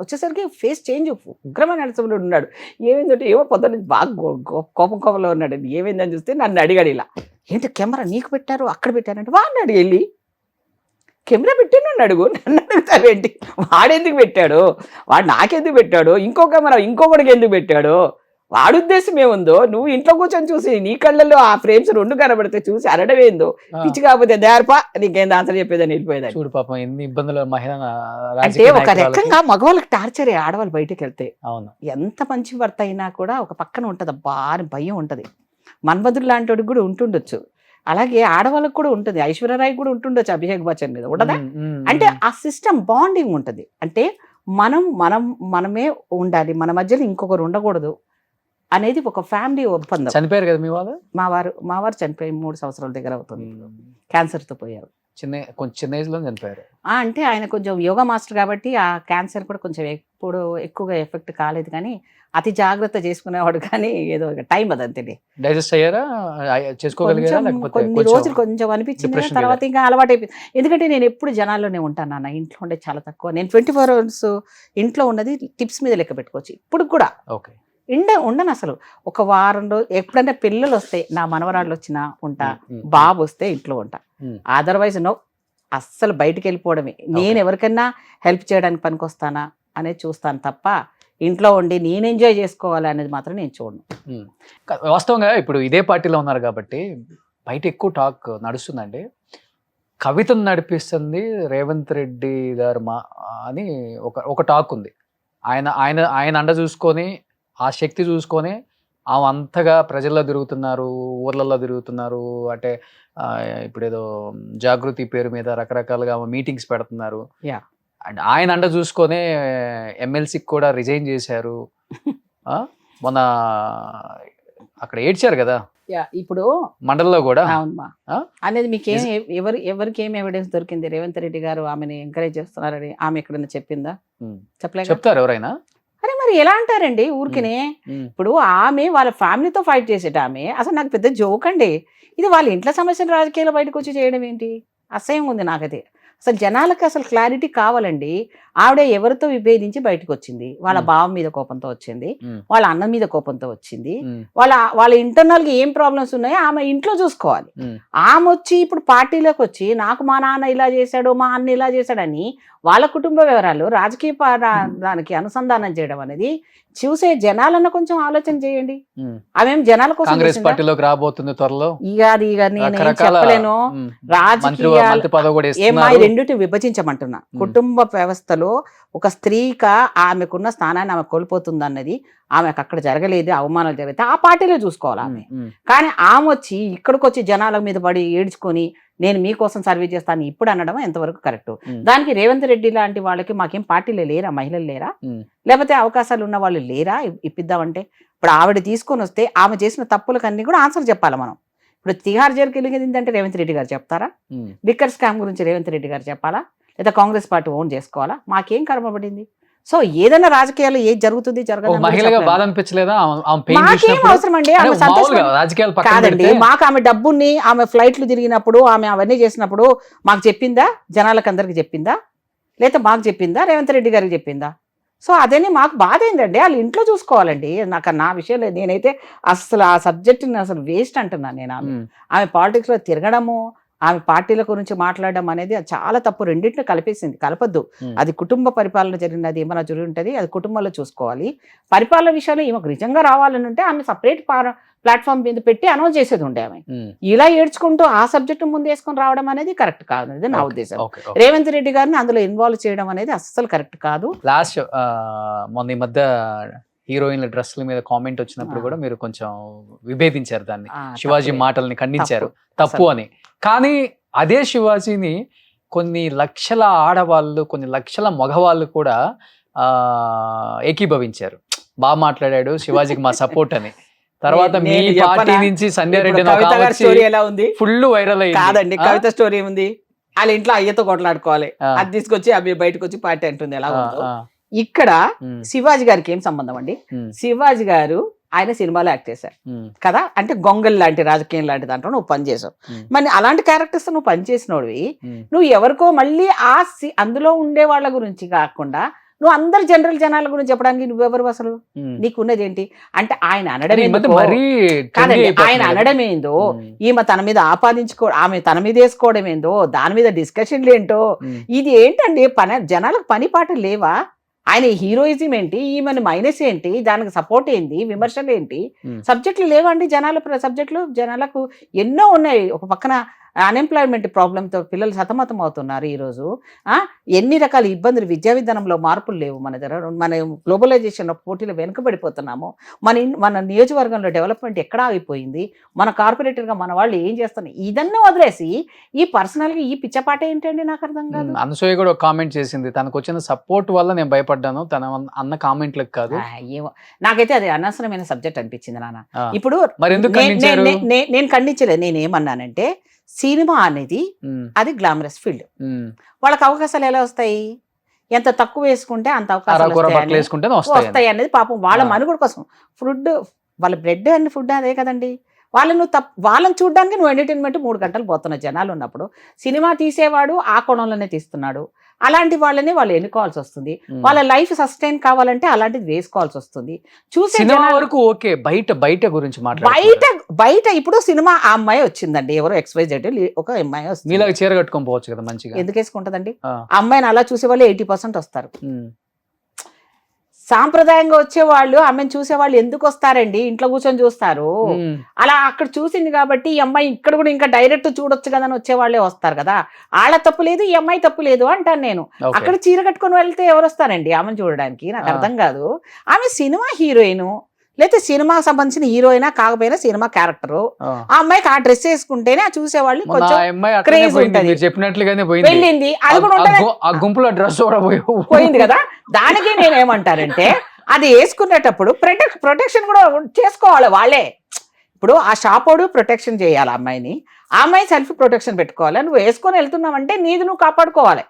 వచ్చేసరికి ఫేస్ చేంజ్, ఉగ్రమైన అలసంలో ఉన్నాడు. ఏమైందంటే ఏమో పొద్దున్న బాగా కోపంలో ఉన్నాడు. ఏమైందని చూస్తే నన్ను అడిగాడు, ఇలా ఏంటి కెమెరా నీకు పెట్టారు అక్కడ పెట్టారంటే వాడిని అడిగి వెళ్ళి కెమెరా పెట్టి నన్ను అడుగు, నన్ను అడుగుతావేంటి, వాడెందుకు పెట్టాడు, వాడు నాకెందుకు పెట్టాడు, ఇంకో కెమెరా ఇంకొకటికి ఎందుకు పెట్టాడు, వాడు ఉద్దేశం ఏముందో, నువ్వు ఇంట్లో కూర్చొని చూసి నీ కళ్ళల్లో ఆ ఫ్రేమ్స్ 2 కనబడితే చూసి అనడమేందో, పిచ్చి కాకపోతే దేర్పా నీకేం ఆన్సర్ చెప్పేదని వెళ్ళిపోయేది. చూడు పాపం ఎన్ని ఇబ్బందులు మహిళ. అంటే ఒక రకంగా మగవాళ్ళకి టార్చరే ఆడవాళ్ళు బయటకు వెళ్తే. అవును. ఎంత మంచి భర్త అయినా కూడా ఒక పక్కన ఉంటది, బాగా భయం ఉంటది. మన్మధుడు లాంటి వాడికి కూడా ఉంటుండొచ్చు, అలాగే ఆడవాళ్ళకి కూడా ఉంటుంది. ఐశ్వర్యరాయ్ కూడా ఉంటుండొచ్చు అభిషేక్ బచ్చన్ మీద, ఉండదా? అంటే ఆ సిస్టమ్ బాండింగ్ ఉంటుంది. అంటే మనమే ఉండాలి, మన మధ్యలో ఇంకొకరు ఉండకూడదు అనేది ఒక ఫ్యామిలీ ఒప్పందం. చనిపోయారు కదా మీ వాళ్ళు? మా వారు చనిపోయి 3 సంవత్సరాల దగ్గర అవుతుంది. క్యాన్సర్తో పోయారు. కొంచెం చిన్న ఏజ్ లో చనిపోయారు. అంటే ఆయన కొంచెం యోగా మాస్టర్ కాబట్టి ఆ క్యాన్సర్ కూడా కొంచెం ఎక్కువగా ఎఫెక్ట్ కాలేదు, కానీ అతి జాగ్రత్త చేసుకునేవాడు. కానీ ఏదో టైం అదంతే. డైజెస్ట్ అయ్యారా, చేసుకోగలిగారా? కొన్ని రోజులు కొంచెం అనిపించింది, తర్వాత ఇంకా అలవాటు అయిపోయింది. ఎందుకంటే నేను ఎప్పుడు జనాల్లోనే ఉంటాను నాన్న, ఇంట్లో ఉండే చాలా తక్కువ. నేను 24 hours ఇంట్లో ఉన్నది టిప్స్ మీద లెక్క పెట్టుకోవచ్చు ఇప్పుడు కూడా. ఓకే. ఉండను అసలు. ఒక వారం రోజు ఎప్పుడైనా పిల్లలు వస్తే, నా మనవరాళ్ళు వచ్చినా ఉంటా, బాబు వస్తే ఇంట్లో ఉంటా. అదర్వైజ్ నో, అస్సలు బయటికి వెళ్ళిపోవడమే. నేను ఎవరికైనా హెల్ప్ చేయడానికి పనికొస్తానా అనేది చూస్తాను తప్ప ఇంట్లో ఉండి నేను ఎంజాయ్ చేసుకోవాలి అనేది మాత్రం నేను చూడను. వాస్తవంగా ఇప్పుడు ఇదే పార్టీలో ఉన్నారు కాబట్టి బయట ఎక్కువ టాక్ నడుస్తుందండి. కవితను నడిపిస్తుంది రేవంత్ రెడ్డి గారు అని ఒక టాక్ ఉంది. ఆయన అండ చూసుకొని, ఆ శక్తి చూసుకొని ఆమె అంతగా ప్రజల్లో తిరుగుతున్నారు, ఊర్లలో తిరుగుతున్నారు. అంటే ఇప్పుడు ఏదో జాగృతి పేరు మీద రకరకాలుగా మీటింగ్స్ పెడుతున్నారు. అండ్ ఆయన అండ చూసుకొని ఎమ్మెల్సీకి కూడా రిజైన్ చేశారు. మొన్న అక్కడ ఏడ్చారు కదా ఇప్పుడు మండలిలో కూడా. అవునమ్మా అనేది మీకు ఎవరికి ఏం ఎవిడెన్స్ దొరికింది? రేవంత్ రెడ్డి గారు ఆమెను ఎంకరేజ్ చేస్తున్నారని ఆమె ఎక్కడైనా చెప్పిందా? చెప్పలేదు. చెప్తారు ఎవరైనా? అరే మరి ఎలా అంటారండి ఊరికినే? ఇప్పుడు ఆమె వాళ్ళ ఫ్యామిలీతో ఫైట్ చేసేట ఆమె అసలు నాకు పెద్ద జోక్ అండి. ఇది వాళ్ళ ఇంట్లో సమస్యలు రాజకీయాలు బయటకు వచ్చి చేయడం ఏంటి? అసహ్యం ఉంది నాకైతే. అసలు జనాలకు అసలు క్లారిటీ కావాలండి. ఆవిడ ఎవరితో విభేదించి బయటకు వచ్చింది? వాళ్ళ బావ మీద కోపంతో వచ్చింది, వాళ్ళ అన్న మీద కోపంతో వచ్చింది, వాళ్ళ ఇంటర్నల్ గా ఏం ప్రాబ్లమ్స్ ఉన్నాయో ఆమె ఇంట్లో చూసుకోవాలి. ఆమె వచ్చి ఇప్పుడు పార్టీలోకి వచ్చి నాకు మా నాన్న ఇలా చేశాడు, మా అన్న ఇలా చేశాడని వాళ్ళ కుటుంబ వివరాలు రాజకీయ దానికి అనుసంధానం చేయడం అనేది చూసే జనాలన్న కొంచెం ఆలోచన చేయండి. ఆమెం జనాల కోసం కాంగ్రెస్ పార్టీలోకి రాబోతుంది త్వరలో. ఇక నేను చెప్పలేను. ఏమా ఈ రెండుటి విభజించమంటున్నా. కుటుంబ వ్యవస్థలో ఒక స్త్రీగా ఆమెకున్న స్థానాన్ని ఆమె కోల్పోతుంది అన్నది ఆమెకు అక్కడ జరగలేదు, అవమానాలు జరిగితే ఆ పార్టీలో చూసుకోవాలి ఆమె. కానీ ఆమె వచ్చి ఇక్కడికి వచ్చి జనాల మీద పడి ఏడ్చుకొని నేను మీకోసం సర్వీస్ చేస్తాను ఇప్పుడు అనడం ఎంతవరకు కరెక్ట్? దానికి రేవంత్ రెడ్డి లాంటి వాళ్ళకి మాకేం పార్టీలో లేరా, మహిళలు లేరా, లేకపోతే అవకాశాలు ఉన్న వాళ్ళు లేరా ఇప్పిద్దామంటే? ఇప్పుడు ఆవిడ తీసుకొని వస్తే ఆమె చేసిన తప్పులకన్నీ కూడా ఆన్సర్ చెప్పాలి మనం. ఇప్పుడు తిహార్ జైలుకి వెళ్ళింది అంటే రేవంత్ రెడ్డి గారు చెప్తారా? లిక్కర్ స్కామ్ గురించి రేవంత్ రెడ్డి గారు చెప్పాలా, లేదా కాంగ్రెస్ పార్టీ ఓన్ చేసుకోవాలా? మాకేం కర్మపడింది? సో ఏదైనా రాజకీయాల్లో ఏది జరుగుతుంది జరగదు మహిళగా బాధ అనిపించలేదా? మాకేం అవసరం అండి, ఆమె సంతోషం కాదండి. మాకు ఆమె డబ్బుని ఆమె ఫ్లైట్లు తిరిగినప్పుడు ఆమె అవన్నీ చేసినప్పుడు మాకు చెప్పిందా? జనాలకు అందరికి చెప్పిందా? లేదా మాకు చెప్పిందా? రేవంత్ రెడ్డి గారికి చెప్పిందా? సో అదేని మాకు బాధ ఏంటండి, వాళ్ళు ఇంట్లో చూసుకోవాలండి. నా విషయం లేదు, నేనైతే అసలు ఆ సబ్జెక్ట్ని అసలు వేస్ట్ అంటున్నాను నేను. ఆమె పాలిటిక్స్లో తిరగడము, ఆమె పార్టీల గురించి మాట్లాడడం అనేది అది చాలా తప్పు. రెండింటిని కలిపేసింది, కలపద్దు. అది కుటుంబ పరిపాలన జరిగినది ఏమైనా జరిగి ఉంటుంది, అది కుటుంబంలో చూసుకోవాలి. పరిపాలన విషయంలో ఈమెకు నిజంగా రావాలని ఉంటే ఆమె సపరేట్ ప్లాట్ఫామ్ మీద పెట్టి అనౌన్స్ చేసేది ఉండే. ఆమె ఇలా ఏడ్చుకుంటూ ఆ సబ్జెక్ట్ ముందు వేసుకొని రావడం అనేది కరెక్ట్ కాదు అనేది నా ఉద్దేశం. రేవంత్ రెడ్డి గారిని అందులో ఇన్వాల్వ్ చేయడం అనేది అస్సలు కరెక్ట్ కాదు. లాస్ట్ మొన్న ఈ మధ్య హీరోయిన్ల డ్రెస్ల మీద కామెంట్ వచ్చినప్పుడు కూడా మీరు కొంచెం విభేదించారు దాన్ని, శివాజీ మాటల్ని ఖండించారు తప్పు అని. కానీ అదే శివాజీని కొన్ని లక్షల ఆడవాళ్ళు, కొన్ని లక్షల మగవాళ్ళు కూడా ఏకీభవించారు. బాగా మాట్లాడాడు శివాజీకి మా సపోర్ట్ అని. తర్వాత మీ పార్టీ నుంచి సంధ్యారెడ్డి ఫుల్ వైరల్ అయ్యింది. కాదండి, కవిత స్టోరీ ఉంది, వాళ్ళ ఇంట్లో అయ్యతో కొట్లాడుకోవాలి, అది తీసుకొచ్చి అవి బయటకు వచ్చి పార్టీ అంటుంది. ఎలా ఉందో ఇక్కడ శివాజీ గారికి ఏం సంబంధం అండి? శివాజీ గారు ఆయన సినిమాలో యాక్ట్ చేశారు కదా, అంటే గొంగల్ లాంటి రాజకీయం లాంటి దాంట్లో నువ్వు పనిచేసావు. మరి అలాంటి క్యారెక్టర్స్ నువ్వు పనిచేసినోడివి, నువ్వు ఎవరికో మళ్ళీ అందులో ఉండే వాళ్ళ గురించి కాకుండా నువ్వు అందరు జనరల్ జనాల గురించి చెప్పడానికి నువ్వెవరు అసలు? నీకున్నది ఏంటి అంటే? ఆయన అనడం కాదండి, ఆయన అనడం ఏందో, ఈమె తన మీద ఆపాదించుకో, తన మీద వేసుకోవడం ఏందో, దాని మీద డిస్కషన్లు ఏంటో, ఇది ఏంటండి? జనాలకు పని పాట లేవా? ఆయన హీరోయిజం ఏంటి, ఈమెను మైనస్ ఏంటి, దానికి సపోర్ట్ ఏంటి, విమర్శలు ఏంటి? సబ్జెక్టులు లేవండి సబ్జెక్టులు జనాలకు ఎన్నో ఉన్నాయి. ఒక పక్కన అన్ఎంప్లాయ్మెంట్ ప్రాబ్లంతో పిల్లలు సతమతం అవుతున్నారు ఈరోజు. ఎన్ని రకాల ఇబ్బందులు, విద్యా విధానంలో మార్పులు లేవు మన దగ్గర. మన గ్లోబలైజేషన్ పోటీలో వెనుకబడిపోతున్నాము. మన నియోజకవర్గంలో డెవలప్మెంట్ ఎక్కడ ఆగిపోయింది? మన కార్పొరేటర్గా మన వాళ్ళు ఏం చేస్తున్నారు? ఇదన్నీ వదిలేసి ఈ పర్సనల్గా ఈ పిచ్చపాట ఏంటండి? నాకు అర్థం కాదు. అనసూయ కూడా ఒక కామెంట్ చేసింది, తనకు వచ్చిన సపోర్ట్ వల్ల నేను భయపడ్డాను, తన అన్న కామెంట్లకు కాదు. ఏమో, నాకైతే అది అనవసరమైన సబ్జెక్ట్ అనిపించింది నాన్న. ఇప్పుడు నేను ఖండించలేదు. నేనేమన్నానంటే సినిమా అనేది అది గ్లామరస్ ఫీల్డ్, వాళ్ళకి అవకాశాలు ఎలా వస్తాయి? ఎంత తక్కువ వేసుకుంటే అంత అవకాశాలు వస్తాయి అనేది పాపం వాళ్ళ మనుగడ కోసం. ఫుడ్, వాళ్ళ బ్రెడ్ అండ్ ఫుడ్ అదే కదండి. వాళ్ళని చూడడానికి నువ్వు ఎంటర్టైన్మెంట్ 3 గంటలు పోతున్న జనాలు ఉన్నప్పుడు సినిమా తీసేవాడు ఆ కోణంలోనే తీస్తున్నాడు. అలాంటి వాళ్ళని వాళ్ళు ఎన్నుకోవాల్సి వస్తుంది. వాళ్ళ లైఫ్ సస్టైన్ కావాలంటే అలాంటిది వేసుకోవాల్సి వస్తుంది. చూసే వరకు ఓకే, బయట గురించి బయట ఇప్పుడు సినిమా ఆ అమ్మాయి వచ్చిందండి, ఎవరో XYZ ఒక అమ్మాయి వస్తుంది, మీలాగా చీర కట్టుకొని పోవచ్చు కదా మంచిగా. ఎందుకు వేసుకుంటదండి? ఆ అమ్మాయిని అలా చూసే వాళ్ళు 80% వస్తారు. సాంప్రదాయంగా వచ్చేవాళ్ళు ఆమెను చూసేవాళ్ళు ఎందుకు వస్తారండి? ఇంట్లో కూర్చొని చూస్తారు. అలా అక్కడ చూసింది కాబట్టి ఈ అమ్మాయి ఇక్కడ కూడా ఇంకా డైరెక్ట్ చూడొచ్చు కదా అని వచ్చేవాళ్ళే వస్తారు కదా. వాళ్ళ తప్పు లేదు, ఈ అమ్మాయి తప్పు లేదు అంటాను నేను. అక్కడ చీర కట్టుకొని వెళ్తే ఎవరు వస్తారండి ఆమెను చూడడానికి? నాకు అర్థం కాదు. ఆమె సినిమా హీరోయిన్, లేకపోతే సినిమాకి సంబంధించిన హీరోయినా కాకపోయినా సినిమా క్యారెక్టర్. ఆ అమ్మాయికి ఆ డ్రెస్ వేసుకుంటేనే ఆ చూసేవాళ్ళు కొంచెం క్రేజ్ ఉంటుంది. వెళ్ళింది, అది కూడా గుంపులో డ్రెస్ పోయింది కదా. దానికి నేనేమంటానంటే అది వేసుకునేటప్పుడు ప్రొటెక్షన్ కూడా చేసుకోవాలి వాళ్ళే. ఇప్పుడు ఆ షాపోడు ప్రొటెక్షన్ చేయాలి అమ్మాయిని, ఆ అమ్మాయి సెల్ఫ్ ప్రొటెక్షన్ పెట్టుకోవాలి. నువ్వు వేసుకొని వెళ్తున్నావంటే నీది నువ్వు కాపాడుకోవాలి,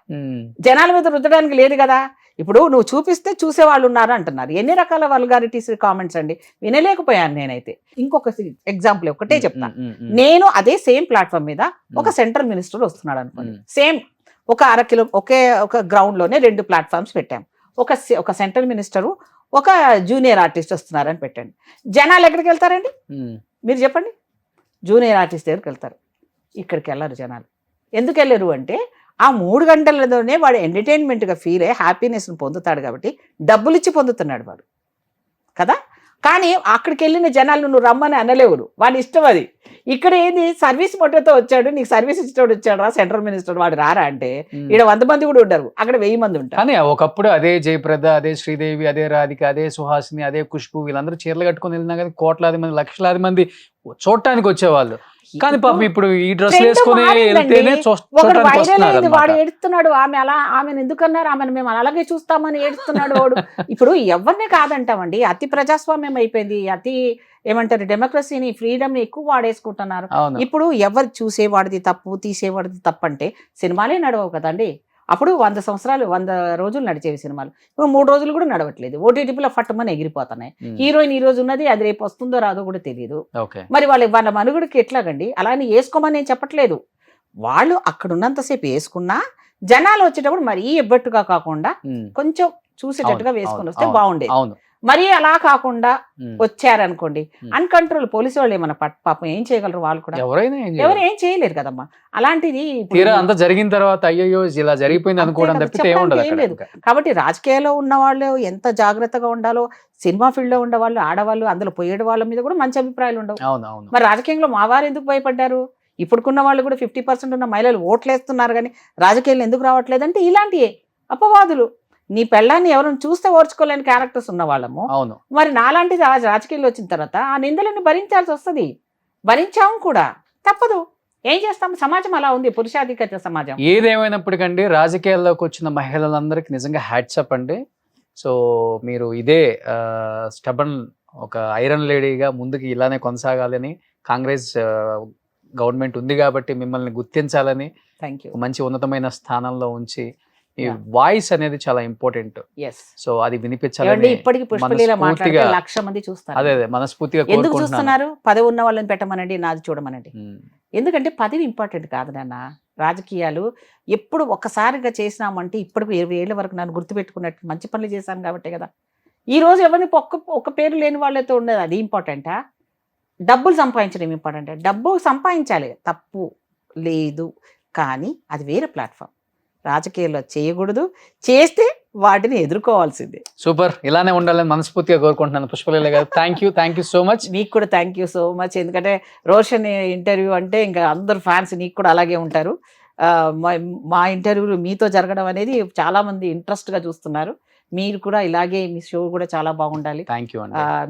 జనాల మీద రుద్దడానికి లేదు కదా. ఇప్పుడు నువ్వు చూపిస్తే చూసేవాళ్ళు ఉన్నారు అంటున్నారు. ఎన్ని రకాల వల్గారిటీస్ కామెంట్స్ అండి, వినలేకపోయాను నేనైతే. ఇంకొక ఎగ్జాంపుల్ ఒకటే చెప్తాను. నేను అదే సేమ్ ప్లాట్ఫామ్ మీద ఒక సెంట్రల్ మినిస్టర్ వస్తున్నాడు అనుకోండి, సేమ్ ఒక అరకిలో ఒక గ్రౌండ్ లోనే 2 ప్లాట్ఫామ్స్ పెట్టాం. ఒక సెంట్రల్ మినిస్టరు, ఒక జూనియర్ ఆర్టిస్ట్ వస్తున్నారని పెట్టండి. జనాలు ఎక్కడికి వెళ్తారండి? మీరు చెప్పండి. జూనియర్ ఆర్టిస్ట్ దగ్గరికి వెళ్తారు, ఇక్కడికి వెళ్ళరు జనాలు. ఎందుకు వెళ్ళరు అంటే ఆ 3 గంటలలోనే వాడు ఎంటర్టైన్మెంట్గా ఫీల్ అయ్యి హ్యాపీనెస్ని పొందుతాడు కాబట్టి, డబ్బులు ఇచ్చి పొందుతున్నాడు వాడు కదా. కానీ అక్కడికి వెళ్ళిన జనాలు నువ్వు రమ్మని అనలేవురు, వాడి ఇష్టం అది. ఇక్కడ ఏంది సర్వీస్ మొట్టతో వచ్చాడు, నీకు సర్వీస్ ఇచ్చేవాడు వచ్చాడు రా, సెంట్రల్ మినిస్టర్ వాడు రారా అంటే ఇక్కడ 100 మంది కూడా ఉండరు, అక్కడ 1000 మంది ఉంటారు. కానీ ఒకప్పుడు అదే జయప్రద, అదే శ్రీదేవి, అదే రాధిక, అదే సుహాసిని, అదే ఖుష్బు, వీళ్ళందరూ చీరలు కట్టుకొని వెళ్ళినా కానీ కోట్లాది మంది, లక్షలాది మంది చూడటానికి వచ్చేవాళ్ళు. కానీ పాపం ఇప్పుడు ఈ డ్రెస్ వేసుకుని వెళ్తేనే ఒకడు వైరల్ అయింది, వాడు ఏడుస్తున్నాడు, ఆమెను ఎందుకన్నారు, ఆమెను మేము అలాగే చూస్తామని ఏడుస్తున్నాడు వాడు. ఇప్పుడు ఎవరిని కాదంటామండి, అతి ప్రజాస్వామ్యం అయిపోయింది, అతి ఏమంటారు డెమోక్రసీని, ఫ్రీడమ్ ని ఎక్కువ వాడేసుకుంటున్నారు. ఇప్పుడు ఎవరు చూసేవాడిది తప్పు, తీసేవాడిది తప్పు అంటే సినిమాలే నడవవు కదండి. అప్పుడు 100 సంవత్సరాలు 100 రోజులు నడిచేవి సినిమాలు, ఇప్పుడు 3 రోజులు కూడా నడవట్లేదు, ఓటీటీలో ఫట్టుమని ఎగిరిపోతున్నాయి. హీరోయిన్ ఈ రోజు ఉన్నది, అది రేపు వస్తుందో రాదో కూడా తెలియదు. మరి వాళ్ళ మనుగుడికి ఎట్లాగండి, అలానే వేసుకోమని నేను చెప్పట్లేదు, వాళ్ళు అక్కడ ఉన్నంతసేపు వేసుకున్నా జనాలు వచ్చేటప్పుడు మరీ ఎబ్బట్టుగా కాకుండా కొంచెం చూసేటట్టుగా వేసుకొని వస్తే బాగుండేది. మరీ అలా కాకుండా వచ్చారనుకోండి, అన్కంట్రోల్ పోలీసు వాళ్ళు ఏమన్నా పాపం ఏం చేయగలరు, వాళ్ళు కూడా ఎవరు ఏం చేయలేరు కదమ్మా. అలాంటిది అంత జరిగిన తర్వాత అయ్యో ఇలా జరిగిపోయింది అనుకోవడం తప్పితే ఏం లేదు. కాబట్టి రాజకీయాల్లో ఉన్న వాళ్ళు ఎంత జాగ్రత్తగా ఉండాలో, సినిమా ఫీల్డ్ లో ఉండే వాళ్ళు, ఆడవాళ్ళు, అందులో పోయేడు వాళ్ళ మీద కూడా మంచి అభిప్రాయాలు ఉండవు. మరి రాజకీయంలో మా వారు ఎందుకు భయపడ్డారు? ఇప్పుడుకున్న వాళ్ళు కూడా 50% ఉన్న మహిళలు ఓట్లేస్తున్నారు, కానీ రాజకీయాలు ఎందుకు రావట్లేదంటే ఇలాంటివే అపవాదులు. నీ పెళ్ళాన్ని ఎవరైనా చూస్తే ఓర్చుకోలేని క్యారెక్టర్స్ ఉన్న వాళ్ళము. మరి నాలాంటి రాజకీయాల్లో వచ్చిన తర్వాత ఆ నిందలను భరించాల్సి వస్తుంది, భరించాము కూడా, తప్పదు. ఏం చేస్తాం, సమాజం అలా ఉంది, పురుషాధిక్యత సమాజం. ఏదేమైనప్పటికండి రాజకీయాల్లోకి వచ్చిన మహిళలందరికీ నిజంగా హ్యాట్సప్ అండి. సో మీరు ఇదే స్టబన్ ఒక ఐరన్ లేడీగా ముందుకు ఇలానే కొనసాగాలని, కాంగ్రెస్ గవర్నమెంట్ ఉంది కాబట్టి మిమ్మల్ని గుర్తించాలని, మంచి ఉన్నతమైన స్థానంలో ఉంచి ఈ వాయిస్ అనేది చాలా ఇంపార్టెంట్. సో అది వినిపించాలని ఇప్పటికీ పుష్పలీల మాట్లాడితే 1,00,000 మంది చూస్తారు. అదే మనస్ఫూర్తిగా ఎందుకు చూస్తున్నారు? పదవి ఉన్న వాళ్ళని పెట్టమనండి, నాది చూడమనండి. ఎందుకంటే పదవి ఇంపార్టెంట్ కాదు నాన్న. రాజకీయాలు ఎప్పుడు ఒక్కసారిగా చేసినామంటే ఇప్పటికి 20 ఏళ్ల వరకు నన్ను గుర్తుపెట్టుకున్నట్టు మంచి పనులు చేశాను కాబట్టి కదా. ఈ రోజు ఎవరిని ఒక్క పేరు లేని వాళ్ళతో ఉండదు, అది ఇంపార్టెంటా? డబ్బులు సంపాదించడం ఇంపార్టెంట్. డబ్బు సంపాదించాలి, తప్పు లేదు, కానీ అది వేరే ప్లాట్ఫామ్. రాజకీయాల్లో చేయకూడదు, చేస్తే వాటిని ఎదుర్కోవాల్సిందే. సూపర్, ఇలానే ఉండాలని మనస్ఫూర్తిగా కోరుకుంటున్నాను పుష్పలీల గారు. Thank you so much. మీకు కూడా థ్యాంక్ యూ సో మచ్. ఎందుకంటే రోషన్ ఇంటర్వ్యూ అంటే ఇంకా అందరు ఫ్యాన్స్ నీకు కూడా అలాగే ఉంటారు. మా ఇంటర్వ్యూలు మీతో జరగడం అనేది చాలా మంది ఇంట్రెస్ట్ గా చూస్తున్నారు. మీరు కూడా ఇలాగే, మీ షో కూడా చాలా బాగుండాలి. Thank you.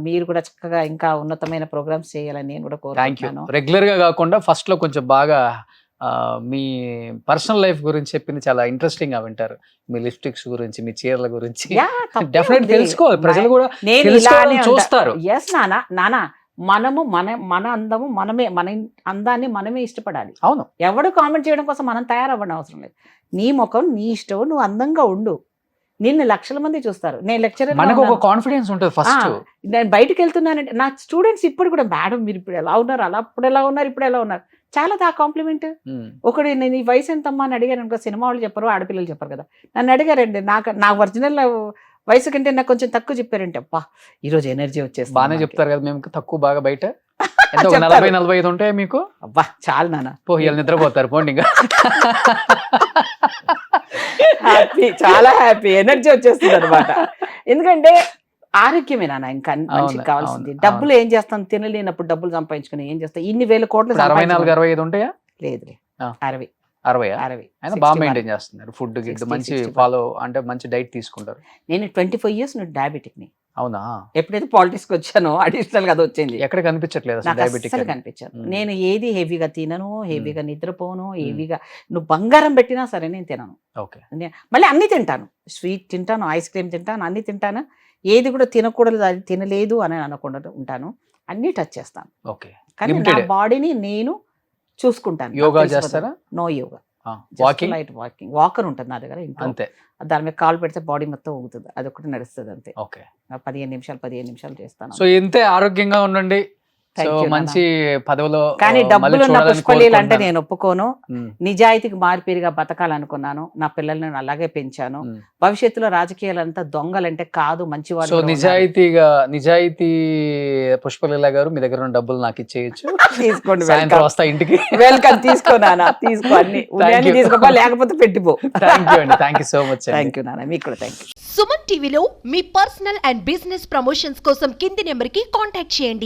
మీరు కూడా చక్కగా ఇంకా ఉన్నతమైన ప్రోగ్రామ్స్ చేయాలని నేను కూడా కోరుకుంటున్నాను. రెగ్యులర్ గా కాకుండా ఫస్ట్ లో కొంచెం బాగా మీ పర్సనల్ లైఫ్ గురించి చెప్పింది చాలా ఇంట్రెస్టింగ్ గా వింటారు. మీ లిప్స్టిక్స్ గురించి, మీ చీరల గురించి డెఫినెట్ తెలుసుకోవాలి, ప్రజలు కూడా చూస్తారు. ఎస్ నానా, మనము మన అందము మనమే, మన అందాన్ని మనమే ఇష్టపడాలి. అవును, ఎవడు కామెంట్ చేయడం కోసం మనం తయారవ్వడం అవసరం లేదు. నీ ముఖం నీ ఇష్టం, నువ్వు అందంగా ఉండు, నిన్ను 1,00,000 మంది చూస్తారు. నేను లెక్చరర్, మనకు ఒక కాన్ఫిడెన్స్ ఉంటుంది ఫస్ట్. నేను బయటకు వెళ్తున్నానంటే నా స్టూడెంట్స్ ఇప్పుడు కూడా, మేడం మీరు ఇప్పుడు ఎలా ఉన్నారు, అప్పుడు ఎలా ఉన్నారు, ఇప్పుడు ఎలా ఉన్నారు, చాలా దా కాంప్లిమెంట్. ఒకటి నేను ఈ వయసు ఎంతమ్మా అని అడిగాను అనుకో, సినిమా వాళ్ళు చెప్పరు, ఆడపిల్లలు చెప్పరు కదా, నన్ను అడిగారండి. నా ఒరిజినల్ వయసు కంటే నాకు కొంచెం తక్కువ చెప్పారంటే, అబ్బా ఈరోజు ఎనర్జీ వచ్చేసి బాగానే చెప్తారు కదా. మేము తక్కువ బాగా బయట 40-45 ఉంటాయి మీకు. అబ్బా చాలు నాన్న, పోయి నిద్రపోతారు పోండి. హ్యాపీ, చాలా హ్యాపీ, ఎనర్జీ వచ్చేస్తుంది అనమాట. ఎందుకంటే ఆరోగ్యమే నాన్న ఇంకా మనిషికి కావాల్సింది. డబ్బులు ఏం చేస్తాను, తినలేనప్పుడు డబ్బులు సంపాదించుకుని ఏం చేస్తాను, ఇన్ని వేల కోట్లు. 64-65 ఉంటాయా? లేదు 60. బాగా మెయింటైన్ చేస్తున్నారు. ఫుడ్ గిడ్ మంచి ఫాలో, అంటే మంచి డైట్ తీసుకుంటారు. నేను 25 years డయాబెటిక్ ని. అవునా? ఎప్పుడైతే పాలిటిక్స్ వచ్చానో అడిషనల్ గా అది వచ్చింది. ఎక్కడ కనిపించట్లేదు కనిపించాను. నేను ఏది హెవీగా తినను, హెవీగా నిద్రపోను, హెవీగా నువ్వు బంగారం పెట్టినా సరే నేను తినను. మళ్ళీ అన్ని తింటాను, స్వీట్ తింటాను, ఐస్ క్రీమ్ తింటాను, అన్ని తింటాను. ఏది కూడా తినకూడదు, అది తినలేదు అని అనకుండా ఉంటాను, అన్ని టచ్ చేస్తాను. కానీ నా బాడీని నేను చూసుకుంటాను. యోగా చేస్తారా? No yoga, walking. వాకర్ ఉంటుంది నా దగ్గర ఇంట్లో, దాని మీద కాలు పెడితే బాడీ మొత్తం ఊగుతుంది, అది ఒకటి నడుస్తుంది అంతే. 15 నిమిషాలు చేస్తాను. సో ఇంతే ఆరోగ్యంగా ఉండండి. Thank సో you, మంచి పదవిలో కానీ మళ్ళీ డబ్బులు ఉన్న చూడాలని పుష్పలీలు అంటే కోరుకుంటున్నాను. నేను ఒప్పుకోను. ఉమ్, నిజాయితీకి మారిపేరుగా బతకాలనుకున్నాను. నా పిల్లల్ని నేను అలాగే పెంచాను. ఉమ్. భవిష్యత్తులో రాజకీయాలంతా దొంగలంటే కాదు, మంచి సో వాళ్ళు నిజాయితీ పుష్పలీల గారు మీ దగ్గర ఉన్న డబ్బులు నాకు ఇచ్చేయచ్చు. తీసుకోండి. సాయంత్రం వస్తా ఇంటికి. వెల్కమ్. తీసుకో నాన్న, తీసుకో, అన్ని ఉన్నాయని you. తీసుకోపో, లేకపోతే పెట్టిపో. థ్యాంక్ యూ అండి, thank you so much. Thank you నాన్న, మీకు కూడా థ్యాంక్ యూ. సుమన్ టీవీలో మీ పర్సనల్ అండ్ బిజినెస్ ప్రమోషన్స్ కోసం కింది నెంబర్కి కాంటాక్ట్ చేయండి.